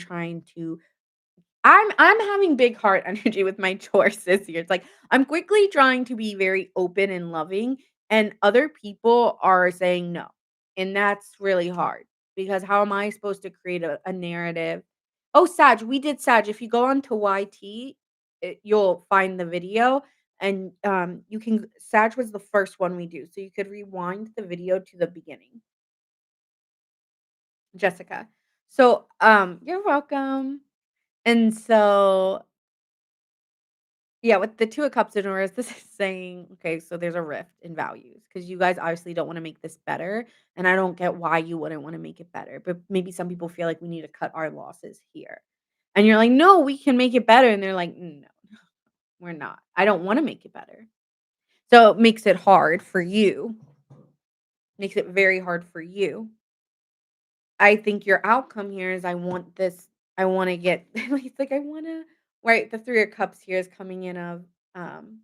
having big heart energy with my chores this year. It's like I'm quickly trying to be very open and loving, and other people are saying no. And that's really hard because how am I supposed to create a narrative? Oh, Sag, we did Sag. If you go on to YT, you'll find the video and you can Sag was the first one we do. So you could rewind the video to the beginning. Jessica. So you're welcome. And so Yeah, with the 2 of Cups in reverse, this is saying, okay, so there's a rift in values because you guys obviously don't wanna make this better, and I don't get why you wouldn't wanna make it better, but maybe some people feel like we need to cut our losses here. And you're like, "No, we can make it better," and they're like, "No, we're not. I don't wanna make it better." So, it makes it hard for you, makes it very hard for you. I think your outcome here is I wanna get it's like, I wanna right, the 3 of Cups here is coming in of, um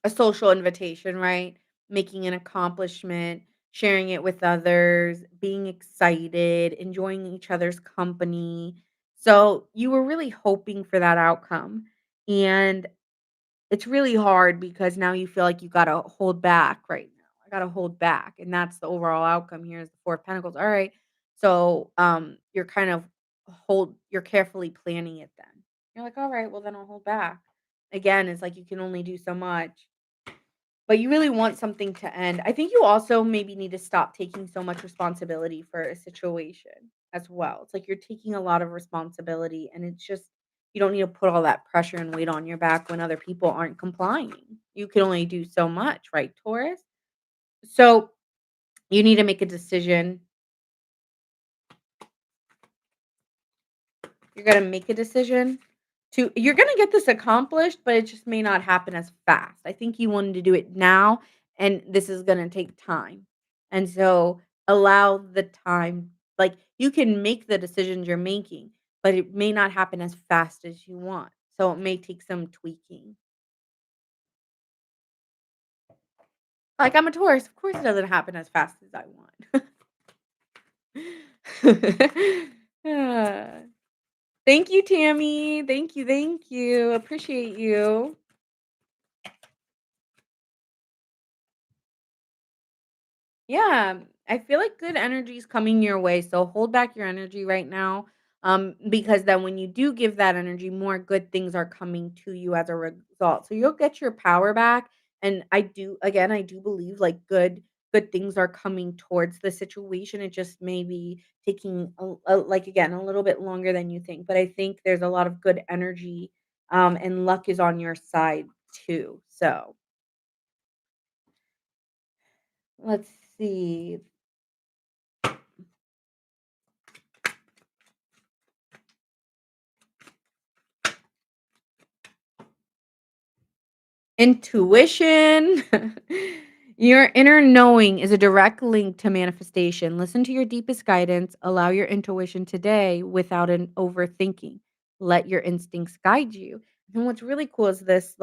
a social invitation, right? Making an accomplishment, sharing it with others, being excited, enjoying each other's company. So you were really hoping for that outcome. And it's really hard because now you feel like you gotta hold back right now. I gotta hold back. And that's the overall outcome here is the 4 of Pentacles. All right. So you're kind of you're carefully planning it then. You're like, all right, well then I'll hold back. Again, it's like you can only do so much. But you really want something to end. I think you also maybe need to stop taking so much responsibility for a situation as well. It's like you're taking a lot of responsibility and it's just you don't need to put all that pressure and weight on your back when other people aren't complying. You can only do so much, right, Taurus? So you need to make a decision. You're gonna make a decision to you're gonna get this accomplished, but it just may not happen as fast. I think you wanted to do it now, and this is gonna take time. And so allow the time. Like you can make the decisions you're making, but it may not happen as fast as you want. So it may take some tweaking. Like I'm a Taurus, of course it doesn't happen as fast as I want. Ah. Thank you, Tammy. Thank you. Appreciate you. Yeah, I feel like good energy is coming your way, so hold back your energy right now, because then when you do give that energy, more good things are coming to you as a result. So you'll get your power back, and I do believe like good things are coming towards the situation. It just may be taking like again a little bit longer than you think, but I think there's a lot of good energy, and luck is on your side too. So let's see. Intuition. Your inner knowing is a direct link to manifestation. Listen to your deepest guidance. Allow your intuition today without an overthinking. Let your instincts guide you. And what's really cool is this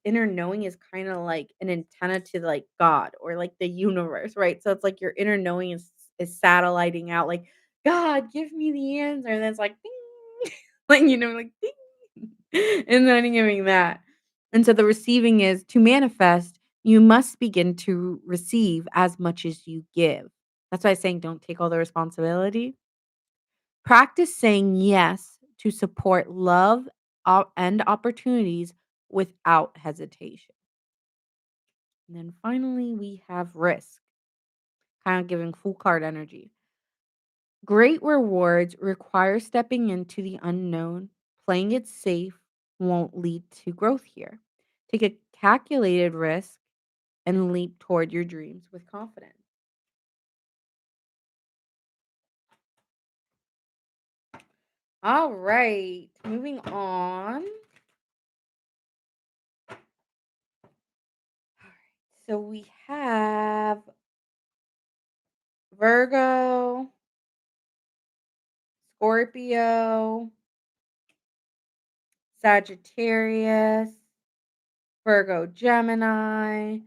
inner knowing is kind of like an antenna to like God or like the universe, right? So it's like your inner knowing is satelliting out like God, give me the answer. And then it's like ding, like like ding. And then giving that. And so the receiving is to manifest, you must begin to receive as much as you give. That's why I'm saying don't take all the responsibility. Practice saying yes to support love and opportunities without hesitation. And then finally, we have risk, kind of giving full card energy. Great rewards require stepping into the unknown. Playing it safe won't lead to growth here. Take a calculated risk and leap toward your dreams with confidence. All right, moving on. So we have Virgo, Scorpio, Sagittarius, Virgo, Gemini,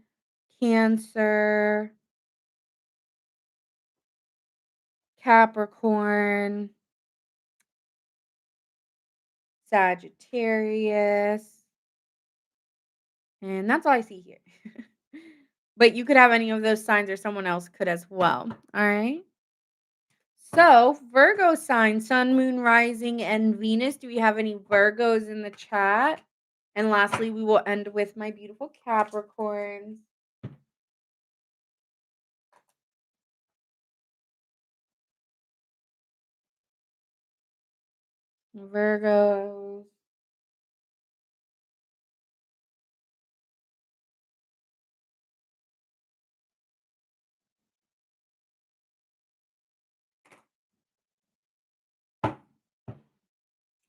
Cancer, Capricorn, Sagittarius, and that's all I see here. But you could have any of those signs or someone else could as well. All right. So, Virgo sign, Sun, Moon, Rising, and Venus. Do we have any Virgos in the chat? And lastly, we will end with my beautiful Capricorns. Virgos.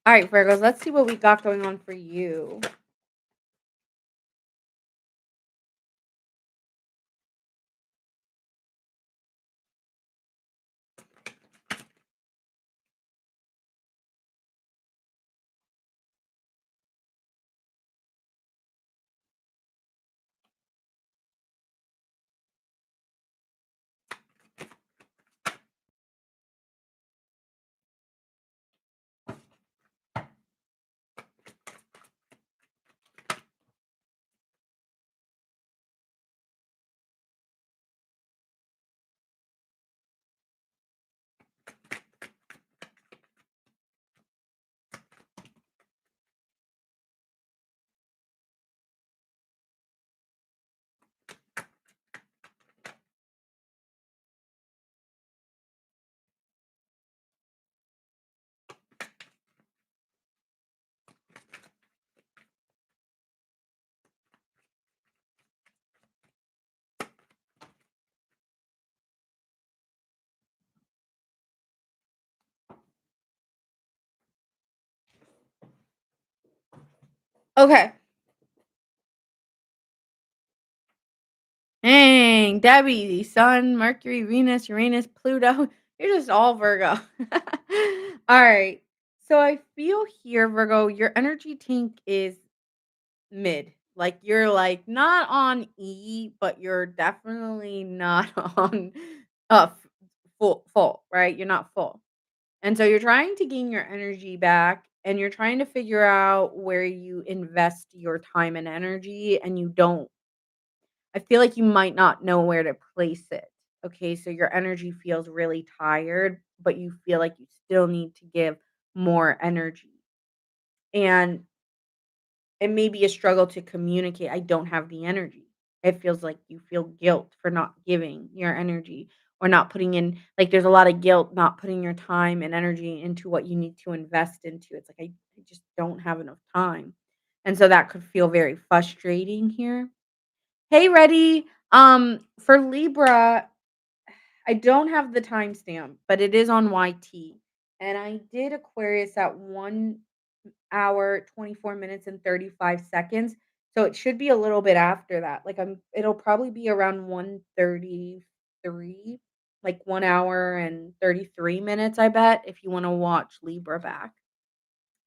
All right, Virgos, let's see what we got going on for you. Okay. Dang, Debbie, Sun, Mercury, Venus, Uranus, Pluto. You're just all Virgo. All right. So I feel here, Virgo, your energy tank is mid. Like you're like not on E, but you're definitely not on full, right? You're not full. And so you're trying to gain your energy back and you're trying to figure out where you invest your time and energy and you don't I feel like you might not know where to place it. Okay, so your energy feels really tired, but you feel like you still need to give more energy. And it may be a struggle to communicate, "I don't have the energy." It feels like you feel guilt for not giving your energy or not putting in like, there's a lot of guilt not putting your time and energy into what you need to invest into. It's like, I just don't have enough time. And so that could feel very frustrating here. Hey, ready. For Libra, I don't have the timestamp, but it is on YT. And I did Aquarius at 1 hour, 24 minutes, and 35 seconds. So it should be a little bit after that. Like it'll probably be around 1:33, like 1 hour and 33 minutes, I bet, if you want to watch Libra back.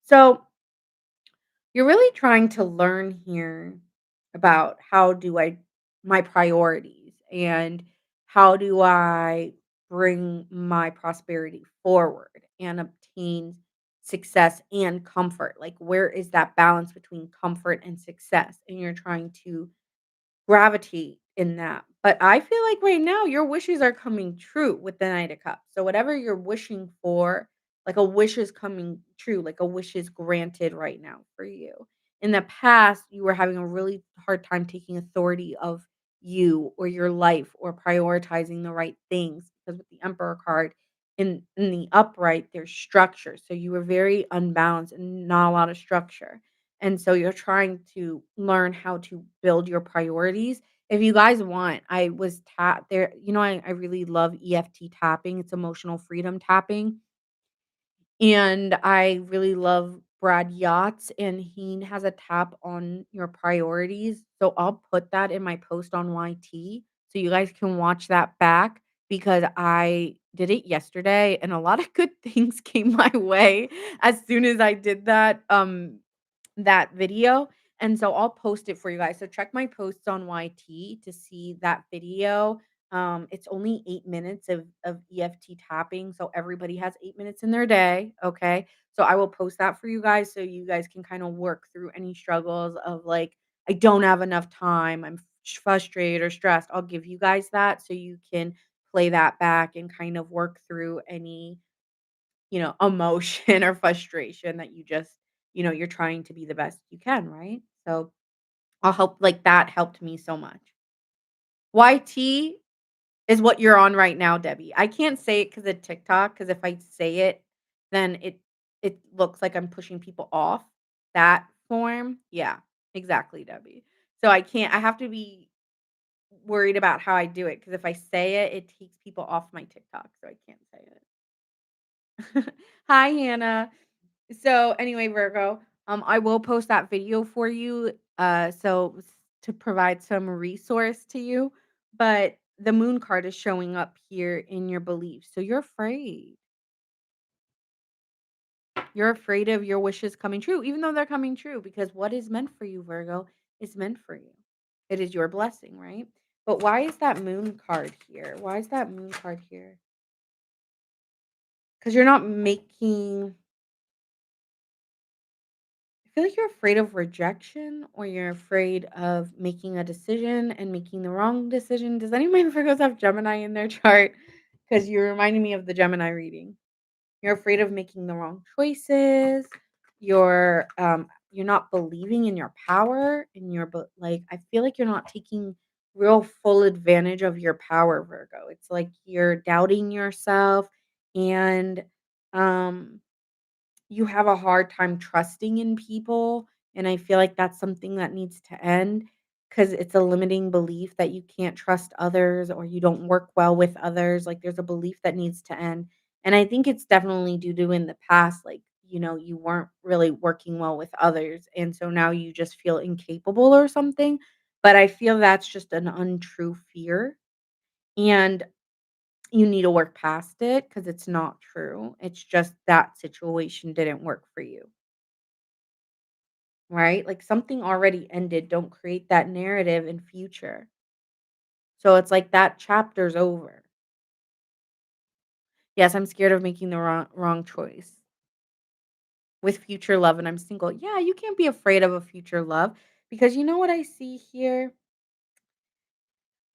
So you're really trying to learn here about how do I my priorities and how do I bring my prosperity forward and obtain success and comfort. Like where is that balance between comfort and success? And you're trying to gravitate in that. But I feel like right now your wishes are coming true with the Knight of Cups. So whatever you're wishing for, like a wish is coming true, like a wish is granted right now for you. In the past, you were having a really hard time taking authority of you or your life or prioritizing the right things because with the Emperor card in the upright, there's structure. So you were very unbalanced and not a lot of structure. And so you're trying to learn how to build your priorities. If you guys want, I was tap there, I really love EFT tapping. It's emotional freedom tapping. And I really love Brad Yachts, and he has a tap on your priorities. So I'll put that in my post on YT so you guys can watch that back because I did it yesterday and a lot of good things came my way as soon as I did that video, and so I'll post it for you guys. So check my posts on YT to see that video. It's only 8 minutes of EFT tapping, so everybody has 8 minutes in their day, okay? So I will post that for you guys so you guys can kind of work through any struggles of like I don't have enough time, I'm frustrated or stressed. I'll give you guys that so you can play that back and kind of work through any emotion or frustration that you're trying to be the best you can, right? So I'll help like that helped me so much. YT is what you're on right now, Debbie. I can't say it because of TikTok, because if I say it, then it looks like I'm pushing people off that form. Yeah, exactly, Debbie. So I have to be worried about how I do it because if I say it, it takes people off my TikTok, so I can't say it. Hi, Hannah. So anyway, Virgo, I will post that video for you, to provide some resource to you. But the moon card is showing up here in your beliefs. So you're afraid. You're afraid of your wishes coming true, even though they're coming true, because what is meant for you, Virgo, is meant for you. It is your blessing, right? But why is that moon card here? Why is that moon card here? Because you're not making I feel like you're afraid of rejection or you're afraid of making a decision and making the wrong decision. Does any of my Virgos have Gemini in their chart? Because you're reminding me of the Gemini reading. You're afraid of making the wrong choices. You're not believing in your power and like I feel like you're not taking real full advantage of your power, Virgo. It's like you're doubting yourself and um you have a hard time trusting in people, and I feel like that's something that needs to end because it's a limiting belief that you can't trust others or you don't work well with others, like, there's a belief that needs to end, and I think it's definitely due to in the past, like, you weren't really working well with others, and so now you just feel incapable or something, but I feel that's just an untrue fear, and you need to work past it because it's not true. It's just that situation didn't work for you, right? Like something already ended. Don't create that narrative in future. So it's like that chapter's over. Yes, I'm scared of making the wrong choice with future love and I'm single. Yeah, you can't be afraid of a future love because you know what I see here?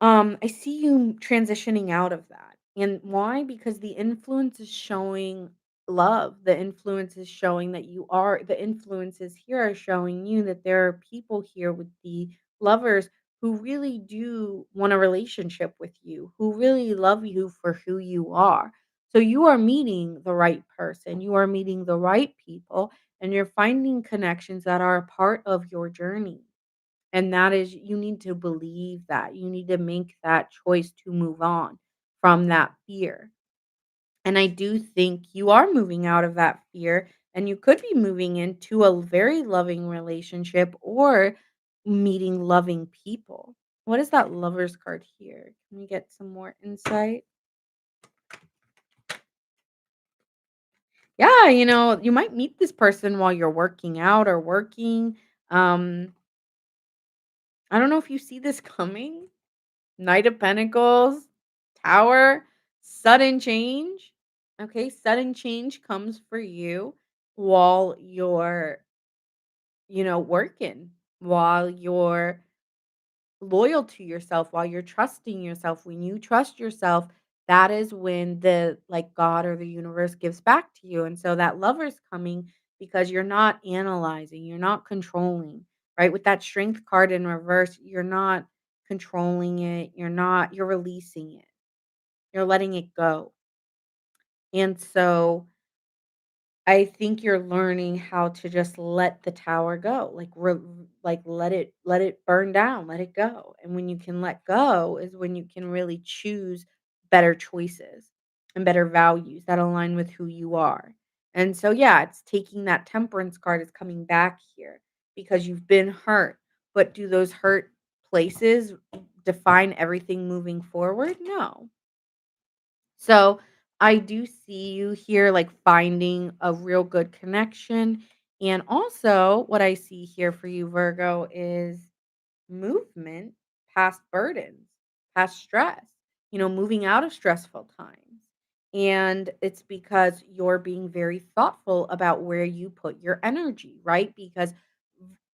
I see you transitioning out of that. And why? Because the influence is showing love. The influence is showing that the influences here are showing you that there are people here with the lovers who really do want a relationship with you, who really love you for who you are. So you are meeting the right person, you are meeting the right people, and you're finding connections that are a part of your journey. And that is you need to believe that. You need to make that choice to move on from that fear. And I do think you are moving out of that fear and you could be moving into a very loving relationship or meeting loving people. What is that lover's card here? Can we get some more insight? Yeah, you might meet this person while you're working out or working. Um, I don't know if you see this coming. Knight of Pentacles, Tower, sudden change. Okay, sudden change comes for you while you're, working, while you're loyal to yourself, while you're trusting yourself. When you trust yourself, that is when the like God or the universe gives back to you. And so that lover's coming because you're not analyzing, you're not controlling, right? With that strength card in reverse, you're not controlling it, you're releasing it. You're letting it go. And so I think you're learning how to just let the tower go, like let it burn down, let it go. And when you can let go is when you can really choose better choices and better values that align with who you are. And so yeah, it's taking that temperance card is coming back here because you've been hurt. But do those hurt places define everything moving forward? No. So I do see you here like finding a real good connection. And also, what I see here for you, Virgo, is movement past burdens, past stress, moving out of stressful times. And it's because you're being very thoughtful about where you put your energy, right? Because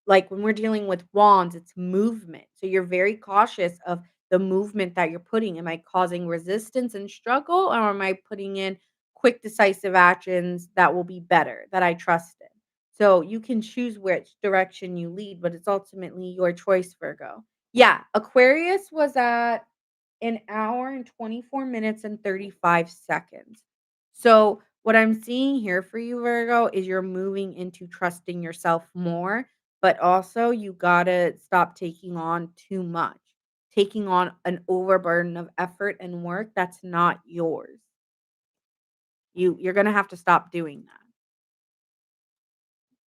like when we're dealing with wands, it's movement. So you're very cautious of the movement that you're putting. Am I causing resistance and struggle, or am I putting in quick, decisive actions that will be better, that I trust in? So you can choose which direction you lead, but it's ultimately your choice, Virgo. Yeah, Aquarius was at an hour and 24 minutes and 35 seconds. So, what I'm seeing here for you, Virgo, is you're moving into trusting yourself more, but also you gotta stop taking on too much, taking on an overburden of effort and work that's not yours. You're gonna have to stop doing that.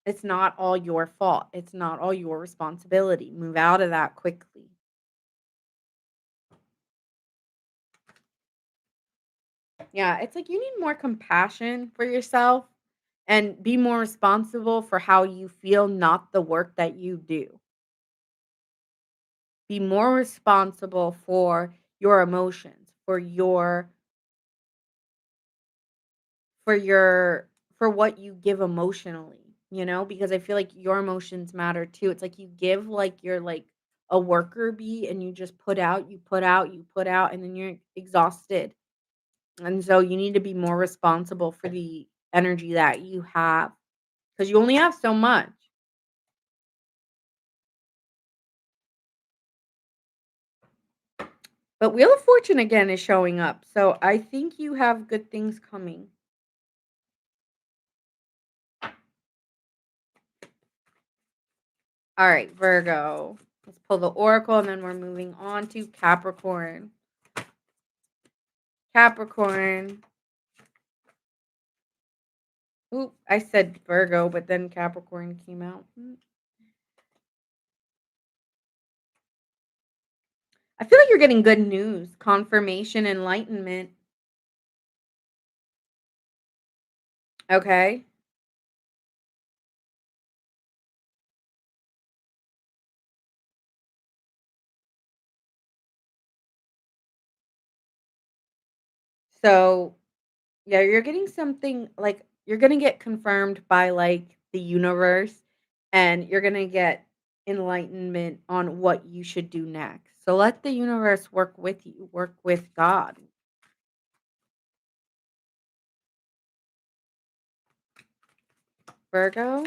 It's not all your fault. It's not all your responsibility. Move out of that quickly. Yeah, it's like you need more compassion for yourself and be more responsible for how you feel, not the work that you do. Be more responsible for your emotions, for your for what you give emotionally, because I feel like your emotions matter too. It's like you give like you're like a worker bee and you just put out, you put out, you put out, and then you're exhausted. And so you need to be more responsible for the energy that you have because you only have so much. But Wheel of Fortune again is showing up. So I think you have good things coming. All right, Virgo. Let's pull the Oracle and then we're moving on to Capricorn. Capricorn. Oop, I said Virgo, but then Capricorn came out. I feel like you're getting good news, confirmation, enlightenment. Okay. So, yeah, you're getting something like you're going to get confirmed by like the universe and you're going to get enlightenment on what you should do next. So let the universe work with you, work with God. Virgo,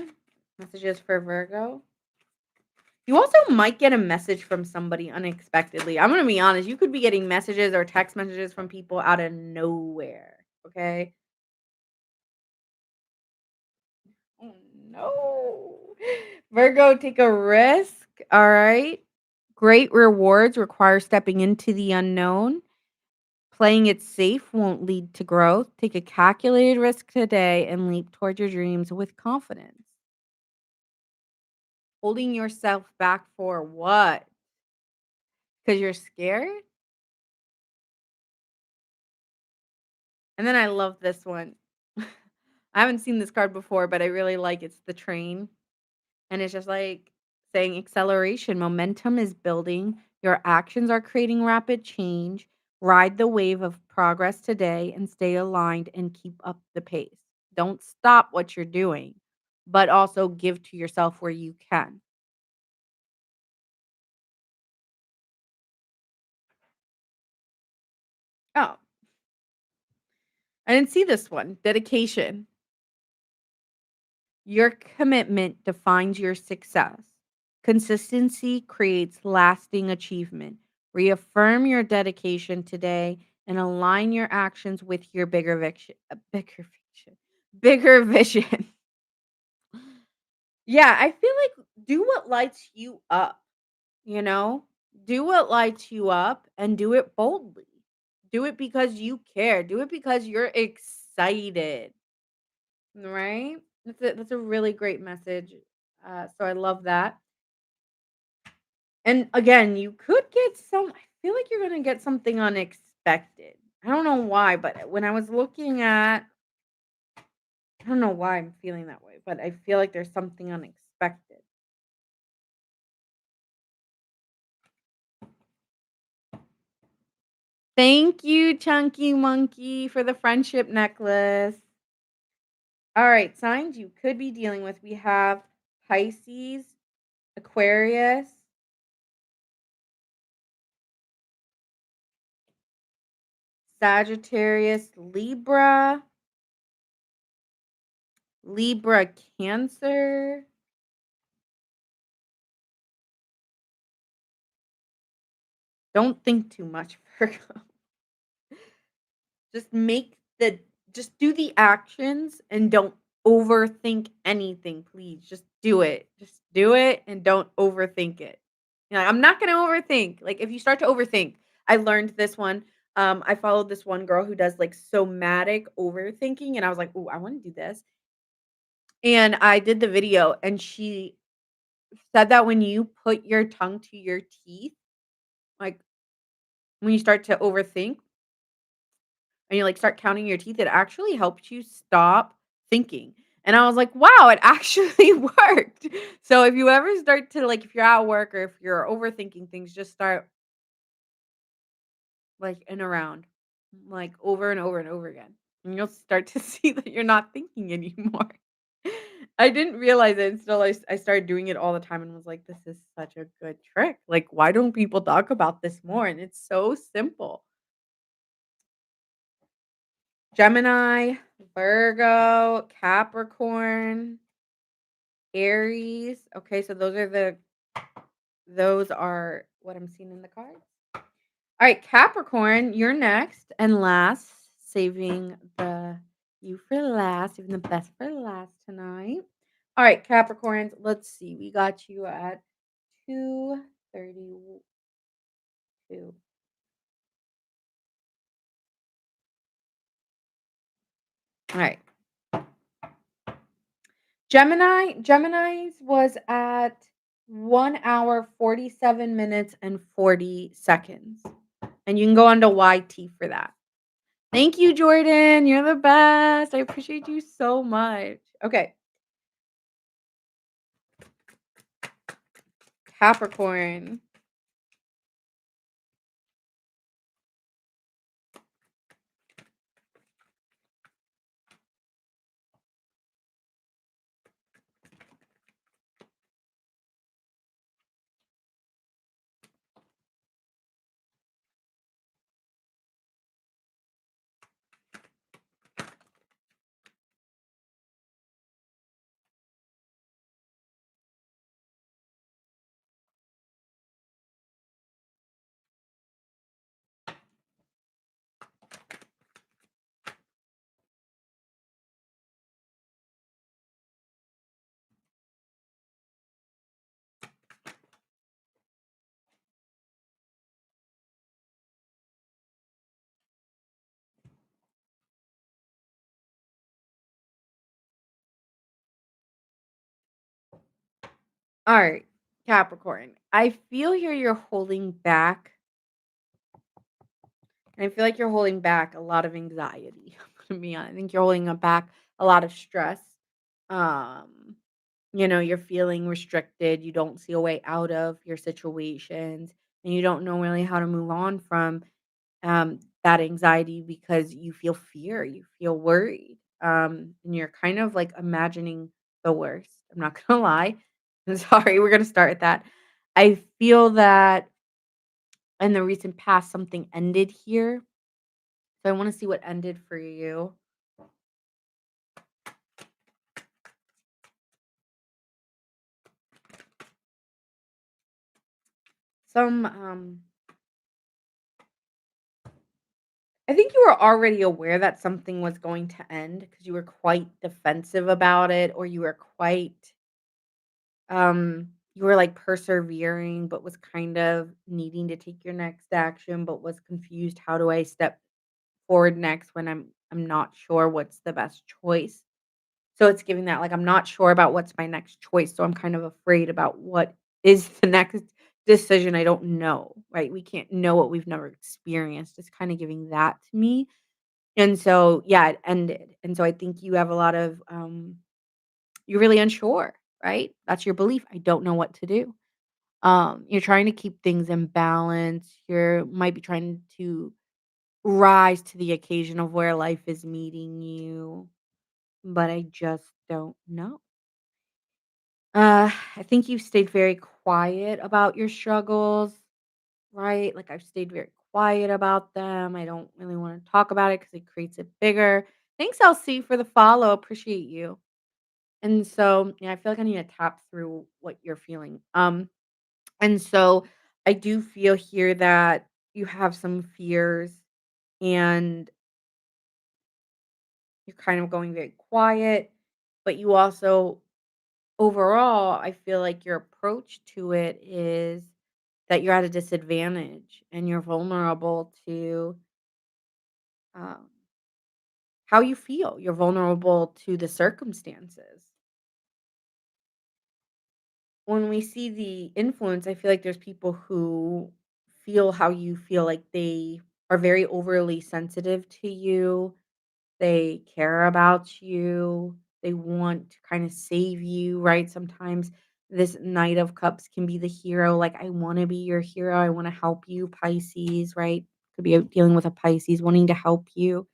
messages for Virgo. You also might get a message from somebody unexpectedly. I'm gonna be honest, you could be getting messages or text messages from people out of nowhere. Okay. Oh no. Virgo, take a risk. All right. Great rewards require stepping into the unknown. Playing it safe won't lead to growth. Take a calculated risk today and leap toward your dreams with confidence. Holding yourself back for what? Because you're scared? And then I love this one. I haven't seen this card before, but I really like it's the train. And it's just like saying acceleration, momentum is building, your actions are creating rapid change. Ride the wave of progress today and stay aligned and keep up the pace. Don't stop what you're doing, but also give to yourself where you can. Oh, I didn't see this one. Dedication. Your commitment defines your success. Consistency creates lasting achievement. Reaffirm your dedication today and align your actions with your bigger vision. Yeah, I feel like do what lights you up, you know? Do what lights you up and do it boldly. Do it because you care. Do it because you're excited. Right? That's a really great message. So I love that. And again, you could get I feel like you're gonna get something unexpected. I don't know why, but when I was looking at I don't know why I'm feeling that way, but I feel like there's something unexpected. Thank you, Chunky Monkey, for the friendship necklace. All right, signs you could be dealing with. We have Pisces, Aquarius, Sagittarius, Libra, Cancer. Don't think too much, Virgo. Just make the just do the actions and don't overthink anything, please. Just do it. Just do it and don't overthink it. I'm not gonna overthink. Like if you start to overthink, I learned this one. I followed this one girl who does like somatic overthinking, and I was like, "Ooh, I want to do this." And I did the video, and she said that when you put your tongue to your teeth, like, when you start to overthink and you, like, start counting your teeth, it actually helps you stop thinking. And I was like, "Wow, it actually worked." So if you ever start to, like, if you're at work or if you're overthinking things, just start, like, in a round, like, over and over and over again, and you'll start to see that you're not thinking anymore. I didn't realize it until I started doing it all the time and was like, "This is such a good trick. Like, why don't people talk about this more?" And it's so simple. Gemini, Virgo, Capricorn, Aries. Okay, so those are what I'm seeing in the cards. All right, Capricorn, you're next and last, saving the you for last, even the best for last tonight. All right, Capricorns, let's see. We got you at 232. All right. Gemini's was at 1 hour, 47 minutes, and 40 seconds. And you can go on to YT for that. Thank you, Jordan. You're the best. I appreciate you so much. Okay, Capricorn. All right, Capricorn. I feel here you're holding back, and I feel like you're holding back a lot of anxiety. I'm gonna be honest. I think you're holding back a lot of stress. Um, you're feeling restricted. You don't see a way out of your situations, and you don't know really how to move on from that anxiety because you feel fear, you feel worried, and you're kind of like imagining the worst. I'm not gonna lie. I'm sorry, we're gonna start with that. I feel that in the recent past, something ended here. So I want to see what ended for you. Some, I think you were already aware that something was going to end because you were quite defensive about it, or you were quite you were, like, persevering, but was kind of needing to take your next action, but was confused, "How do I step forward next when I'm not sure what's the best choice?" So it's giving that, like, I'm not sure about what's my next choice, so I'm kind of afraid about what is the next decision I don't know, right? We can't know what we've never experienced. It's kinda giving that to me, and so, yeah, it ended, and so I think you have a lot of, you're really unsure, right? That's your belief, "I don't know what to do." You're trying to keep things in balance. You're might be trying to rise to the occasion of where life is meeting you, but I just don't know. I think you've stayed very quiet about your struggles, right? Like I've stayed very quiet about them. I don't really want to talk about it because it creates it bigger. Thanks, LC, for the follow. Appreciate you. And so, yeah, I feel like I need to tap through what you're feeling. And so I do feel here that you have some fears and you're kind of going very quiet, but you also overall, I feel like your approach to it is that you're at a disadvantage and you're vulnerable to um, how you feel. You're vulnerable to the circumstances. when we see the influence, I feel like there's people who feel how you feel, like they are very overly sensitive to you. They care about you. They want to kind of save you, right? Sometimes this Knight of Cups can be the hero. Like, I want to be your hero. I want to help you, Pisces, right? Could be dealing with a Pisces wanting to help you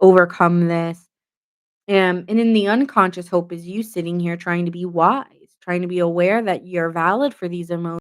overcome this. And in the unconscious, hope is you sitting here trying to be wise, trying to be aware that you're valid for these emotions